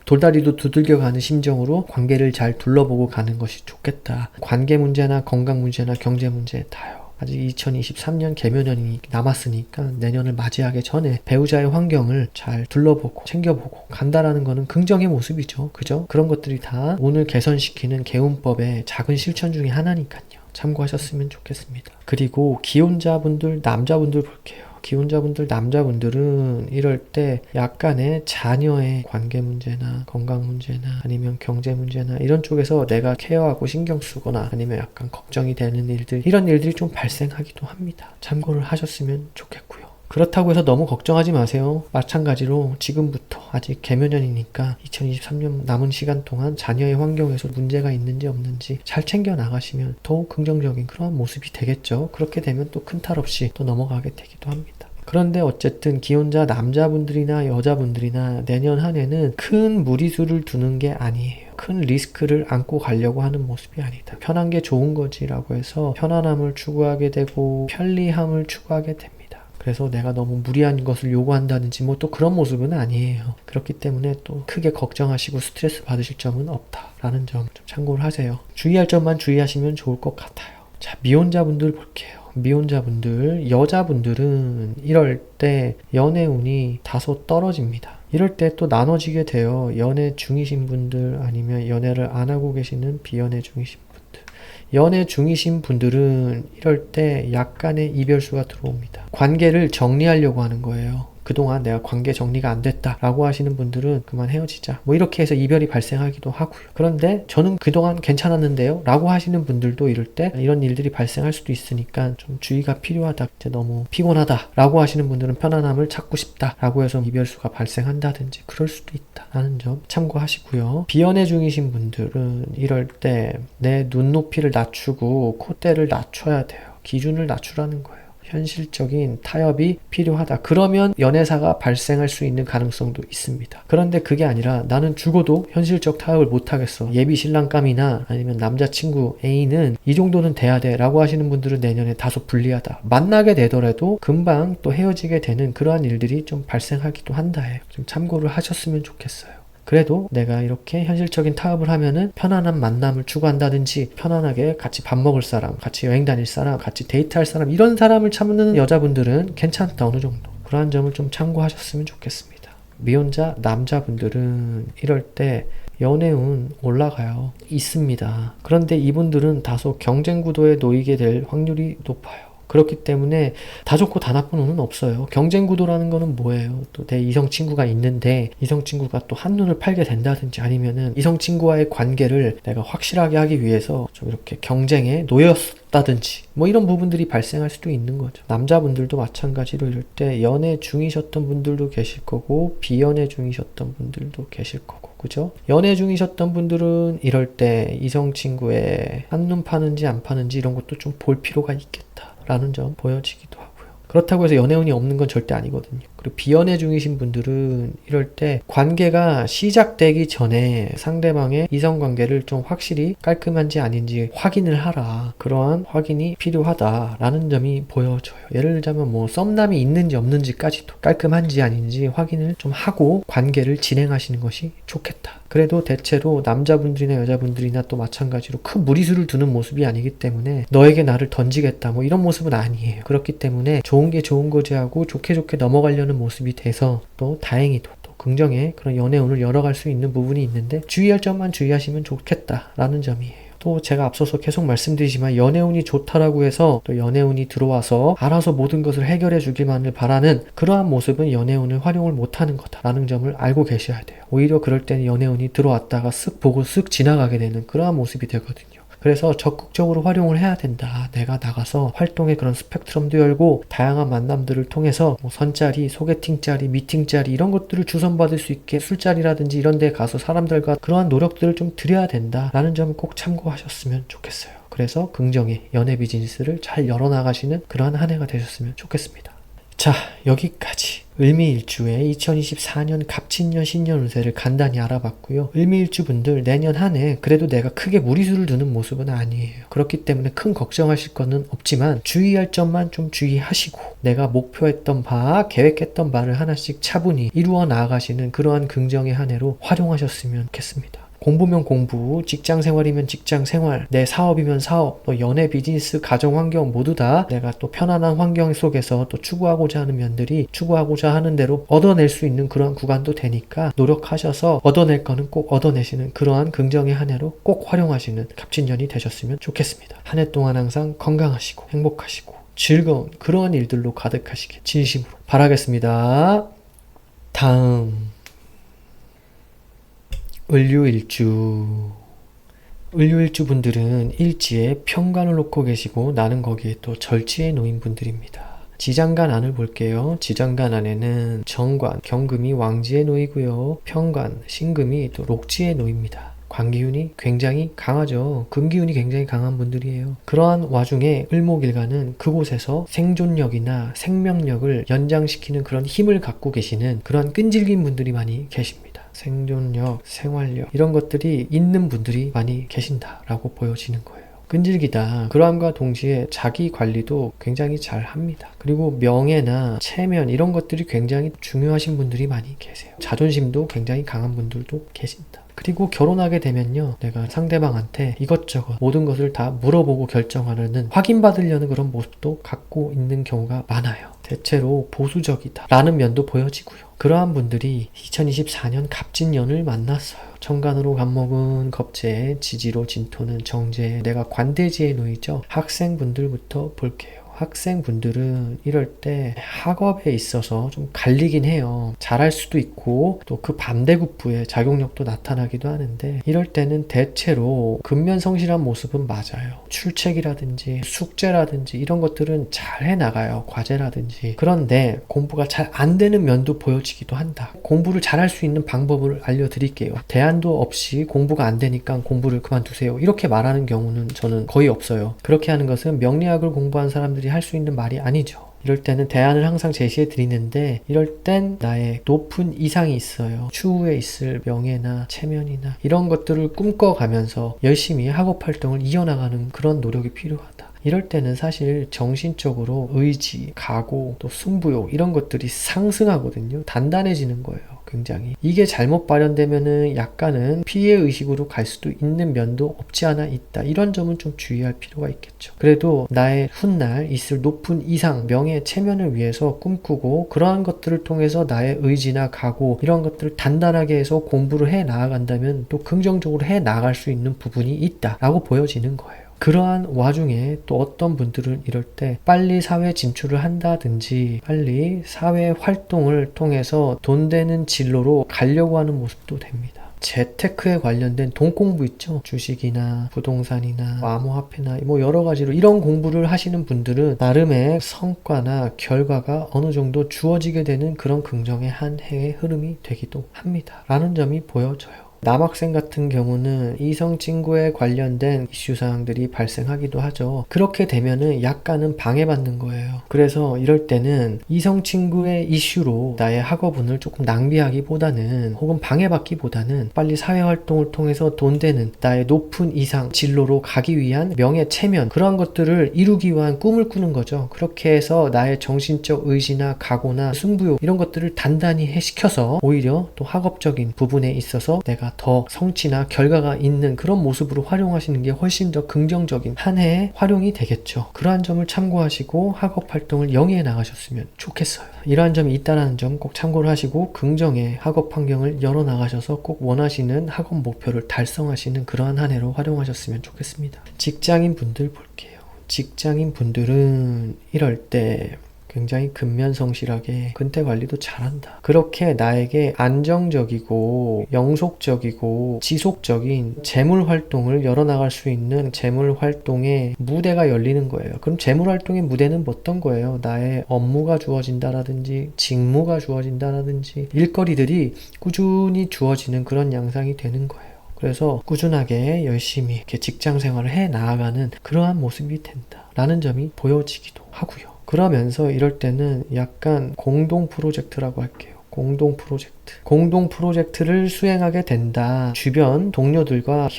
돌다리도 두들겨가는 심정으로 관계를 잘 둘러보고 가는 것이 좋겠다. 관계 문제나 건강 문제나 경제 문제 다요. 아직 2023년 개묘년이 남았으니까 내년을 맞이하기 전에 배우자의 환경을 잘 둘러보고 챙겨보고 간다라는 거는 긍정의 모습이죠. 그죠? 그런 것들이 다 오늘 개선시키는 개운법의 작은 실천 중에 하나니까요. 참고하셨으면 좋겠습니다. 그리고 기혼자분들, 남자분들 볼게요. 기혼자분들, 남자분들은 이럴 때 약간의 자녀의 관계 문제나 건강 문제나 아니면 경제 문제나 이런 쪽에서 내가 케어하고 신경 쓰거나 아니면 약간 걱정이 되는 일들, 이런 일들이 좀 발생하기도 합니다. 참고를 하셨으면 좋겠고요. 그렇다고 해서 너무 걱정하지 마세요. 마찬가지로 지금부터 아직 개묘년이니까 2023년 남은 시간 동안 자녀의 환경에서 문제가 있는지 없는지 잘 챙겨 나가시면 더욱 긍정적인 그런 모습이 되겠죠. 그렇게 되면 또 큰 탈 없이 또 넘어가게 되기도 합니다. 그런데 어쨌든 기혼자 남자분들이나 여자분들이나 내년 한 해는 큰 무리수를 두는 게 아니에요. 큰 리스크를 안고 가려고 하는 모습이 아니다. 편한 게 좋은 거지라고 해서 편안함을 추구하게 되고 편리함을 추구하게 됩니다. 그래서 내가 너무 무리한 것을 요구한다든지 뭐 또 그런 모습은 아니에요. 그렇기 때문에 또 크게 걱정하시고 스트레스 받으실 점은 없다라는 점 좀 참고를 하세요. 주의할 점만 주의하시면 좋을 것 같아요. 자, 미혼자분들 볼게요. 미혼자분들, 여자분들은 이럴 때 연애운이 다소 떨어집니다. 이럴 때 또 나눠지게 돼요. 연애 중이신 분들 아니면 연애를 안 하고 계시는 비연애 중이신 분들. 연애 중이신 분들은 이럴 때 약간의 이별수가 들어옵니다. 관계를 정리하려고 하는 거예요. 그동안 내가 관계 정리가 안 됐다 라고 하시는 분들은 그만 헤어지자 뭐 이렇게 해서 이별이 발생하기도 하고요. 그런데 저는 그동안 괜찮았는데요 라고 하시는 분들도 이럴 때 이런 일들이 발생할 수도 있으니까 좀 주의가 필요하다. 이제 너무 피곤하다 라고 하시는 분들은 편안함을 찾고 싶다 라고 해서 이별수가 발생한다든지 그럴 수도 있다 라는 점 참고하시고요. 비연애 중이신 분들은 이럴 때 내 눈높이를 낮추고 콧대를 낮춰야 돼요. 기준을 낮추라는 거예요. 현실적인 타협이 필요하다. 그러면 연애사가 발생할 수 있는 가능성도 있습니다. 그런데 그게 아니라 나는 죽어도 현실적 타협을 못하겠어. 예비 신랑감이나 아니면 남자친구 애인은 이 정도는 돼야 돼 라고 하시는 분들은 내년에 다소 불리하다. 만나게 되더라도 금방 또 헤어지게 되는 그러한 일들이 좀 발생하기도 한다 해요. 좀 참고를 하셨으면 좋겠어요. 그래도 내가 이렇게 현실적인 타협을 하면은 편안한 만남을 추구한다든지 편안하게 같이 밥 먹을 사람, 같이 여행 다닐 사람, 같이 데이트할 사람 이런 사람을 찾는 여자분들은 괜찮다 어느 정도. 그러한 점을 좀 참고하셨으면 좋겠습니다. 미혼자 남자분들은 이럴 때 연애운 올라가요. 있습니다. 그런데 이분들은 다소 경쟁 구도에 놓이게 될 확률이 높아요. 그렇기 때문에 다 좋고 다 나쁜 운은 없어요. 경쟁 구도라는 거는 뭐예요? 또 내 이성 친구가 있는데 이성 친구가 또 한눈을 팔게 된다든지 아니면은 이성 친구와의 관계를 내가 확실하게 하기 위해서 좀 이렇게 경쟁에 놓였다든지 뭐 이런 부분들이 발생할 수도 있는 거죠. 남자분들도 마찬가지로 이럴 때 연애 중이셨던 분들도 계실 거고 비연애 중이셨던 분들도 계실 거고 그죠? 연애 중이셨던 분들은 이럴 때 이성 친구의 한눈 파는지 안 파는지 이런 것도 좀 볼 필요가 있겠다 라는 점 보여지기도 하고요. 그렇다고 해서 연애운이 없는 건 절대 아니거든요. 그리고 비연애 중이신 분들은 이럴 때 관계가 시작되기 전에 상대방의 이성관계를 좀 확실히 깔끔한지 아닌지 확인을 하라. 그러한 확인이 필요하다라는 점이 보여져요. 예를 들자면 뭐 썸남이 있는지 없는지까지도 깔끔한지 아닌지 확인을 좀 하고 관계를 진행하시는 것이 좋겠다. 그래도 대체로 남자분들이나 여자분들이나 또 마찬가지로 큰 무리수를 두는 모습이 아니기 때문에 너에게 나를 던지겠다 뭐 이런 모습은 아니에요. 그렇기 때문에 좋은 게 좋은 거지 하고 좋게 넘어가려는 모습이 돼서 또 다행히도 또 긍정의 그런 연애운을 열어갈 수 있는 부분이 있는데 주의할 점만 주의하시면 좋겠다라는 점이에요. 또 제가 앞서서 계속 말씀드리지만 연애운이 좋다라고 해서 또 연애운이 들어와서 알아서 모든 것을 해결해 주기만을 바라는 그러한 모습은 연애운을 활용을 못하는 거다라는 점을 알고 계셔야 돼요. 오히려 그럴 때는 연애운이 들어왔다가 쓱 보고 쓱 지나가게 되는 그러한 모습이 되거든요. 그래서 적극적으로 활용을 해야 된다. 내가 나가서 활동의 그런 스펙트럼도 열고 다양한 만남들을 통해서 뭐 선자리, 소개팅자리, 미팅자리 이런 것들을 주선받을 수 있게 술자리라든지 이런 데 가서 사람들과 그러한 노력들을 좀 드려야 된다라는 점을 꼭 참고하셨으면 좋겠어요. 그래서 긍정의 연애 비즈니스를 잘 열어나가시는 그러한 한 해가 되셨으면 좋겠습니다. 자, 여기까지 을미일주의 2024년 갑진년 신년 운세를 간단히 알아봤고요. 을미일주 분들 내년 한 해 그래도 내가 크게 무리수를 두는 모습은 아니에요. 그렇기 때문에 큰 걱정하실 거는 없지만 주의할 점만 좀 주의하시고 내가 목표했던 바, 계획했던 바를 하나씩 차분히 이루어 나아가시는 그러한 긍정의 한 해로 활용하셨으면 좋겠습니다. 공부면 공부, 직장 생활이면 직장 생활, 내 사업이면 사업, 또 연애, 비즈니스, 가정 환경 모두 다 내가 또 편안한 환경 속에서 또 추구하고자 하는 면들이 추구하고자 하는 대로 얻어낼 수 있는 그러한 구간도 되니까 노력하셔서 얻어낼 거는 꼭 얻어내시는 그러한 긍정의 한 해로 꼭 활용하시는 갑진년이 되셨으면 좋겠습니다. 한 해 동안 항상 건강하시고 행복하시고 즐거운 그러한 일들로 가득하시길 진심으로 바라겠습니다. 다음 을류일주 분들은 일지에 편관을 놓고 계시고 나는 거기에 또 절지에 놓인 분들입니다. 지장간 안을 볼게요. 지장간 안에는 정관, 경금이 왕지에 놓이고요. 편관, 신금이 또 록지에 놓입니다. 관기운이 굉장히 강하죠. 금기운이 굉장히 강한 분들이에요. 그러한 와중에 을목일간은 그곳에서 생존력이나 생명력을 연장시키는 그런 힘을 갖고 계시는 그러한 끈질긴 분들이 많이 계십니다. 생존력, 생활력 이런 것들이 있는 분들이 많이 계신다라고 보여지는 거예요. 끈질기다. 그러함과 동시에 자기 관리도 굉장히 잘 합니다. 그리고 명예나 체면 이런 것들이 굉장히 중요하신 분들이 많이 계세요. 자존심도 굉장히 강한 분들도 계신다. 그리고 결혼하게 되면요, 내가 상대방한테 이것저것 모든 것을 다 물어보고 결정하려는 확인받으려는 그런 모습도 갖고 있는 경우가 많아요. 대체로 보수적이다 라는 면도 보여지고요. 그러한 분들이 2024년 갑진년을 만났어요. 천간으로 갑목은 겁재, 지지로 진토는 정제, 내가 관대지에 놓이죠. 학생분들부터 볼게요. 학생분들은 이럴 때 학업에 있어서 좀 갈리긴 해요. 잘할 수도 있고 또 그 반대급부의 작용력도 나타나기도 하는데 이럴 때는 대체로 근면성실한 모습은 맞아요. 출첵이라든지 숙제라든지 이런 것들은 잘 해나가요. 과제라든지. 그런데 공부가 잘 안 되는 면도 보여지기도 한다. 공부를 잘할 수 있는 방법을 알려드릴게요. 대안도 없이 공부가 안 되니까 공부를 그만두세요. 이렇게 말하는 경우는 저는 거의 없어요. 그렇게 하는 것은 명리학을 공부한 사람들이 할 수 있는 말이 아니죠. 이럴 때는 대안을 항상 제시해 드리는데 이럴 땐 나의 높은 이상이 있어요. 추후에 있을 명예나 체면이나 이런 것들을 꿈꿔가면서 열심히 학업 활동을 이어나가는 그런 노력이 필요하다. 이럴 때는 사실 정신적으로 의지, 각오, 또 승부욕 이런 것들이 상승하거든요. 단단해지는 거예요. 굉장히. 이게 잘못 발현되면은 약간은 피해의식으로 갈 수도 있는 면도 없지 않아 있다. 이런 점은 좀 주의할 필요가 있겠죠. 그래도 나의 훗날 있을 높은 이상, 명예, 체면을 위해서 꿈꾸고 그러한 것들을 통해서 나의 의지나 각오 이런 것들을 단단하게 해서 공부를 해 나아간다면 또 긍정적으로 해 나갈 수 있는 부분이 있다라고 보여지는 거예요. 그러한 와중에 또 어떤 분들은 이럴 때 빨리 사회 진출을 한다든지 빨리 사회 활동을 통해서 돈 되는 진로로 가려고 하는 모습도 됩니다. 재테크에 관련된 돈 공부 있죠? 주식이나 부동산이나 암호화폐나 뭐 여러 가지로 이런 공부를 하시는 분들은 나름의 성과나 결과가 어느 정도 주어지게 되는 그런 긍정의 한 해의 흐름이 되기도 합니다. 라는 점이 보여져요. 남학생 같은 경우는 이성 친구에 관련된 이슈 사항들이 발생하기도 하죠. 그렇게 되면은 약간은 방해받는 거예요. 그래서 이럴 때는 이성 친구의 이슈로 나의 학업운을 조금 낭비하기보다는 혹은 방해받기보다는 빨리 사회활동을 통해서 돈 되는 나의 높은 이상 진로로 가기 위한 명예, 체면 그러한 것들을 이루기 위한 꿈을 꾸는 거죠. 그렇게 해서 나의 정신적 의지나 각오나 승부욕 이런 것들을 단단히 시켜서 오히려 또 학업적인 부분에 있어서 내가 더 성취나 결과가 있는 그런 모습으로 활용하시는 게 훨씬 더 긍정적인 한 해의 활용이 되겠죠. 그러한 점을 참고하시고 학업 활동을 영위해 나가셨으면 좋겠어요. 이러한 점이 있다는 점 꼭 참고를 하시고 긍정의 학업 환경을 열어나가셔서 꼭 원하시는 학업 목표를 달성하시는 그러한 한 해로 활용하셨으면 좋겠습니다. 직장인 분들 볼게요. 직장인 분들은 이럴 때 굉장히 근면성실하게 근태 관리도 잘한다. 그렇게 나에게 안정적이고 영속적이고 지속적인 재물 활동을 열어나갈 수 있는 재물 활동의 무대가 열리는 거예요. 그럼 재물 활동의 무대는 어떤 거예요? 나의 업무가 주어진다라든지 직무가 주어진다라든지 일거리들이 꾸준히 주어지는 그런 양상이 되는 거예요. 그래서 꾸준하게 열심히 이렇게 직장 생활을 해 나아가는 그러한 모습이 된다 라는 점이 보여지기도 하고요. 그러면서 이럴 때는 약간 공동 프로젝트라고 할게요. 공동 프로젝트를 수행하게 된다. 주변 동료들과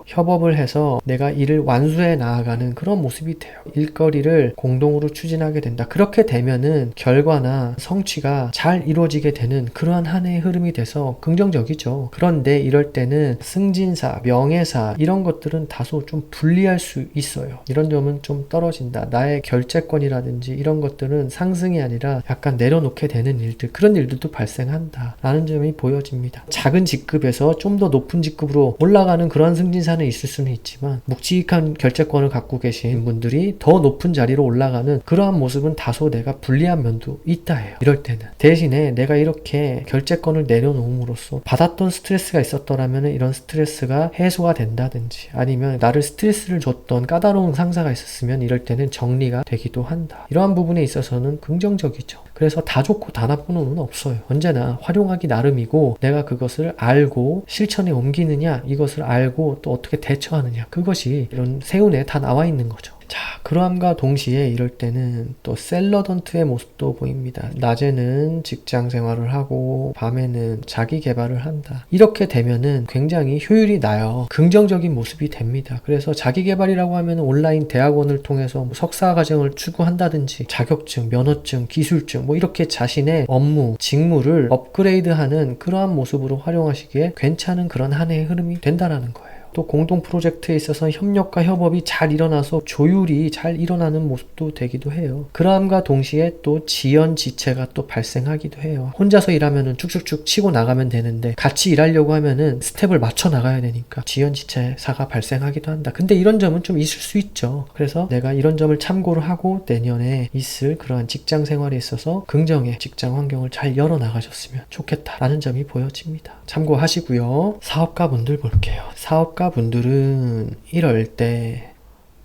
협업을 해서 내가 일을 완수해 나아가는 그런 모습이 돼요. 일거리를 공동으로 추진하게 된다. 그렇게 되면은 결과나 성취가 잘 이루어지게 되는 그러한 한 해의 흐름이 돼서 긍정적이죠. 그런데 이럴 때는 승진사, 명예사 이런 것들은 다소 좀 불리할 수 있어요. 이런 점은 좀 떨어진다. 나의 결재권이라든지 이런 것들은 상승이 아니라 약간 내려놓게 되는 일들, 그런 일들도 발생한다 라는 점이 보여집니다. 작은 직급에서 좀 더 높은 직급으로 올라가는 그런 승진사는 있을 수는 있지만 묵직한 결재권을 갖고 계신 분들이 더 높은 자리로 올라가는 그러한 모습은 다소 내가 불리한 면도 있다 해요. 이럴 때는 대신에 내가 이렇게 결재권을 내려놓음으로써 받았던 스트레스가 있었더라면 이런 스트레스가 해소가 된다든지 아니면 나를 스트레스를 줬던 까다로운 상사가 있었으면 이럴 때는 정리가 되기도 한다. 이러한 부분에 있어서는 긍정적이죠. 그래서 다 좋고 다 나쁜 운은 없어요. 언제나 활용하기 나름이고 내가 그것을 알고 실천에 옮기느냐, 이것을 알고 또 어떻게 대처하느냐, 그것이 이런 세운에 다 나와 있는 거죠. 자, 그러함과 동시에 이럴 때는 또 셀러던트의 모습도 보입니다. 낮에는 직장 생활을 하고 밤에는 자기 개발을 한다. 이렇게 되면은 굉장히 효율이 나요. 긍정적인 모습이 됩니다. 그래서 자기 개발이라고 하면 온라인 대학원을 통해서 뭐 석사 과정을 추구한다든지 자격증, 면허증, 기술증 뭐 이렇게 자신의 업무, 직무를 업그레이드하는 그러한 모습으로 활용하시기에 괜찮은 그런 한 해의 흐름이 된다라는 거예요. 또 공동 프로젝트에 있어서 협력과 협업이 잘 일어나서 조율이 잘 일어나는 모습도 되기도 해요. 그러함과 동시에 또 지연지체가 또 발생하기도 해요. 혼자서 일하면은 쭉쭉쭉 치고 나가면 되는데 같이 일하려고 하면은 스텝을 맞춰 나가야 되니까 지연지체사가 발생하기도 한다. 근데 이런 점은 좀 있을 수 있죠. 그래서 내가 이런 점을 참고를 하고 내년에 있을 그러한 직장 생활에 있어서 긍정의 직장 환경을 잘 열어나가셨으면 좋겠다라는 점이 보여집니다. 참고하시고요. 사업가분들 볼게요. 사업가분들은 이럴 때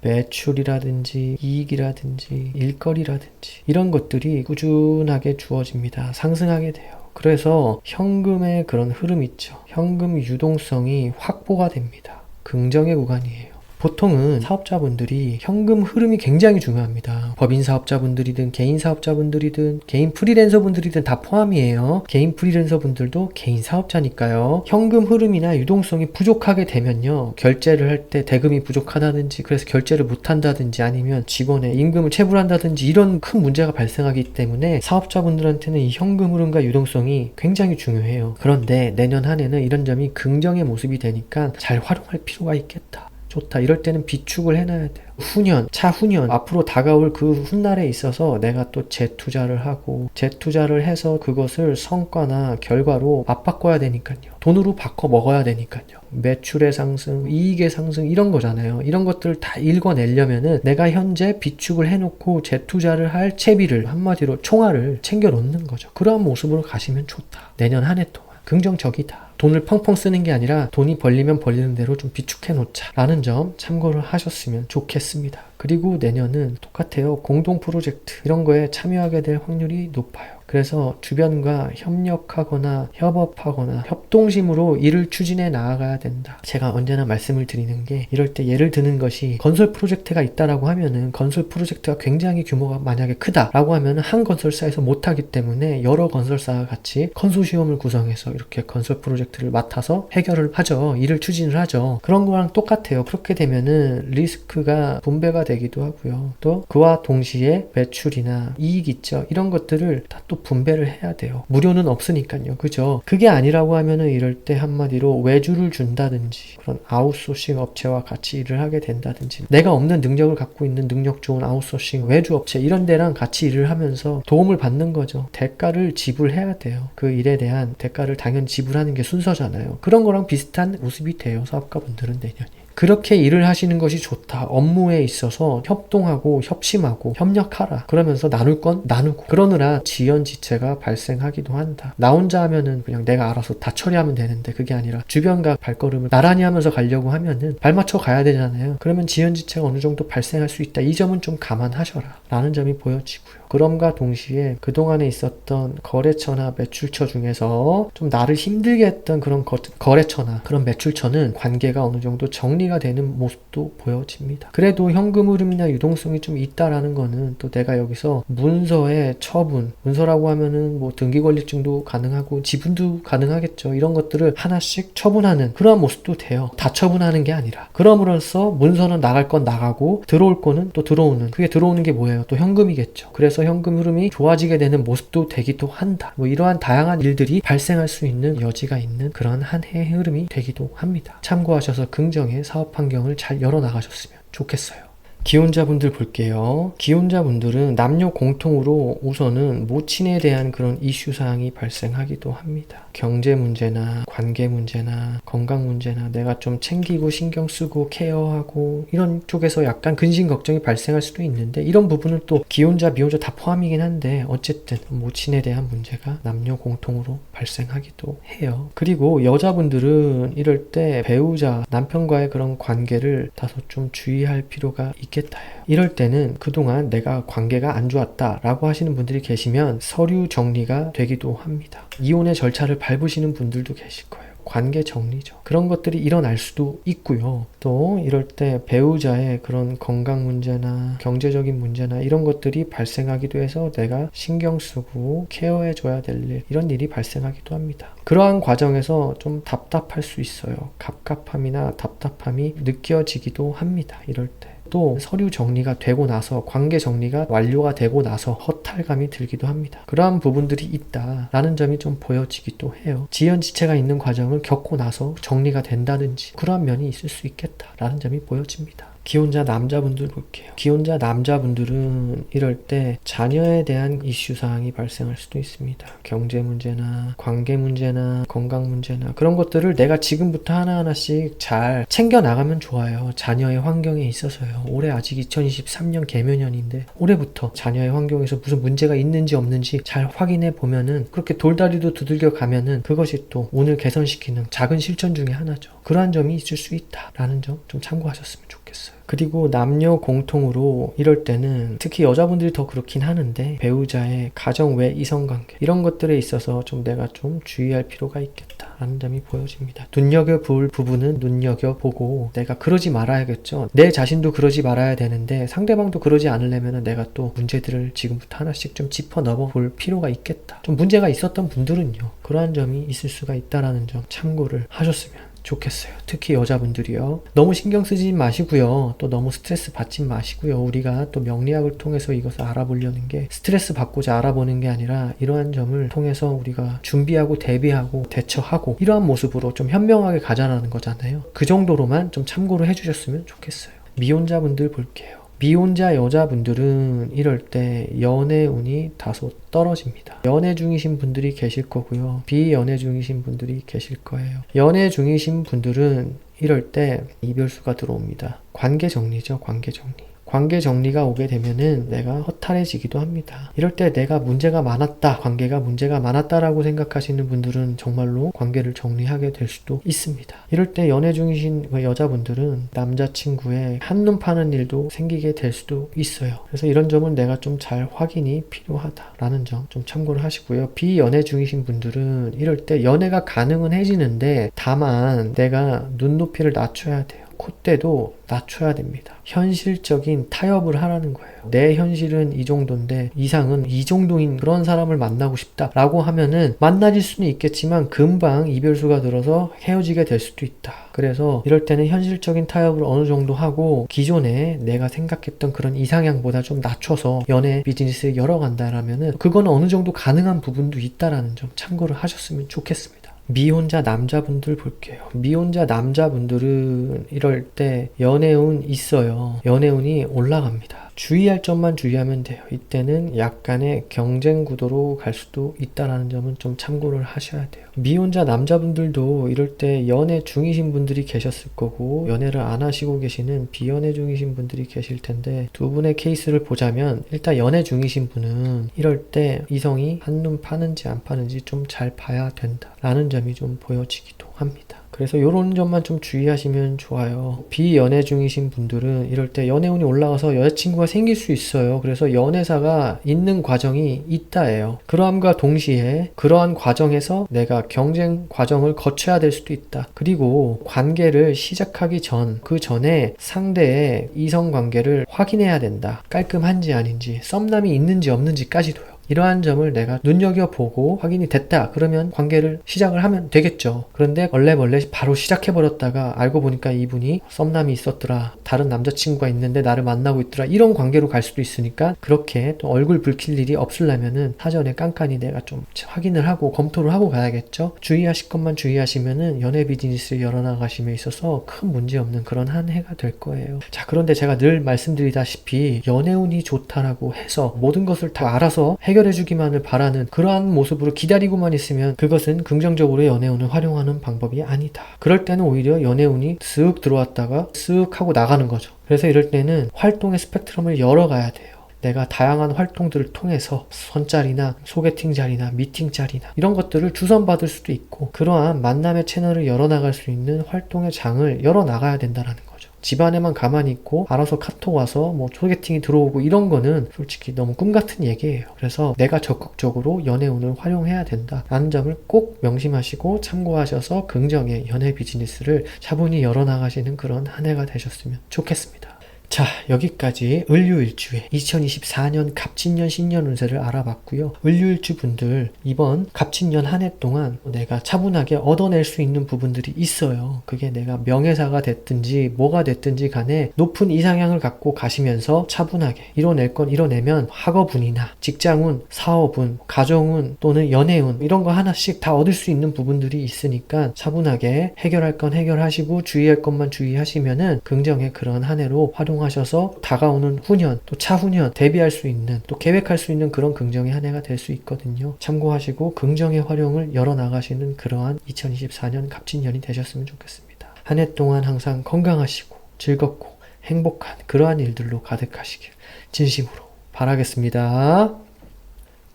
매출이라든지 이익이라든지 일거리라든지 이런 것들이 꾸준하게 주어집니다. 상승하게 돼요. 그래서 현금의 그런 흐름 있죠. 현금 유동성이 확보가 됩니다. 긍정의 구간이에요. 보통은 사업자분들이 현금 흐름이 굉장히 중요합니다. 법인 사업자분들이든 개인 사업자분들이든 개인 프리랜서분들이든 다 포함이에요. 개인 프리랜서분들도 개인 사업자니까요. 현금 흐름이나 유동성이 부족하게 되면요. 결제를 할 때 대금이 부족하다든지 그래서 결제를 못한다든지 아니면 직원의 임금을 체불한다든지 이런 큰 문제가 발생하기 때문에 사업자분들한테는 이 현금 흐름과 유동성이 굉장히 중요해요. 그런데 내년 한 해는 이런 점이 긍정의 모습이 되니까 잘 활용할 필요가 있겠다. 좋다. 이럴 때는 비축을 해놔야 돼요. 후년, 차후년, 앞으로 다가올 그 훗날에 있어서 내가 또 재투자를 하고 재투자를 해서 그것을 성과나 결과로 맞바꿔야 되니까요. 돈으로 바꿔 먹어야 되니까요. 매출의 상승, 이익의 상승 이런 거잖아요. 이런 것들을 다 읽어내려면은 내가 현재 비축을 해놓고 재투자를 할 채비를 한마디로 총알을 챙겨 놓는 거죠. 그러한 모습으로 가시면 좋다. 내년 한 해 동안 긍정적이다. 돈을 펑펑 쓰는 게 아니라 돈이 벌리면 벌리는 대로 좀 비축해 놓자 라는 점 참고를 하셨으면 좋겠습니다. 그리고 내년은 똑같아요. 공동 프로젝트 이런 거에 참여하게 될 확률이 높아요. 그래서 주변과 협력하거나 협업하거나 협동심으로 일을 추진해 나아가야 된다. 제가 언제나 말씀을 드리는 게 이럴 때 예를 드는 것이 건설 프로젝트가 있다라고 하면은 건설 프로젝트가 굉장히 규모가 만약에 크다라고 하면은 한 건설사에서 못하기 때문에 여러 건설사와 같이 컨소시엄을 구성해서 이렇게 건설 프로젝트를 맡아서 해결을 하죠. 일을 추진을 하죠. 그런 거랑 똑같아요. 그렇게 되면은 리스크가 분배가 되기도 하고요. 또 그와 동시에 매출이나 이익 있죠. 이런 것들을 다 또 분배를 해야 돼요. 무료는 없으니까요. 그죠? 그게 아니라고 하면은 이럴 때 한마디로 외주를 준다든지 그런 아웃소싱 업체와 같이 일을 하게 된다든지 내가 없는 능력을 갖고 있는 능력 좋은 아웃소싱 외주 업체 이런 데랑 같이 일을 하면서 도움을 받는 거죠. 대가를 지불해야 돼요. 그 일에 대한 대가를 당연히 지불하는 게 순서잖아요. 그런 거랑 비슷한 모습이 돼요. 사업가분들은 내년이. 그렇게 일을 하시는 것이 좋다. 업무에 있어서 협동하고 협심하고 협력하라. 그러면서 나눌 건 나누고 그러느라 지연지체가 발생하기도 한다. 나 혼자 하면은 그냥 내가 알아서 다 처리하면 되는데 그게 아니라 주변과 발걸음을 나란히 하면서 가려고 하면은 발 맞춰 가야 되잖아요. 그러면 지연지체가 어느 정도 발생할 수 있다. 이 점은 좀 감안하셔라 라는 점이 보여지고요. 그럼과 동시에 그동안에 있었던 거래처나 매출처 중에서 좀 나를 힘들게 했던 그런 거래처나 그런 매출처는 관계가 어느 정도 정리가 되는 모습도 보여집니다. 그래도 현금 흐름이나 유동성이 좀 있다라는 거는 또 내가 여기서 문서의 처분, 문서라고 하면은 뭐 등기권리증도 가능하고 지분도 가능하겠죠. 이런 것들을 하나씩 처분하는 그러한 모습도 돼요. 다 처분하는 게 아니라. 그럼으로써 문서는 나갈 건 나가고 들어올 거는 또 들어오는, 그게 들어오는 게 뭐예요? 또 현금이겠죠. 그래서 현금 흐름이 좋아지게 되는 모습도 되기도 한다. 뭐 이러한 다양한 일들이 발생할 수 있는 여지가 있는 그런 한 해의 흐름이 되기도 합니다. 참고하셔서 긍정의 사업 환경을 잘 열어나가셨으면 좋겠어요. 기혼자분들 볼게요. 기혼자분들은 남녀 공통으로 우선은 모친에 대한 그런 이슈사항이 발생하기도 합니다. 경제 문제나 관계 문제나 건강 문제나 내가 좀 챙기고 신경 쓰고 케어하고 이런 쪽에서 약간 근심 걱정이 발생할 수도 있는데 이런 부분은 또 기혼자 미혼자 다 포함이긴 한데 어쨌든 모친에 대한 문제가 남녀 공통으로 발생하기도 해요. 그리고 여자분들은 이럴 때 배우자 남편과의 그런 관계를 다소 좀 주의할 필요가 있겠다. 이럴 때는 그동안 내가 관계가 안 좋았다 라고 하시는 분들이 계시면 서류 정리가 되기도 합니다. 이혼의 절차를 밟으시는 분들도 계실 거예요. 관계 정리죠. 그런 것들이 일어날 수도 있고요. 또 이럴 때 배우자의 그런 건강 문제나 경제적인 문제나 이런 것들이 발생하기도 해서 내가 신경 쓰고 케어해 줘야 될 일, 이런 일이 발생하기도 합니다. 그러한 과정에서 좀 답답할 수 있어요. 갑갑함이나 답답함이 느껴지기도 합니다. 이럴 때. 또 서류 정리가 되고 나서 관계 정리가 완료가 되고 나서 허탈감이 들기도 합니다. 그러한 부분들이 있다라는 점이 좀 보여지기도 해요. 지연지체가 있는 과정을 겪고 나서 정리가 된다든지 그러한 면이 있을 수 있겠다라는 점이 보여집니다. 기혼자 남자분들 볼게요. 기혼자 남자분들은 이럴 때 자녀에 대한 이슈사항이 발생할 수도 있습니다. 경제 문제나 관계 문제나 건강 문제나 그런 것들을 내가 지금부터 하나하나씩 잘 챙겨나가면 좋아요. 자녀의 환경에 있어서요. 올해 아직 2023년 개묘년인데 올해부터 자녀의 환경에서 무슨 문제가 있는지 없는지 잘 확인해 보면은 그렇게 돌다리도 두들겨 가면은 그것이 또 오늘 개선시키는 작은 실천 중에 하나죠. 그러한 점이 있을 수 있다라는 점 좀 참고하셨으면 좋겠어요. 그리고 남녀 공통으로 이럴 때는 특히 여자분들이 더 그렇긴 하는데 배우자의 가정 외 이성관계 이런 것들에 있어서 좀 내가 좀 주의할 필요가 있겠다라는 점이 보여집니다. 눈여겨볼 부분은 눈여겨보고 내가 그러지 말아야겠죠. 내 자신도 그러지 말아야 되는데 상대방도 그러지 않으려면 내가 또 문제들을 지금부터 하나씩 좀 짚어 넣어볼 필요가 있겠다. 좀 문제가 있었던 분들은요. 그러한 점이 있을 수가 있다라는 점 참고를 하셨으면 좋겠어요. 특히 여자분들이요. 너무 신경 쓰지 마시고요. 또 너무 스트레스 받지 마시고요. 우리가 또 명리학을 통해서 이것을 알아보려는 게 스트레스 받고자 알아보는 게 아니라 이러한 점을 통해서 우리가 준비하고 대비하고 대처하고 이러한 모습으로 좀 현명하게 가자라는 거잖아요. 그 정도로만 좀 참고를 해주셨으면 좋겠어요. 미혼자분들 볼게요. 미혼자 여자분들은 이럴 때 연애운이 다소 떨어집니다. 연애 중이신 분들이 계실 거고요. 비연애 중이신 분들이 계실 거예요. 연애 중이신 분들은 이럴 때 이별수가 들어옵니다. 관계 정리죠. 관계 정리. 관계 정리가 오게 되면은 내가 허탈해지기도 합니다. 이럴 때 내가 문제가 많았다, 관계가 문제가 많았다라고 생각하시는 분들은 정말로 관계를 정리하게 될 수도 있습니다. 이럴 때 연애 중이신 여자분들은 남자친구의 한눈 파는 일도 생기게 될 수도 있어요. 그래서 이런 점은 내가 좀 잘 확인이 필요하다라는 점 좀 참고를 하시고요. 비연애 중이신 분들은 이럴 때 연애가 가능은 해지는데 다만 내가 눈높이를 낮춰야 돼요. 콧대도 낮춰야 됩니다. 현실적인 타협을 하라는 거예요. 내 현실은 이 정도인데 이상은 이 정도인 그런 사람을 만나고 싶다 라고 하면은 만나질 수는 있겠지만 금방 이별수가 들어서 헤어지게 될 수도 있다. 그래서 이럴 때는 현실적인 타협을 어느 정도 하고 기존에 내가 생각했던 그런 이상향보다 좀 낮춰서 연애 비즈니스에 열어간다라면은 그건 어느 정도 가능한 부분도 있다라는 점 참고를 하셨으면 좋겠습니다. 미혼자 남자분들 볼게요. 미혼자 남자분들은 이럴 때 연애운 있어요. 연애운이 올라갑니다. 주의할 점만 주의하면 돼요. 이때는 약간의 경쟁 구도로 갈 수도 있다는 점은 좀 참고를 하셔야 돼요. 미혼자 남자분들도 이럴 때 연애 중이신 분들이 계셨을 거고 연애를 안 하시고 계시는 비연애 중이신 분들이 계실 텐데 두 분의 케이스를 보자면 일단 연애 중이신 분은 이럴 때 이성이 한눈 파는지 안 파는지 좀 잘 봐야 된다라는 점이 좀 보여지기도 합니다. 그래서 이런 점만 좀 주의하시면 좋아요. 비연애 중이신 분들은 이럴 때 연애운이 올라가서 여자친구가 생길 수 있어요. 그래서 연애사가 있는 과정이 있다예요. 그러함과 동시에 그러한 과정에서 내가 경쟁 과정을 거쳐야 될 수도 있다. 그리고 관계를 시작하기 전, 그 전에 상대의 이성관계를 확인해야 된다. 깔끔한지 아닌지, 썸남이 있는지 없는지까지도요. 이러한 점을 내가 눈여겨보고 확인이 됐다. 그러면 관계를 시작을 하면 되겠죠. 그런데 얼레벌레 바로 시작해버렸다가 알고 보니까 이분이 썸남이 있었더라. 다른 남자친구가 있는데 나를 만나고 있더라. 이런 관계로 갈 수도 있으니까 그렇게 또 얼굴 붉힐 일이 없으려면은 사전에 깐깐히 내가 좀 확인을 하고 검토를 하고 가야겠죠. 주의하실 것만 주의하시면은 연애 비즈니스를 열어나가심에 있어서 큰 문제 없는 그런 한 해가 될 거예요. 자, 그런데 제가 늘 말씀드리다시피 연애운이 좋다라고 해서 모든 것을 다 알아서 해결해주기만을 바라는 그러한 모습으로 기다리고만 있으면 그것은 긍정적으로 연애운을 활용하는 방법이 아니다. 그럴 때는 오히려 연애운이 쓱 들어왔다가 쓱 하고 나가는 거죠. 그래서 이럴 때는 활동의 스펙트럼을 열어가야 돼요. 내가 다양한 활동들을 통해서 선자리나 소개팅 자리나 미팅 자리나 이런 것들을 주선받을 수도 있고 그러한 만남의 채널을 열어나갈 수 있는 활동의 장을 열어나가야 된다는 거죠. 집안에만 가만히 있고 알아서 카톡 와서 뭐 소개팅이 들어오고 이런 거는 솔직히 너무 꿈 같은 얘기예요. 그래서 내가 적극적으로 연애운을 활용해야 된다라는 점을 꼭 명심하시고 참고하셔서 긍정의 연애 비즈니스를 차분히 열어나가시는 그런 한 해가 되셨으면 좋겠습니다. 자, 여기까지 을류일주의 2024년 갑진년 신년 운세를 알아봤고요. 을류일주 분들 이번 갑진년 한 해 동안 내가 차분하게 얻어낼 수 있는 부분들이 있어요. 그게 내가 명예사가 됐든지 뭐가 됐든지 간에 높은 이상향을 갖고 가시면서 차분하게 이뤄낼 건 이뤄내면 학업운이나 직장운, 사업운, 가정운 또는 연애운 이런 거 하나씩 다 얻을 수 있는 부분들이 있으니까 차분하게 해결할 건 해결하시고 주의할 것만 주의하시면은 긍정의 그런 한 해로 하셔서 다가오는 후년 또 차후년 대비할 수 있는 또 계획할 수 있는 그런 긍정의 한 해가 될 수 있거든요. 참고하시고 긍정의 활용을 열어나가시는 그러한 2024년 갑진년이 되셨으면 좋겠습니다. 한 해 동안 항상 건강하시고 즐겁고 행복한 그러한 일들로 가득하시길 진심으로 바라겠습니다.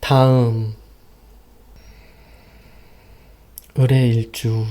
다음 을해일주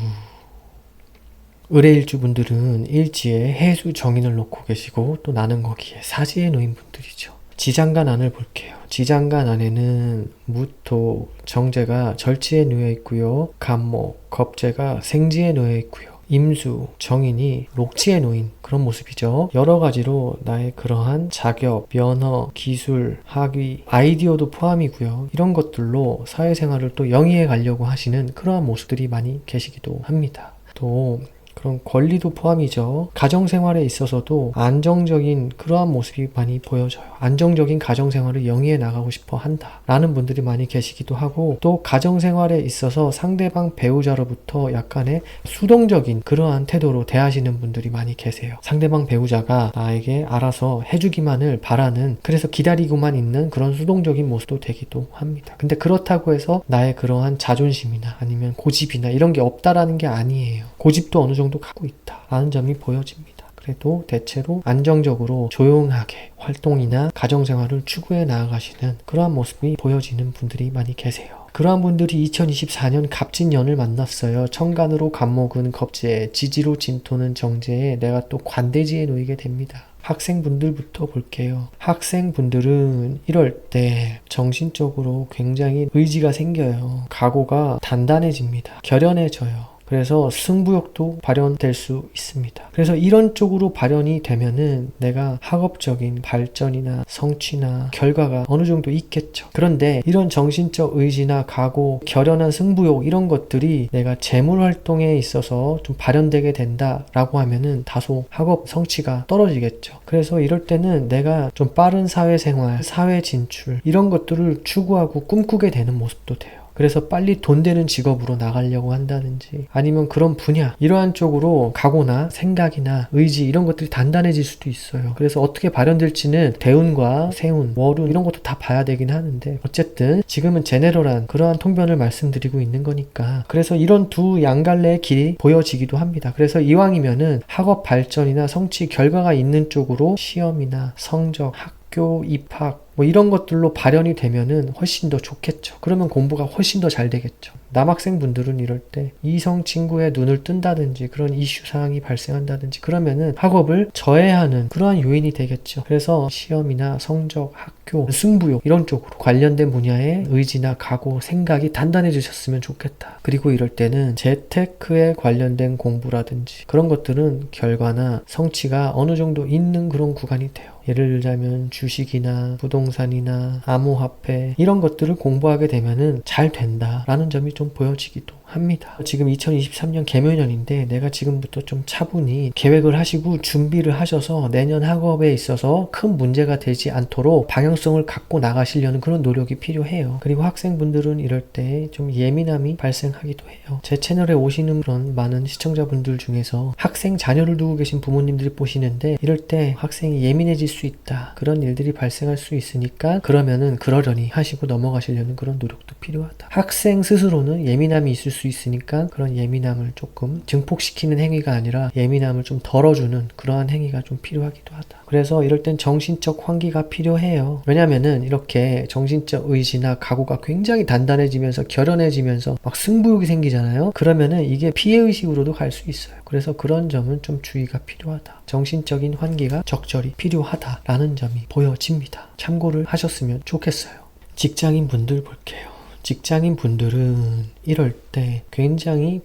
을해일주 분들은 일지에 해수 정인을 놓고 계시고 또 나는 거기에 사지에 놓인 분들이죠. 지장간 안을 볼게요. 지장간 안에는 무토, 정제가 절지에 놓여 있고요. 간목, 겁재가 생지에 놓여 있고요. 임수, 정인이 록지에 놓인 그런 모습이죠. 여러 가지로 나의 그러한 자격, 면허, 기술, 학위, 아이디어도 포함이고요. 이런 것들로 사회생활을 또 영위해 가려고 하시는 그러한 모습들이 많이 계시기도 합니다. 또 그런 권리도 포함이죠. 가정생활에 있어서도 안정적인 그러한 모습이 많이 보여져요. 안정적인 가정생활을 영위해 나가고 싶어 한다 라는 분들이 많이 계시기도 하고 또 가정생활에 있어서 상대방 배우자로부터 약간의 수동적인 그러한 태도로 대하시는 분들이 많이 계세요. 상대방 배우자가 나에게 알아서 해주기만을 바라는 그래서 기다리고만 있는 그런 수동적인 모습도 되기도 합니다. 근데 그렇다고 해서 나의 그러한 자존심이나 아니면 고집이나 이런 게 없다라는 게 아니에요. 고집도 어느 정도 갖고 있다라는 점이 보여집니다. 그래도 대체로 안정적으로 조용하게 활동이나 가정생활을 추구해 나아가시는 그러한 모습이 보여지는 분들이 많이 계세요. 그러한 분들이 2024년 갑진년을 만났어요. 천간으로 간목은 겁재, 지지로 진토는 정제에 내가 또 관대지에 놓이게 됩니다. 학생분들부터 볼게요. 학생분들은 이럴 때 정신적으로 굉장히 의지가 생겨요. 각오가 단단해집니다. 결연해져요. 그래서 승부욕도 발현될 수 있습니다. 그래서 이런 쪽으로 발현이 되면은 내가 학업적인 발전이나 성취나 결과가 어느 정도 있겠죠. 그런데 이런 정신적 의지나 각오, 결연한 승부욕 이런 것들이 내가 재물 활동에 있어서 좀 발현되게 된다라고 하면은 다소 학업 성취가 떨어지겠죠. 그래서 이럴 때는 내가 좀 빠른 사회생활, 사회 진출 이런 것들을 추구하고 꿈꾸게 되는 모습도 돼요. 그래서 빨리 돈 되는 직업으로 나가려고 한다든지 아니면 그런 분야, 이러한 쪽으로 각오나 생각이나 의지 이런 것들이 단단해질 수도 있어요. 그래서 어떻게 발현될지는 대운과 세운, 월운 이런 것도 다 봐야 되긴 하는데 어쨌든 지금은 제네럴한 그러한 통변을 말씀드리고 있는 거니까 그래서 이런 두 양갈래의 길이 보여지기도 합니다. 그래서 이왕이면은 학업 발전이나 성취 결과가 있는 쪽으로 시험이나 성적, 학교 입학 뭐 이런 것들로 발현이 되면은 훨씬 더 좋겠죠. 그러면 공부가 훨씬 더 잘 되겠죠. 남학생 분들은 이럴 때 이성 친구의 눈을 뜬다든지 그런 이슈 사항이 발생한다든지 그러면은 학업을 저해하는 그러한 요인이 되겠죠. 그래서 시험이나 성적, 학교, 승부욕 이런 쪽으로 관련된 분야의 의지나 각오, 생각이 단단해지셨으면 좋겠다. 그리고 이럴 때는 재테크에 관련된 공부라든지 그런 것들은 결과나 성취가 어느 정도 있는 그런 구간이 돼요. 예를 들자면 주식이나 부동산이나 암호화폐 이런 것들을 공부하게 되면은 잘 된다라는 점이 좀 보여지기도 합니다. 지금 2023년 개묘년인데 내가 지금부터 좀 차분히 계획을 하시고 준비를 하셔서 내년 학업에 있어서 큰 문제가 되지 않도록 방향성을 갖고 나가시려는 그런 노력이 필요해요. 그리고 학생분들은 이럴 때 좀 예민함이 발생하기도 해요. 제 채널에 오시는 그런 많은 시청자분들 중에서 학생 자녀를 두고 계신 부모님들이 보시는데 이럴 때 학생이 예민해질 수 있다. 그런 일들이 발생할 수 있으니까 그러면은 그러려니 하시고 넘어가시려는 그런 노력도 필요하다. 학생 스스로는 예민함이 있을 수 있으니까 그런 예민함을 조금 증폭시키는 행위가 아니라 예민함을 좀 덜어주는 그러한 행위가 좀 필요하기도 하다. 그래서 이럴 땐 정신적 환기가 필요해요. 왜냐면은 이렇게 정신적 의지나 각오가 굉장히 단단해지면서 결연해지면서 막 승부욕이 생기잖아요. 그러면은 이게 피해의식으로도 갈 수 있어요. 그래서 그런 점은 좀 주의가 필요하다. 정신적인 환기가 적절히 필요하다라는 점이 보여집니다. 참고를 하셨으면 좋겠어요. 직장인 분들 볼게요. 직장인 분들은 이럴 때 굉장히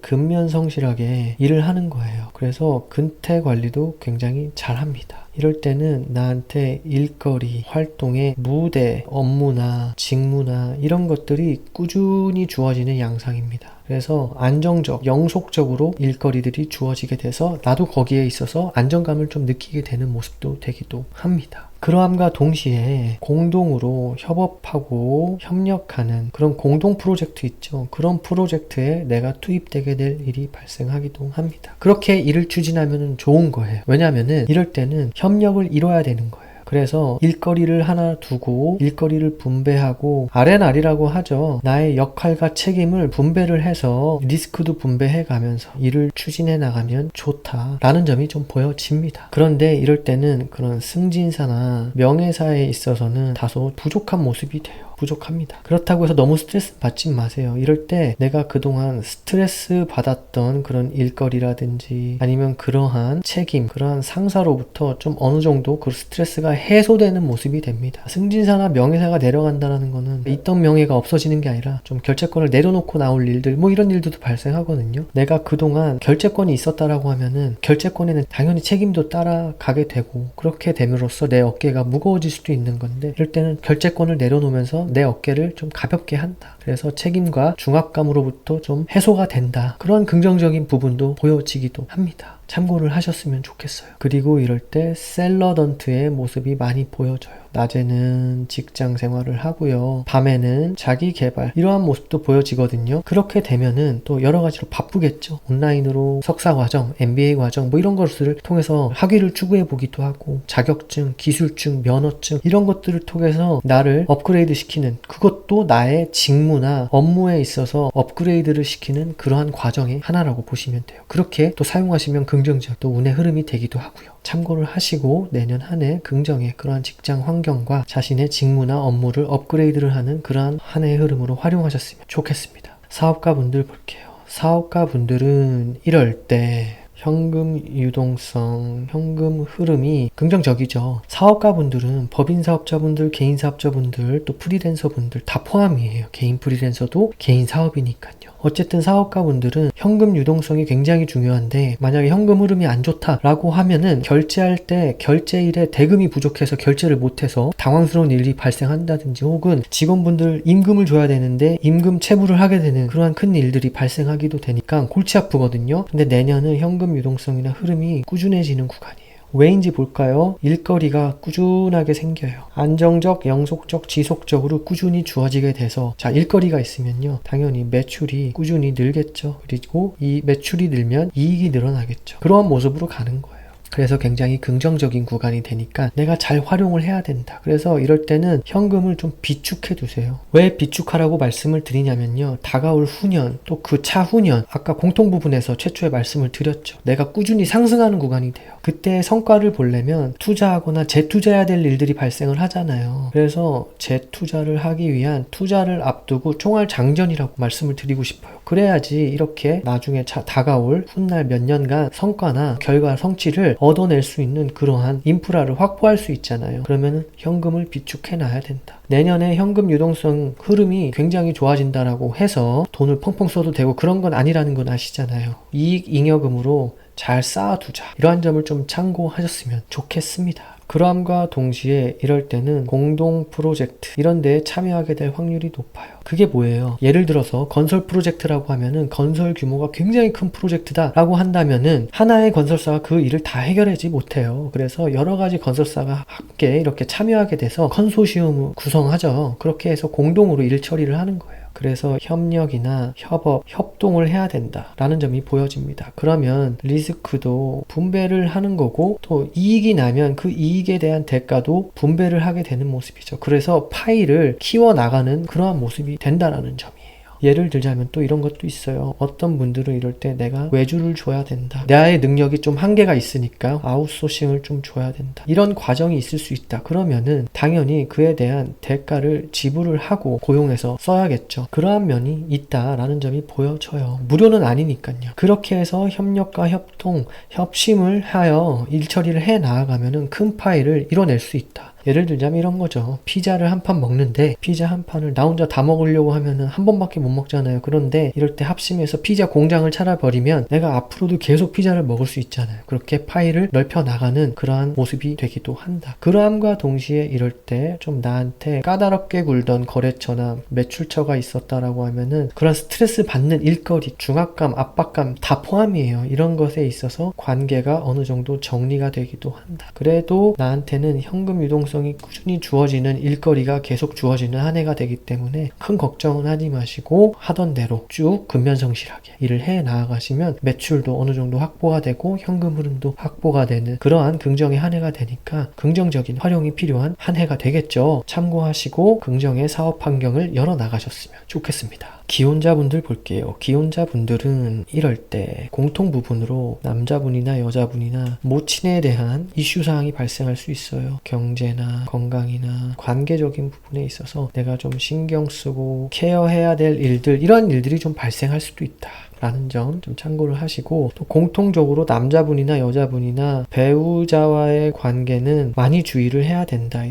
근면성실하게 일을 하는 거예요. 그래서 근태 관리도 굉장히 잘 합니다. 이럴 때는 나한테 일거리, 활동의 무대, 업무나 직무나 이런 것들이 꾸준히 주어지는 양상입니다. 그래서 안정적, 영속적으로 일거리들이 주어지게 돼서 나도 거기에 있어서 안정감을 좀 느끼게 되는 모습도 되기도 합니다. 그러함과 동시에 공동으로 협업하고 협력하는 그런 공동 프로젝트 있죠. 그런 프로젝트에 내가 투입되게 될 일이 발생하기도 합니다. 그렇게 일을 추진하면 좋은 거예요. 왜냐하면 이럴 때는 협력을 이뤄야 되는 거예요. 그래서 일거리를 하나 두고 일거리를 분배하고 R&R이라고 하죠. 나의 역할과 책임을 분배를 해서 리스크도 분배해 가면서 일을 추진해 나가면 좋다라는 점이 좀 보여집니다. 그런데 이럴 때는 그런 승진사나 명예사에 있어서는 다소 부족한 모습이 돼요. 부족합니다. 그렇다고 해서 너무 스트레스 받지 마세요. 이럴 때 내가 그동안 스트레스 받았던 그런 일거리라든지 아니면 그러한 책임, 그러한 상사로부터 좀 어느 정도 그 스트레스가 해소되는 모습이 됩니다. 승진사나 명예사가 내려간다는 거는 있던 명예가 없어지는 게 아니라 좀 결재권을 내려놓고 나올 일들 뭐 이런 일들도 발생하거든요. 내가 그동안 결재권이 있었다라고 하면은 결재권에는 당연히 책임도 따라가게 되고 그렇게 됨으로써 내 어깨가 무거워질 수도 있는 건데 이럴 때는 결재권을 내려놓으면서 내 어깨를 좀 가볍게 한다. 그래서 책임과 중압감으로부터 좀 해소가 된다. 그런 긍정적인 부분도 보여지기도 합니다. 참고를 하셨으면 좋겠어요. 그리고 이럴 때 셀러던트의 모습이 많이 보여져요. 낮에는 직장 생활을 하고요. 밤에는 자기 개발 이러한 모습도 보여지거든요. 그렇게 되면은 또 여러 가지로 바쁘겠죠. 온라인으로 석사 과정, MBA 과정 뭐 이런 것을 통해서 학위를 추구해 보기도 하고 자격증, 기술증, 면허증 이런 것들을 통해서 나를 업그레이드 시키는 그것도 나의 직무나 업무에 있어서 업그레이드를 시키는 그러한 과정의 하나라고 보시면 돼요. 그렇게 또 사용하시면 긍정적 또 운의 흐름이 되기도 하고요. 참고를 하시고 내년 한 해 긍정의 그러한 직장 환경과 자신의 직무나 업무를 업그레이드를 하는 그러한 한 해의 흐름으로 활용하셨으면 좋겠습니다. 사업가분들 볼게요. 사업가분들은 이럴 때 현금 유동성, 현금 흐름이 긍정적이죠. 사업가분들은 법인 사업자분들, 개인 사업자분들, 또 프리랜서분들 다 포함이에요. 개인 프리랜서도 개인 사업이니까요. 어쨌든 사업가분들은 현금 유동성이 굉장히 중요한데 만약에 현금 흐름이 안 좋다라고 하면은 결제할 때 결제일에 대금이 부족해서 결제를 못해서 당황스러운 일이 발생한다든지 혹은 직원분들 임금을 줘야 되는데 임금 체불을 하게 되는 그러한 큰 일들이 발생하기도 되니까 골치 아프거든요. 근데 내년은 현금 유동성이나 흐름이 꾸준해지는 구간이에요. 왜인지 볼까요? 일거리가 꾸준하게 생겨요. 안정적, 영속적, 지속적으로 꾸준히 주어지게 돼서 자, 일거리가 있으면요. 당연히 매출이 꾸준히 늘겠죠. 그리고 이 매출이 늘면 이익이 늘어나겠죠. 그러한 모습으로 가는 거예요. 그래서 굉장히 긍정적인 구간이 되니까 내가 잘 활용을 해야 된다. 그래서 이럴 때는 현금을 좀 비축해 두세요. 왜 비축하라고 말씀을 드리냐면요. 다가올 후년, 또 그 차후년, 아까 공통 부분에서 최초에 말씀을 드렸죠. 내가 꾸준히 상승하는 구간이 돼요. 그때 성과를 보려면 투자하거나 재투자해야 될 일들이 발생을 하잖아요. 그래서 재투자를 하기 위한 투자를 앞두고 총알장전이라고 말씀을 드리고 싶어요. 그래야지 이렇게 나중에 다가올 훗날 몇 년간 성과나 결과 성취를 얻어낼 수 있는 그러한 인프라를 확보할 수 있잖아요. 그러면 현금을 비축해 놔야 된다. 내년에 현금 유동성 흐름이 굉장히 좋아진다라고 해서 돈을 펑펑 써도 되고 그런 건 아니라는 건 아시잖아요. 이익 잉여금으로 잘 쌓아두자. 이러한 점을 좀 참고하셨으면 좋겠습니다. 그럼과 동시에 이럴 때는 공동 프로젝트 이런 데에 참여하게 될 확률이 높아요. 그게 뭐예요? 예를 들어서 건설 프로젝트라고 하면은 건설 규모가 굉장히 큰 프로젝트다 라고 한다면은 하나의 건설사가 그 일을 다 해결하지 못해요. 그래서 여러 가지 건설사가 함께 이렇게 참여하게 돼서 컨소시엄을 구성하죠. 그렇게 해서 공동으로 일 처리를 하는 거예요. 그래서 협력이나 협업, 협동을 해야 된다라는 점이 보여집니다. 그러면 리스크도 분배를 하는 거고 또 이익이 나면 그 이익에 대한 대가도 분배를 하게 되는 모습이죠. 그래서 파이를 키워나가는 그러한 모습이 된다라는 점이에요. 예를 들자면 또 이런 것도 있어요. 어떤 분들은 이럴 때 내가 외주를 줘야 된다. 나의 능력이 좀 한계가 있으니까 아웃소싱을 좀 줘야 된다. 이런 과정이 있을 수 있다. 그러면은 당연히 그에 대한 대가를 지불을 하고 고용해서 써야겠죠. 그러한 면이 있다라는 점이 보여져요. 무료는 아니니까요. 그렇게 해서 협력과 협동, 협심을 하여 일 처리를 해 나아가면은 큰 파일을 이뤄낼 수 있다. 예를 들자면 이런 거죠. 피자를 한 판 먹는데 피자 한 판을 나 혼자 다 먹으려고 하면은 한 번밖에 못 먹잖아요. 그런데 이럴 때 합심해서 피자 공장을 차려버리면 내가 앞으로도 계속 피자를 먹을 수 있잖아요. 그렇게 파일을 넓혀 나가는 그러한 모습이 되기도 한다. 그러함과 동시에 이럴 때 좀 나한테 까다롭게 굴던 거래처나 매출처가 있었다라고 하면은 그런 스트레스 받는 일거리, 중압감, 압박감 다 포함이에요. 이런 것에 있어서 관계가 어느 정도 정리가 되기도 한다. 그래도 나한테는 현금 유동성이 꾸준히 주어지는 일거리가 계속 주어지는 한 해가 되기 때문에 큰 걱정은 하지 마시고 하던 대로 쭉 근면성실하게 일을 해 나아가시면 매출도 어느 정도 확보가 되고 현금 흐름도 확보가 되는 그러한 긍정의 한 해가 되니까 긍정적인 활용이 필요한 한 해가 되겠죠. 참고하시고 긍정의 사업 환경을 열어 나가셨으면 좋겠습니다. 기혼자분들 볼게요. 기혼자분들은 이럴 때 공통 부분으로 남자분이나 여자분이나 모친에 대한 이슈사항이 발생할 수 있어요. 경제나 건강이나 관계적인 부분에 있어서 내가 좀 신경 쓰고 케어해야 될 일들, 이런 일들이 좀 발생할 수도 있다. 라는 점 좀 참고를 하시고, 또 공통적으로 남자분이나 여자분이나 배우자와의 관계는 많이 주의를 해야 된다.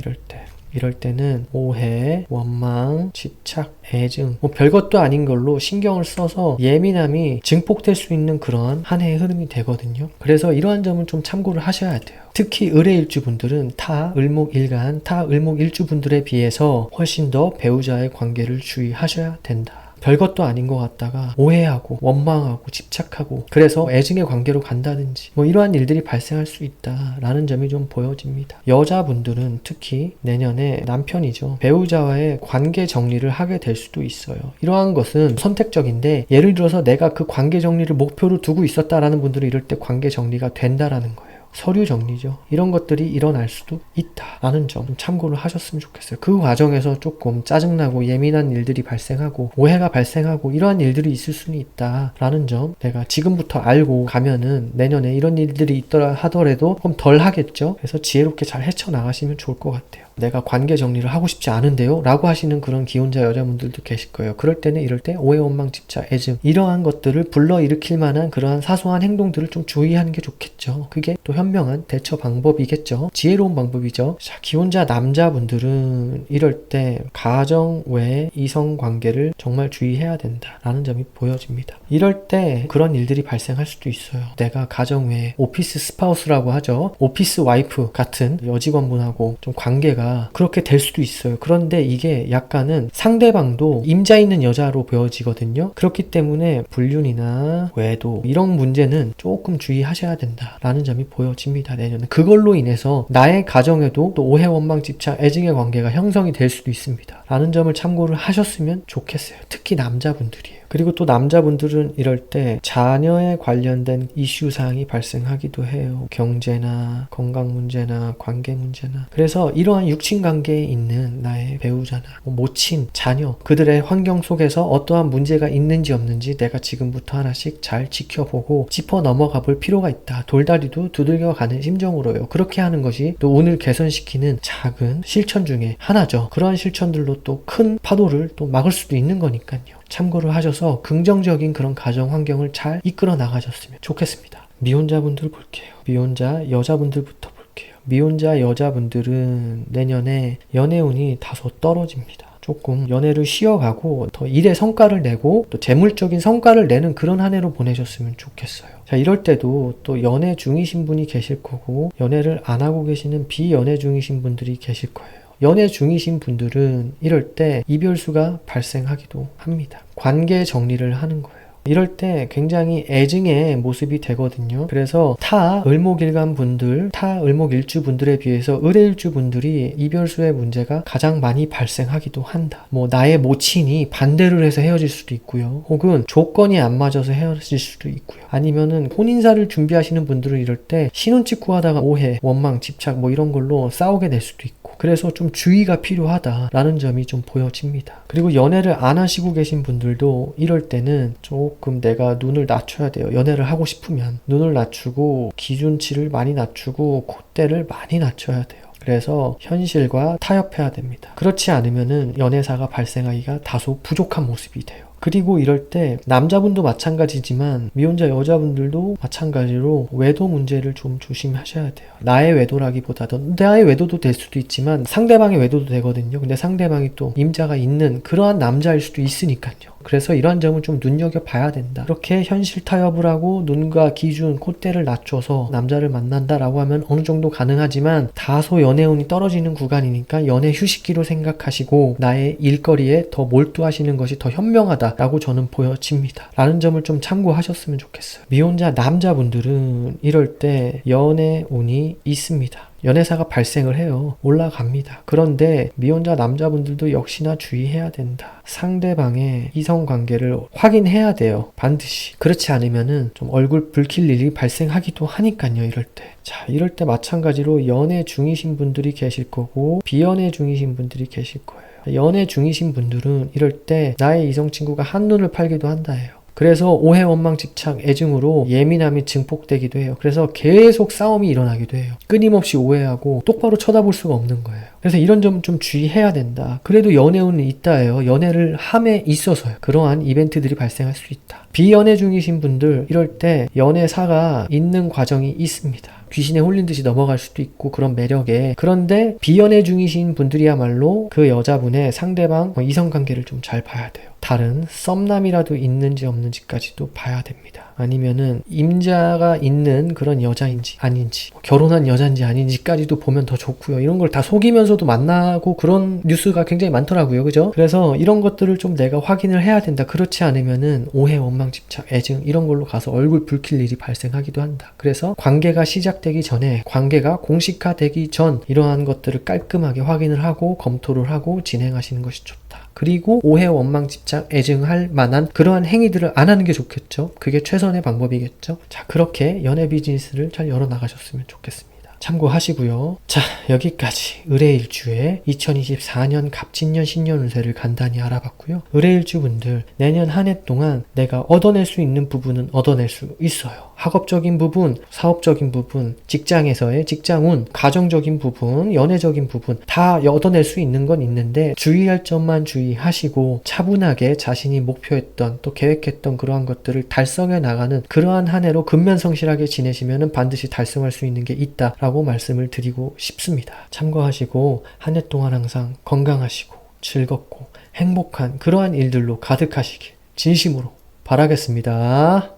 이럴 때는 오해, 원망, 집착, 애증 별것도 아닌 걸로 신경을 써서 예민함이 증폭될 수 있는 그런 한 해의 흐름이 되거든요. 그래서 이러한 점을 좀 참고를 하셔야 돼요. 특히 의뢰일주분들은 타 을목일간, 타 을목일주분들에 비해서 훨씬 더 배우자의 관계를 주의하셔야 된다. 별것도 아닌 것 같다가 오해하고 원망하고 집착하고 그래서 애증의 관계로 간다든지 이러한 일들이 발생할 수 있다라는 점이 좀 보여집니다. 여자분들은 특히 내년에 남편이죠. 배우자와의 관계 정리를 하게 될 수도 있어요. 이러한 것은 선택적인데 예를 들어서 내가 그 관계 정리를 목표로 두고 있었다라는 분들은 이럴 때 관계 정리가 된다라는 거예요. 서류 정리죠. 이런 것들이 일어날 수도 있다라는 점 참고를 하셨으면 좋겠어요. 그 과정에서 조금 짜증나고 예민한 일들이 발생하고 오해가 발생하고 이러한 일들이 있을 수는 있다라는 점 내가 지금부터 알고 가면은 내년에 이런 일들이 있더라 하더라도 조금 덜 하겠죠. 그래서 지혜롭게 잘 헤쳐나가시면 좋을 것 같아요. 내가 관계 정리를 하고 싶지 않은데요? 라고 하시는 그런 기혼자 여자분들도 계실 거예요. 그럴 때는 이럴 때 오해, 원망, 집착, 애증 이러한 것들을 불러일으킬 만한 그러한 사소한 행동들을 좀 주의하는 게 좋겠죠. 그게 또 현명한 대처 방법이겠죠. 지혜로운 방법이죠. 자, 기혼자 남자분들은 이럴 때 가정 외 이성 관계를 정말 주의해야 된다라는 점이 보여집니다. 이럴 때 그런 일들이 발생할 수도 있어요. 내가 가정 외 오피스 스파우스라고 하죠. 오피스 와이프 같은 여직원분하고 좀 관계가 보니까 그렇게 될 수도 있어요. 그런데 이게 약간은 상대방도 임자 있는 여자로 보여지거든요. 그렇기 때문에 불륜이나 외도 이런 문제는 조금 주의하셔야 된다라는 점이 보여집니다. 내년에 그걸로 인해서 나의 가정에도 또 오해, 원망, 집착, 애증의 관계가 형성이 될 수도 있습니다. 라는 점을 참고를 하셨으면 좋겠어요. 특히 남자분들이에요. 그리고 또 남자분들은 이럴 때 자녀에 관련된 이슈 사항이 발생하기도 해요. 경제나 건강 문제나 관계 문제나. 그래서 이러한 육친 관계에 있는 나의 배우자나 모친, 자녀 그들의 환경 속에서 어떠한 문제가 있는지 없는지 내가 지금부터 하나씩 잘 지켜보고 짚어 넘어가 볼 필요가 있다. 돌다리도 두들겨가는 심정으로요. 그렇게 하는 것이 또 오늘 개선시키는 작은 실천 중에 하나죠. 그러한 실천들로 또 큰 파도를 또 막을 수도 있는 거니까요. 참고를 하셔서 긍정적인 그런 가정 환경을 잘 이끌어 나가셨으면 좋겠습니다. 미혼자분들 볼게요. 미혼자 여자분들부터 볼게요. 미혼자 여자분들은 내년에 연애운이 다소 떨어집니다. 조금 연애를 쉬어가고 더 일의 성과를 내고 또 재물적인 성과를 내는 그런 한 해로 보내셨으면 좋겠어요. 자, 이럴 때도 또 연애 중이신 분이 계실 거고 연애를 안 하고 계시는 비연애 중이신 분들이 계실 거예요. 연애 중이신 분들은 이럴 때 이별수가 발생하기도 합니다. 관계 정리를 하는 거예요. 이럴 때 굉장히 애증의 모습이 되거든요. 그래서 타 을목일간 분들, 타 을목일주 분들에 비해서 을해일주 분들이 이별수의 문제가 가장 많이 발생하기도 한다. 나의 모친이 반대를 해서 헤어질 수도 있고요. 혹은 조건이 안 맞아서 헤어질 수도 있고요. 아니면은 혼인사를 준비하시는 분들은 이럴 때 신혼 찍고 하다가 오해, 원망, 집착 이런 걸로 싸우게 될 수도 있고. 그래서 좀 주의가 필요하다라는 점이 좀 보여집니다. 그리고 연애를 안 하시고 계신 분들도 이럴 때는 조금 내가 눈을 낮춰야 돼요. 연애를 하고 싶으면 눈을 낮추고 기준치를 많이 낮추고 콧대를 많이 낮춰야 돼요. 그래서 현실과 타협해야 됩니다. 그렇지 않으면은 연애사가 발생하기가 다소 부족한 모습이 돼요. 그리고 이럴 때 남자분도 마찬가지지만 미혼자 여자분들도 마찬가지로 외도 문제를 좀 조심하셔야 돼요. 나의 외도라기보다도 나의 외도도 될 수도 있지만 상대방의 외도도 되거든요. 근데 상대방이 또 임자가 있는 그러한 남자일 수도 있으니까요. 그래서 이러한 점은 좀 눈여겨봐야 된다. 이렇게 현실 타협을 하고 눈과 기준, 콧대를 낮춰서 남자를 만난다라고 하면 어느 정도 가능하지만 다소 연애운이 떨어지는 구간이니까 연애 휴식기로 생각하시고 나의 일거리에 더 몰두하시는 것이 더 현명하다라고 저는 보여집니다. 라는 점을 좀 참고하셨으면 좋겠어요. 미혼자 남자분들은 이럴 때 연애운이 있습니다. 연애사가 발생을 해요. 올라갑니다. 그런데 미혼자 남자분들도 역시나 주의해야 된다. 상대방의 이성관계를 확인해야 돼요. 반드시. 그렇지 않으면은 좀 얼굴 붉힐 일이 발생하기도 하니까요. 이럴 때. 자, 이럴 때 마찬가지로 연애 중이신 분들이 계실 거고 비연애 중이신 분들이 계실 거예요. 연애 중이신 분들은 이럴 때 나의 이성친구가 한눈을 팔기도 한다예요. 그래서 오해, 원망, 집착, 애증으로 예민함이 증폭되기도 해요. 그래서 계속 싸움이 일어나기도 해요. 끊임없이 오해하고 똑바로 쳐다볼 수가 없는 거예요. 그래서 이런 점 좀 주의해야 된다. 그래도 연애운은 있다예요. 연애를 함에 있어서요. 그러한 이벤트들이 발생할 수 있다. 비연애 중이신 분들 이럴 때 연애사가 있는 과정이 있습니다. 귀신에 홀린 듯이 넘어갈 수도 있고 그런 매력에. 그런데 비연애 중이신 분들이야말로 그 여자분의 상대방 이성관계를 좀 잘 봐야 돼요. 다른 썸남이라도 있는지 없는지까지도 봐야 됩니다. 아니면은 임자가 있는 그런 여자인지 아닌지 결혼한 여자인지 아닌지까지도 보면 더 좋고요. 이런 걸 다 속이면서도 만나고 그런 뉴스가 굉장히 많더라고요. 그죠? 그래서 이런 것들을 좀 내가 확인을 해야 된다. 그렇지 않으면은 오해, 원망, 집착, 애증 이런 걸로 가서 얼굴 붉힐 일이 발생하기도 한다. 그래서 관계가 시작되기 전에 관계가 공식화되기 전 이러한 것들을 깔끔하게 확인을 하고 검토를 하고 진행하시는 것이 좋다. 그리고 오해, 원망, 집착, 애증할 만한 그러한 행위들을 안 하는 게 좋겠죠. 그게 최선의 방법이겠죠. 자, 그렇게 연애 비즈니스를 잘 열어나가셨으면 좋겠습니다. 참고하시고요. 자, 여기까지 을해일주의 2024년 갑진년 신년 운세를 간단히 알아봤고요. 을해일주 분들 내년 한 해 동안 내가 얻어낼 수 있는 부분은 얻어낼 수 있어요. 학업적인 부분, 사업적인 부분, 직장에서의 직장운, 가정적인 부분, 연애적인 부분 다 얻어낼 수 있는 건 있는데 주의할 점만 주의하시고 차분하게 자신이 목표했던 또 계획했던 그러한 것들을 달성해 나가는 그러한 한 해로 근면성실하게 지내시면 반드시 달성할 수 있는 게 있다라고 말씀을 드리고 싶습니다. 참고하시고 한 해 동안 항상 건강하시고 즐겁고 행복한 그러한 일들로 가득하시길 진심으로 바라겠습니다.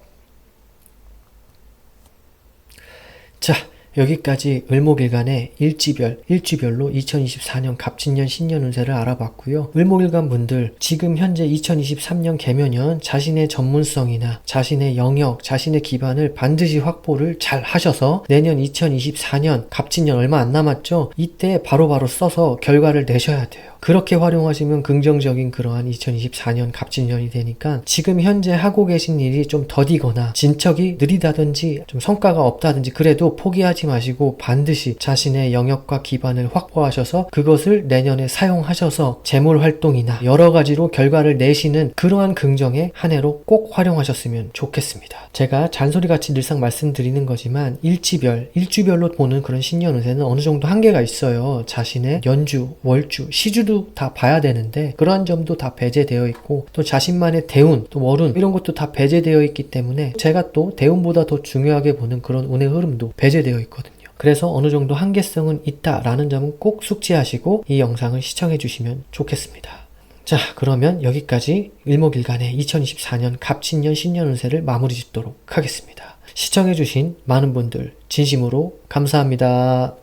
자, 여기까지 을목일간의 일주별로 2024년 갑진년 신년 운세를 알아봤고요. 을목일간 분들 지금 현재 2023년 개묘년 자신의 전문성이나 자신의 영역, 자신의 기반을 반드시 확보를 잘 하셔서 내년 2024년 갑진년 얼마 안 남았죠? 이때 바로바로 써서 결과를 내셔야 돼요. 그렇게 활용하시면 긍정적인 그러한 2024년 갑진년이 되니까 지금 현재 하고 계신 일이 좀 더디거나 진척이 느리다든지 좀 성과가 없다든지 그래도 포기하지 마시고 반드시 자신의 영역과 기반을 확보하셔서 그것을 내년에 사용하셔서 재물 활동이나 여러 가지로 결과를 내시는 그러한 긍정의 한 해로 꼭 활용하셨으면 좋겠습니다. 제가 잔소리같이 늘상 말씀드리는 거지만 일주별로 보는 그런 신년 운세는 어느 정도 한계가 있어요. 자신의 연주, 월주, 시주도 다 봐야 되는데 그러한 점도 다 배제되어 있고 또 자신만의 대운, 또 월운 이런 것도 다 배제되어 있기 때문에 제가 또 대운보다 더 중요하게 보는 그런 운의 흐름도 배제되어 있거든요. 그래서 어느 정도 한계성은 있다라는 점은 꼭 숙지하시고 이 영상을 시청해 주시면 좋겠습니다. 자, 그러면 여기까지 을목일간의 2024년 갑진년 신년 운세를 마무리 짓도록 하겠습니다. 시청해 주신 많은 분들 진심으로 감사합니다.